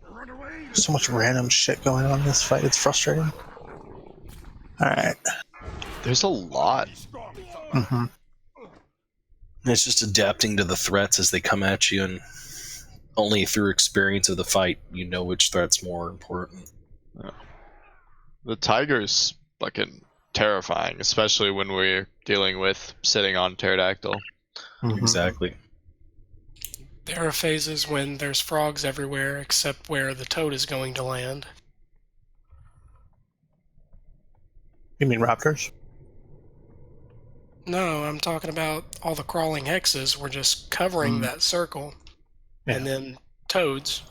Run away. So much random shit going on in this fight. It's frustrating. Alright. There's a lot. Mm-hmm. It's just adapting to the threats as they come at you, and only through experience of the fight you know which threat's more important. Yeah. The tiger's fucking terrifying, especially when we're dealing with sitting on pterodactyl. Mm-hmm. Exactly. There are phases when there's frogs everywhere except where the toad is going to land. You mean raptors? No, I'm talking about all the crawling hexes were just covering that circle. Yeah. And then toads.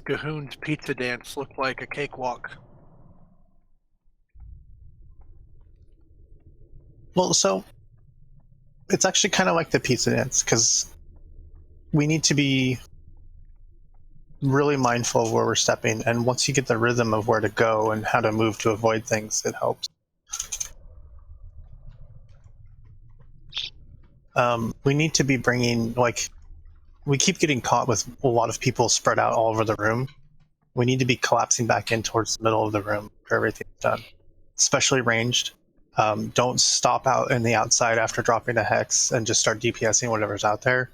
Cahoon's pizza dance looked like a cakewalk. Well, so it's actually kind of like the pizza dance, because we need to be really mindful of where we're stepping, and once you get the rhythm of where to go and how to move to avoid things, it helps. We need to be bringing, like, we keep getting caught with a lot of people spread out all over the room. We need to be collapsing back in towards the middle of the room for everything's done, especially ranged. Don't stop out in the outside after dropping a hex and just start DPSing whatever's out there.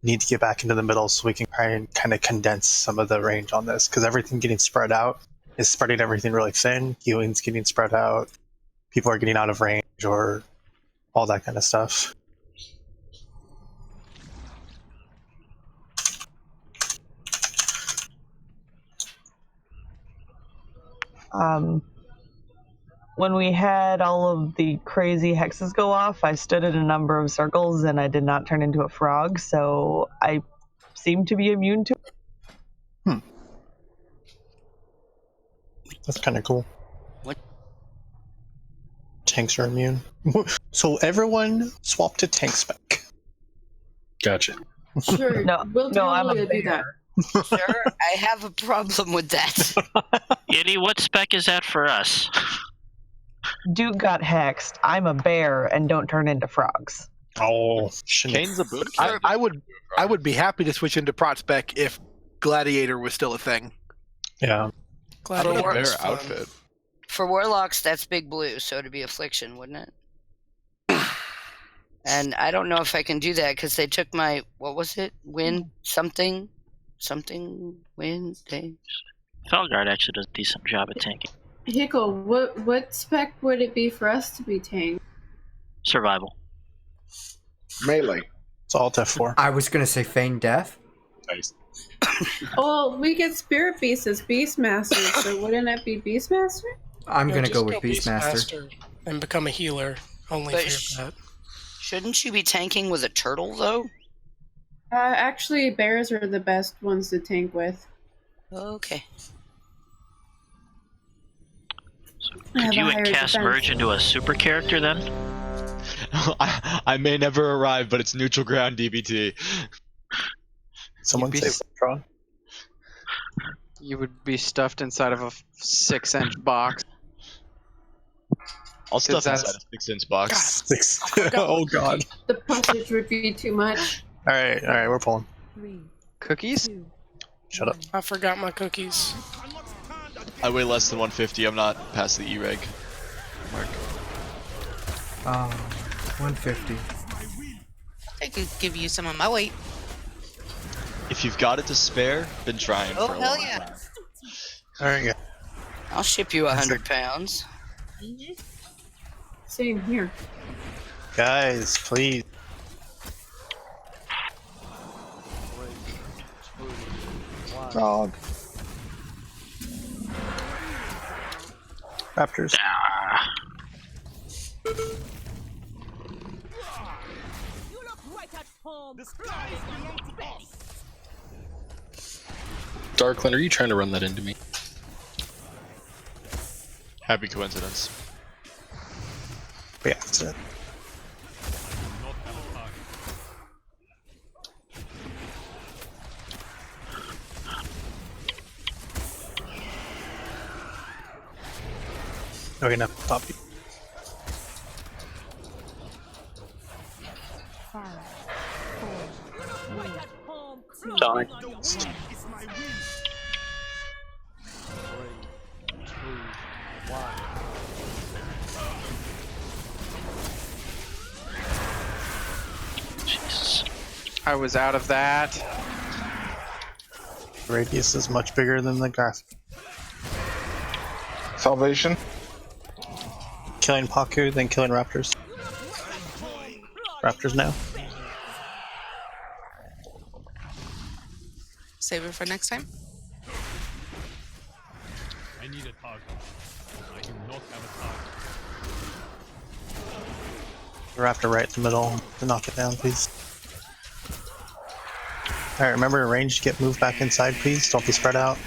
Need to get back into the middle so we can try and kind of condense some of the range on this, because everything getting spread out is spreading everything really thin. Healing's getting spread out. People are getting out of range or all that kind of stuff. When we had all of the crazy hexes go off, I stood in a number of circles and I did not turn into a frog, so I seem to be immune to it. That's kind of cool. What? Tanks are immune. So everyone swap to tank spec. Gotcha. Sure, we'll totally do that. Sure, I have a problem with that. Yiddy, what spec is that for us? Duke got hexed. I'm a bear and don't turn into frogs. Oh, Kane's a boot I would be happy to switch into Prot Spec if Gladiator was still a thing. Yeah. Gladiator Bear outfit. For Warlocks, that's Big Blue, so it'd be Affliction, wouldn't it? And I don't know if I can do that because they took my, what was it? Wind something wind thing. Felguard actually does a decent job at tanking. Hickle, what spec would it be for us to be tanked? Survival. Melee. It's all F4. I was gonna say feign death. Nice. Oh, we get Spirit Beast as Beastmaster, so wouldn't it be Beastmaster? I'm No, gonna just go with Beastmaster. and become a healer only But for that. Shouldn't you be tanking with a turtle, though? Actually, bears are the best ones to tank with. Okay. Could you cast merge into a super character then? I may never arrive, but it's neutral ground DBT. Someone say Tron. You would be stuffed inside of a 6-inch box. I'll stuff that's- inside a 6-inch box. Oh god. The postage would be too much. Alright, we're pulling. Cookies? Shut up. I forgot my cookies. I weigh less than 150. I'm not past the E-reg mark. 150. I could give you some of my weight. If you've got it to spare, been trying Oh, for a hell long yeah. time. Alright, yeah. I'll ship you 100 pounds. Same here. Guys, please. Frog. Raptors. Darkland, are you trying to run that into me? Happy coincidence. Yeah, that's it. Okay, now stop you. 5, 4, 3, 2, Tony. 1. Jesus. I was out of that. The radius is much bigger than the graph. Salvation. Killing Paku, then killing Raptors. Raptors now. Save it for next time. I need a target. I do not have a target. Raptor right in the middle to knock it down, please. Alright, remember range to get moved back inside, please. Don't be spread out.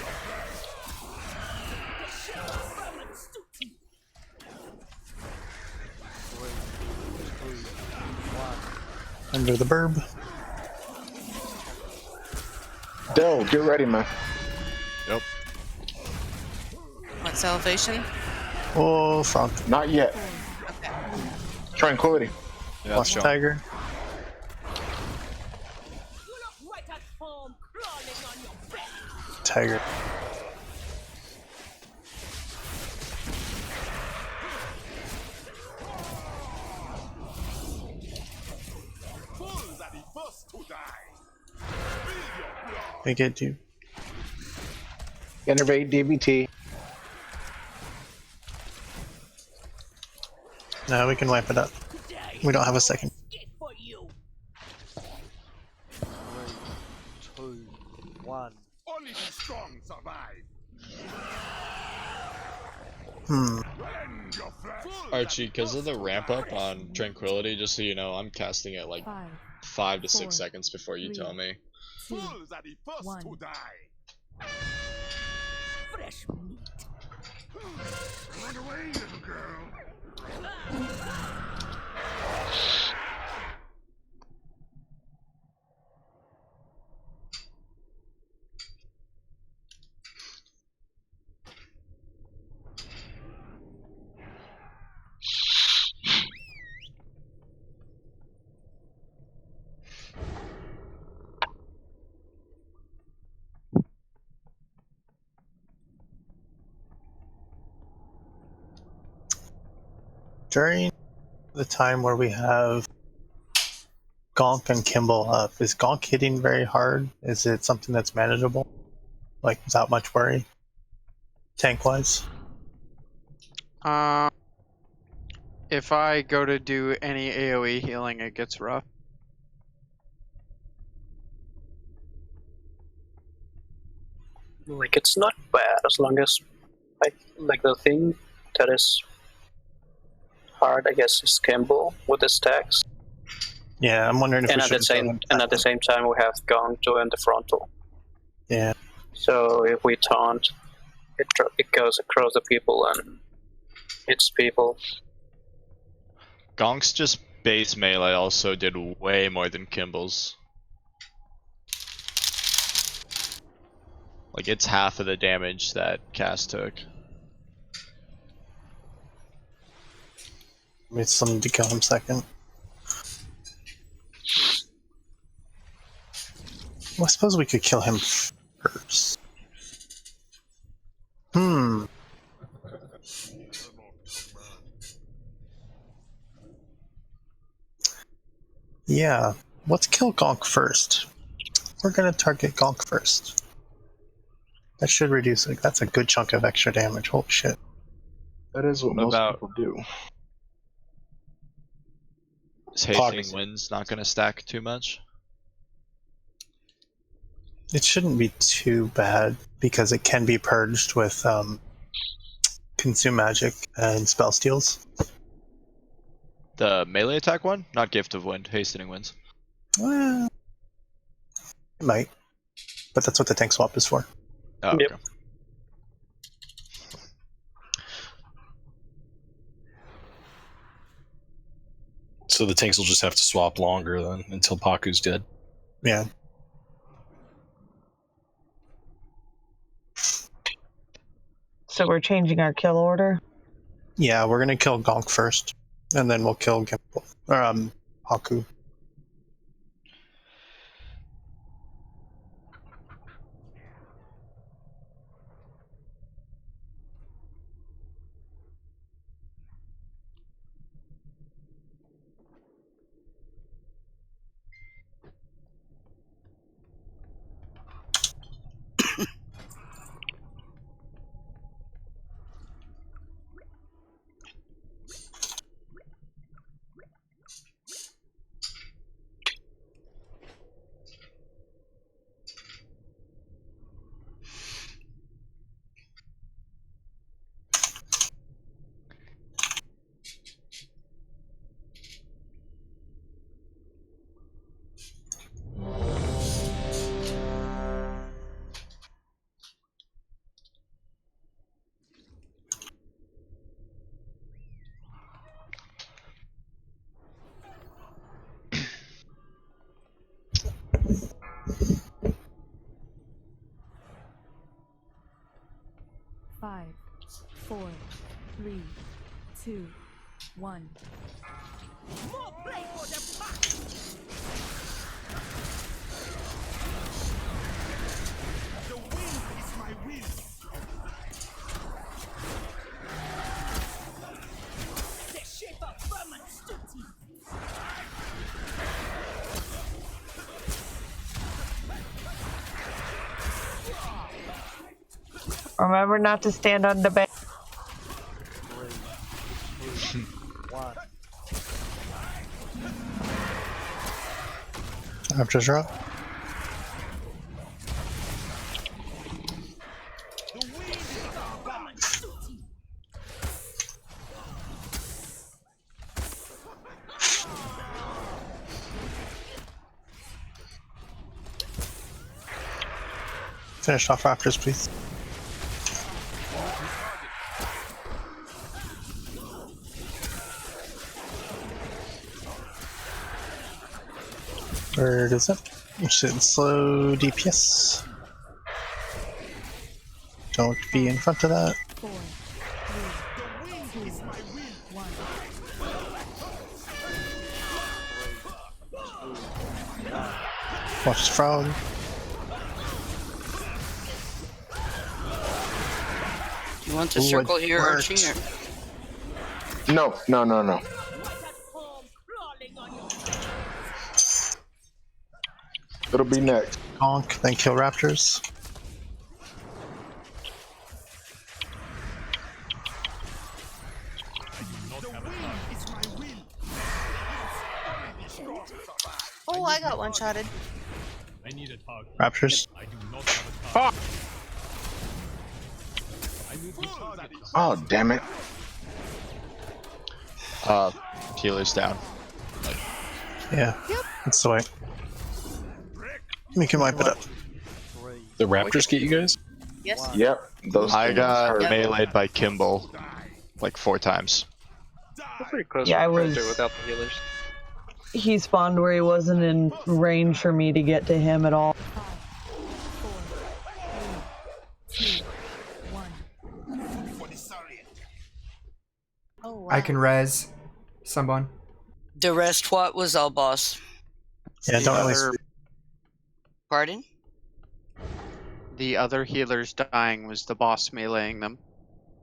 Under the burb. Dell, get ready, man. Yep. What salvation? Oh, frog. Not yet. Okay. Tranquility. Yeah, Watch the tiger. Tiger. I get you. Innervate DBT. Now we can wipe it up. We don't have a second. 3, 2, 1. Only the strong survive. Archie, because of the ramp up on Tranquility, just so you know, I'm casting it like 5 to 6 seconds before you tell me. Fools are the first to die. Fresh meat. Run away, little girl. During the time where we have Gonk and Kimball up, is Gonk hitting very hard? Is it something that's manageable? Like, without much worry? Tank-wise? If I go to do any AoE healing, it gets rough. Like it's not bad as long as like the thing that is hard, I guess, is Kimball with the stacks. Yeah, I'm wondering if And we at the should same time we have Gong join the frontal. Yeah. So if we taunt, it goes across the people and hits people. Gonk's just base melee also did way more than Kimball's. Like, it's half of the damage that Cass took. Need something to kill him second. Well, I suppose we could kill him first. Yeah, let's kill Gonk first. We're gonna target Gonk first. That should reduce it. That's a good chunk of extra damage. Holy shit. That is what most people do. Is Hastening Winds not going to stack too much? It shouldn't be too bad because it can be purged with Consume Magic and Spell Steals. The melee attack one? Not Gift of Wind, Hastening Winds. Well, it might. But that's what the tank swap is for. Oh, okay. Yep. So the tanks will just have to swap longer then until Paku's dead. Yeah. So we're changing our kill order? Yeah, we're gonna kill Gonk first. And then we'll kill Gimbal. Or, Paku. Five, 4, 3, 2, 1. More play for the pack. The wind is my will. The shape of Vermon's duty. Remember not to stand on the bed. 3, 2, 1. Raptors are up. Finish off Raptors, please. Where is it? You should slow DPS. Don't be in front of that. 4, 3, 2, 1. Watch the frog. You want to Ooh, circle it here, worked. Archie? Or... No, no, no, no. It'll be next. Honk, then kill Raptors. Oh, I got one-shotted. I need a target. Raptors. I do not have a target. I need to target them. Oh, damn it. Healer's down. Yeah, that's the way. We can wipe it up. The Raptors get you guys? Yes. Yep. Those I things got hurt. meleeed by Kimball like 4 times. We're pretty close Yeah, I compared was- to without the healers. He spawned where he wasn't in range for me to get to him at all. 5, 4, 3, 2, 1. Oh, wow. I can res someone. The rest what was all boss? Yeah, don't really. Other- Pardon? The other healers dying was the boss meleeing them.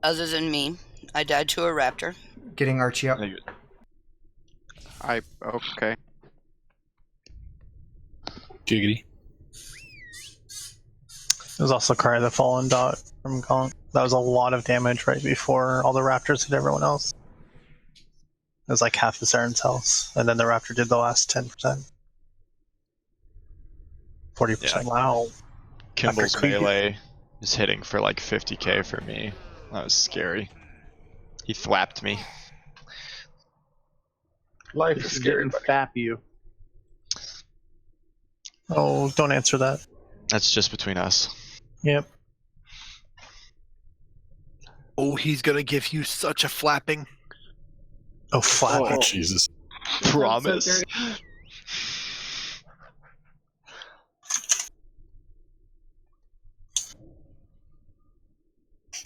Other than me, I died to a raptor. Getting Archie up. Okay. Giggity. There's also Cry of the Fallen dot from Gonk. That was a lot of damage right before all the Raptors hit everyone else. It was like half the Saren's health, and then the Raptor did the last 10%. 40%. Yeah. Wow. Kimball's After melee is hitting for like 50k for me. That was scary. He thwapped me. Life is This is scary, getting buddy. fap you. Oh, don't answer that. That's just between us. Yep. Oh, he's gonna give you such a flapping. Oh, flap. Oh, Jesus. Promise.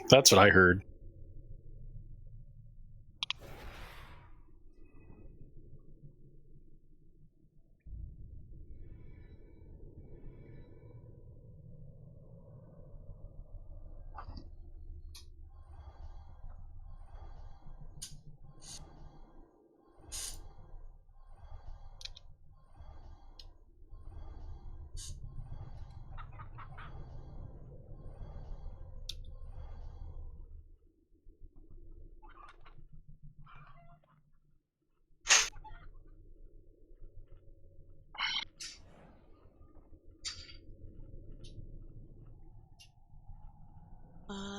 That's what I heard.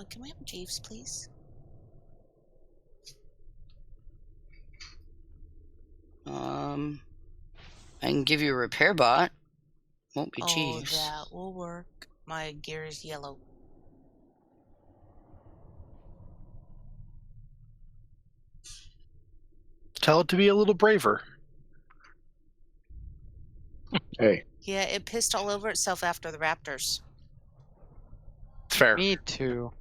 Can we have Jeeves, please? I can give you a repair bot. Won't be Oh, Chiefs. that will work. My gear is yellow. Tell it to be a little braver. Hey. Yeah, it pissed all over itself after the Raptors. It's fair. Me too.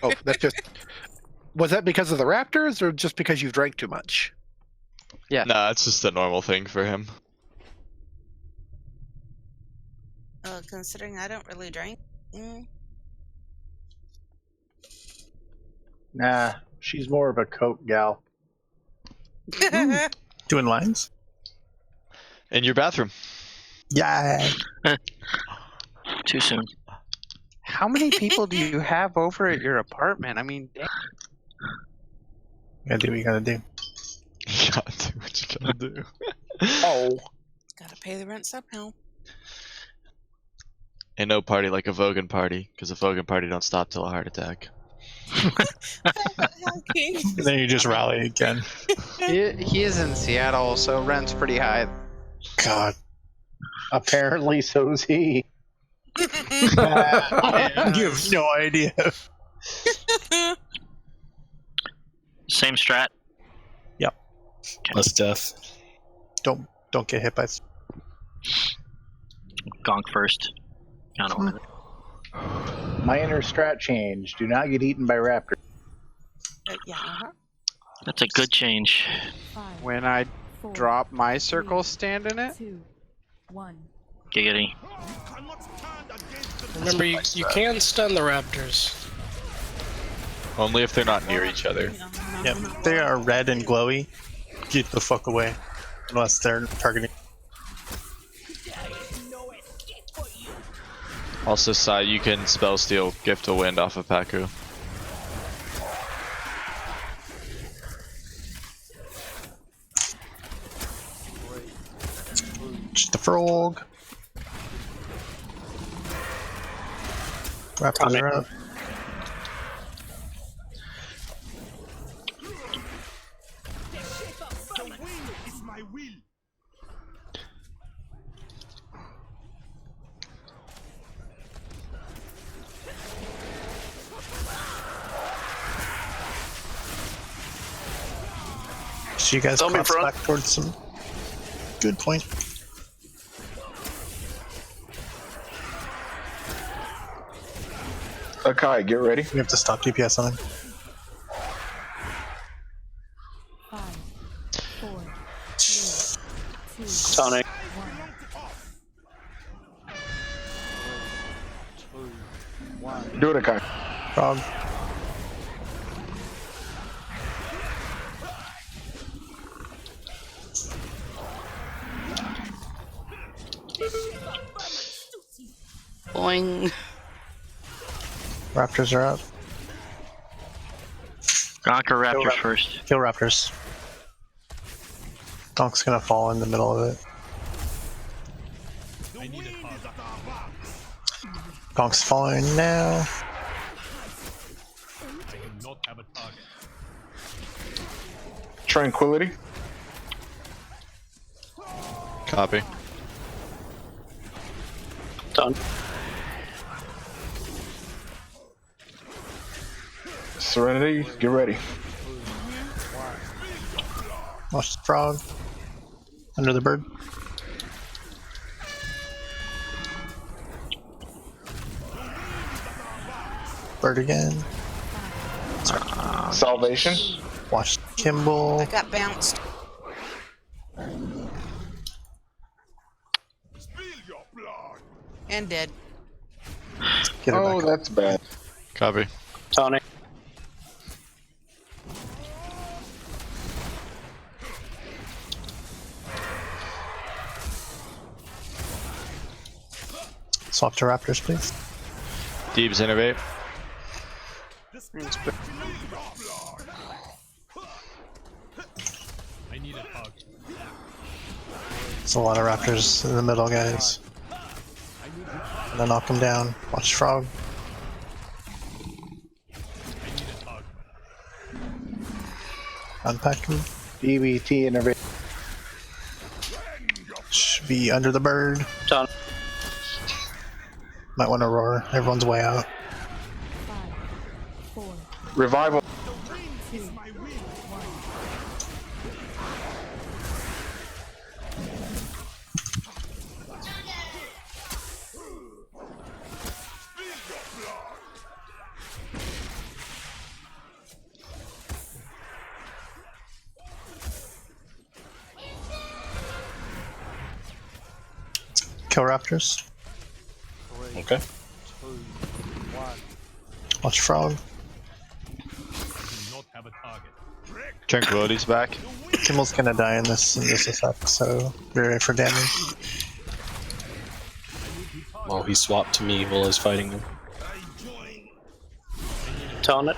Oh, that's just. Was that because of the Raptors or just because you drank too much? Yeah. Nah, it's just a normal thing for him. Considering I don't really drink. Nah, she's more of a Coke gal. Doing lines? In your bathroom. Yeah. Too soon. How many people do you have over at your apartment? I mean, damn. Gotta do what you gotta do. God, dude. what you gonna do? Oh. Gotta pay the rent somehow. Ain't no party like a Vogan party, because a Vogan party don't stop till a heart attack. Then you just rally again. He is in Seattle, so rent's pretty high. God. Apparently, so's he. You have no idea. Same strat. Yep. Less death. Don't get hit by. Gonk first. Kind of order. Minor strat change. Do not get eaten by raptors. That's a good change. When I drop my circle stand in it. 2, 1. Giggity. Remember, you can stun the raptors. Only if they're not near each other. Yep. They are red and glowy. Get the fuck away. Unless they're targeting. Also, Sai, you can spell steal Gift of Wind off of Paku. Just the frog. Raptors are up. So you guys cross back towards some good point. Akai, get ready. We have to stop DPS on him. 5, 4, 3, 2, Sonic. 1. Do it, Akai. Frog. Boing. Raptors are up. Gonk or raptors first. Kill raptors. Donk's gonna fall in the middle of it. Donk's falling now. Tranquility. Copy. Done. Serenity, get ready. Watch the frog. Under the bird. Bird again. Salvation. Watch Kimball. I got bounced. And dead. Get her Oh, back that's bad. Copy. Sonic. Swap to raptors, please. Deebs innovate. There's a lot of raptors in the middle, guys. And then knock them down. Watch frog. Unpack him. DBT innovate. Should be under the bird. Done. Might want to roar. Everyone's way out. 5, 4, Revival. 2, 1. Kill raptors. Okay. 2, 1. Watch frog. Tranquility's back. Kimmel's gonna die in this effect, so be ready for damage. Well, he swapped to me while I was fighting him. Tone it.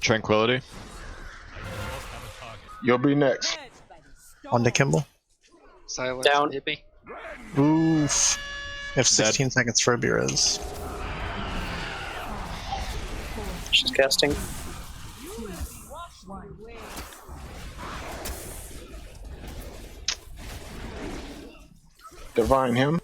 Tranquility. You'll be next. On to Kimball. Silence, Down. baby. Oof. You have 16 seconds for a B-res. She's casting. Divine him.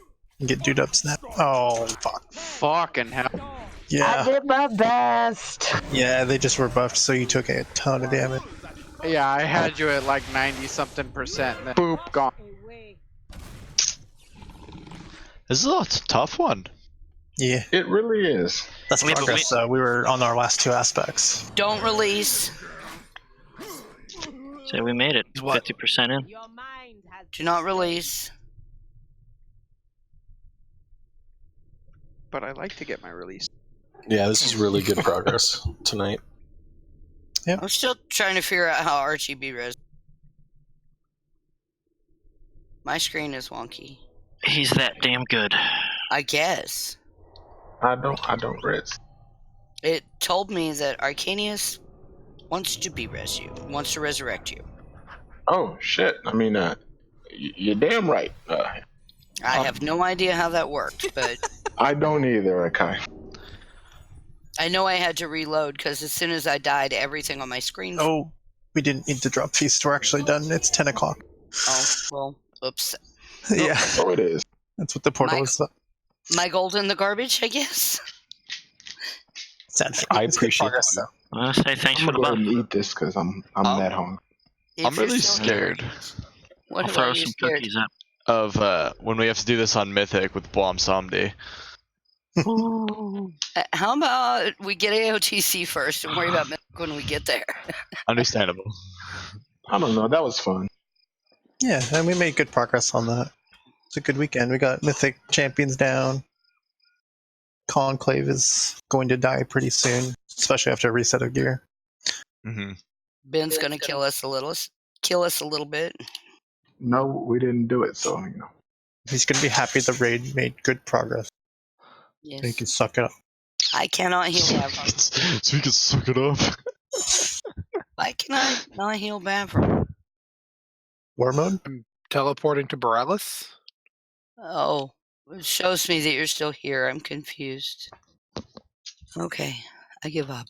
Get dude up snap. Oh, fuck. Fucking hell. I Yeah. did my best. Yeah, they just were buffed, so you took a ton of damage. Yeah, I had you at like 90-something%, and then boop, gone. This is a tough one. Yeah. It really is. That's Yeah, but progress. We were on our last two aspects. Don't release. So we made it. What? 50% in. Do not release. But I like to get my release. Yeah, this is really good progress tonight. I'm still trying to figure out how Archie B-res. My screen is wonky. He's that damn good. I guess. I don't risk. It told me that Arcanius wants to B-res you, wants to resurrect you. Oh shit! I mean, you're damn right. I have no idea how that worked, but I don't either, Akai. I know I had to reload because as soon as I died, everything on my screen. Oh, we didn't need to drop feast. We're actually done. It's 10 o'clock. Oh, well, oops. Yeah. So it is. That's what the portal My- is. My gold in the garbage, I guess. Sad. I It's good appreciate progress, that. though. I want to say thanks I'm for the gonna go buff. ahead and eat this because I'm that hungry. If I'm you're really still scared here. What I'll about throw you some scared? cookies up. of when we have to do this on Mythic with Blom Somdi. How about we get AOTC first and worry about Mythic when we get there? Understandable. I don't know. That was fun. Yeah, and we made good progress on that. It's a good weekend. We got Mythic champions down. Conclave is going to die pretty soon, especially after a reset of gear. Mm-hmm. Ben's gonna kill us a little bit. No, we didn't do it. So He's going to be happy the raid made good progress. Yes. So he can suck it up. I cannot heal Bavrum. So we can suck it up. Why can I not heal Bavrum? War mode? Teleporting to Borealis? Oh, it shows me that you're still here. I'm confused. Okay, I give up.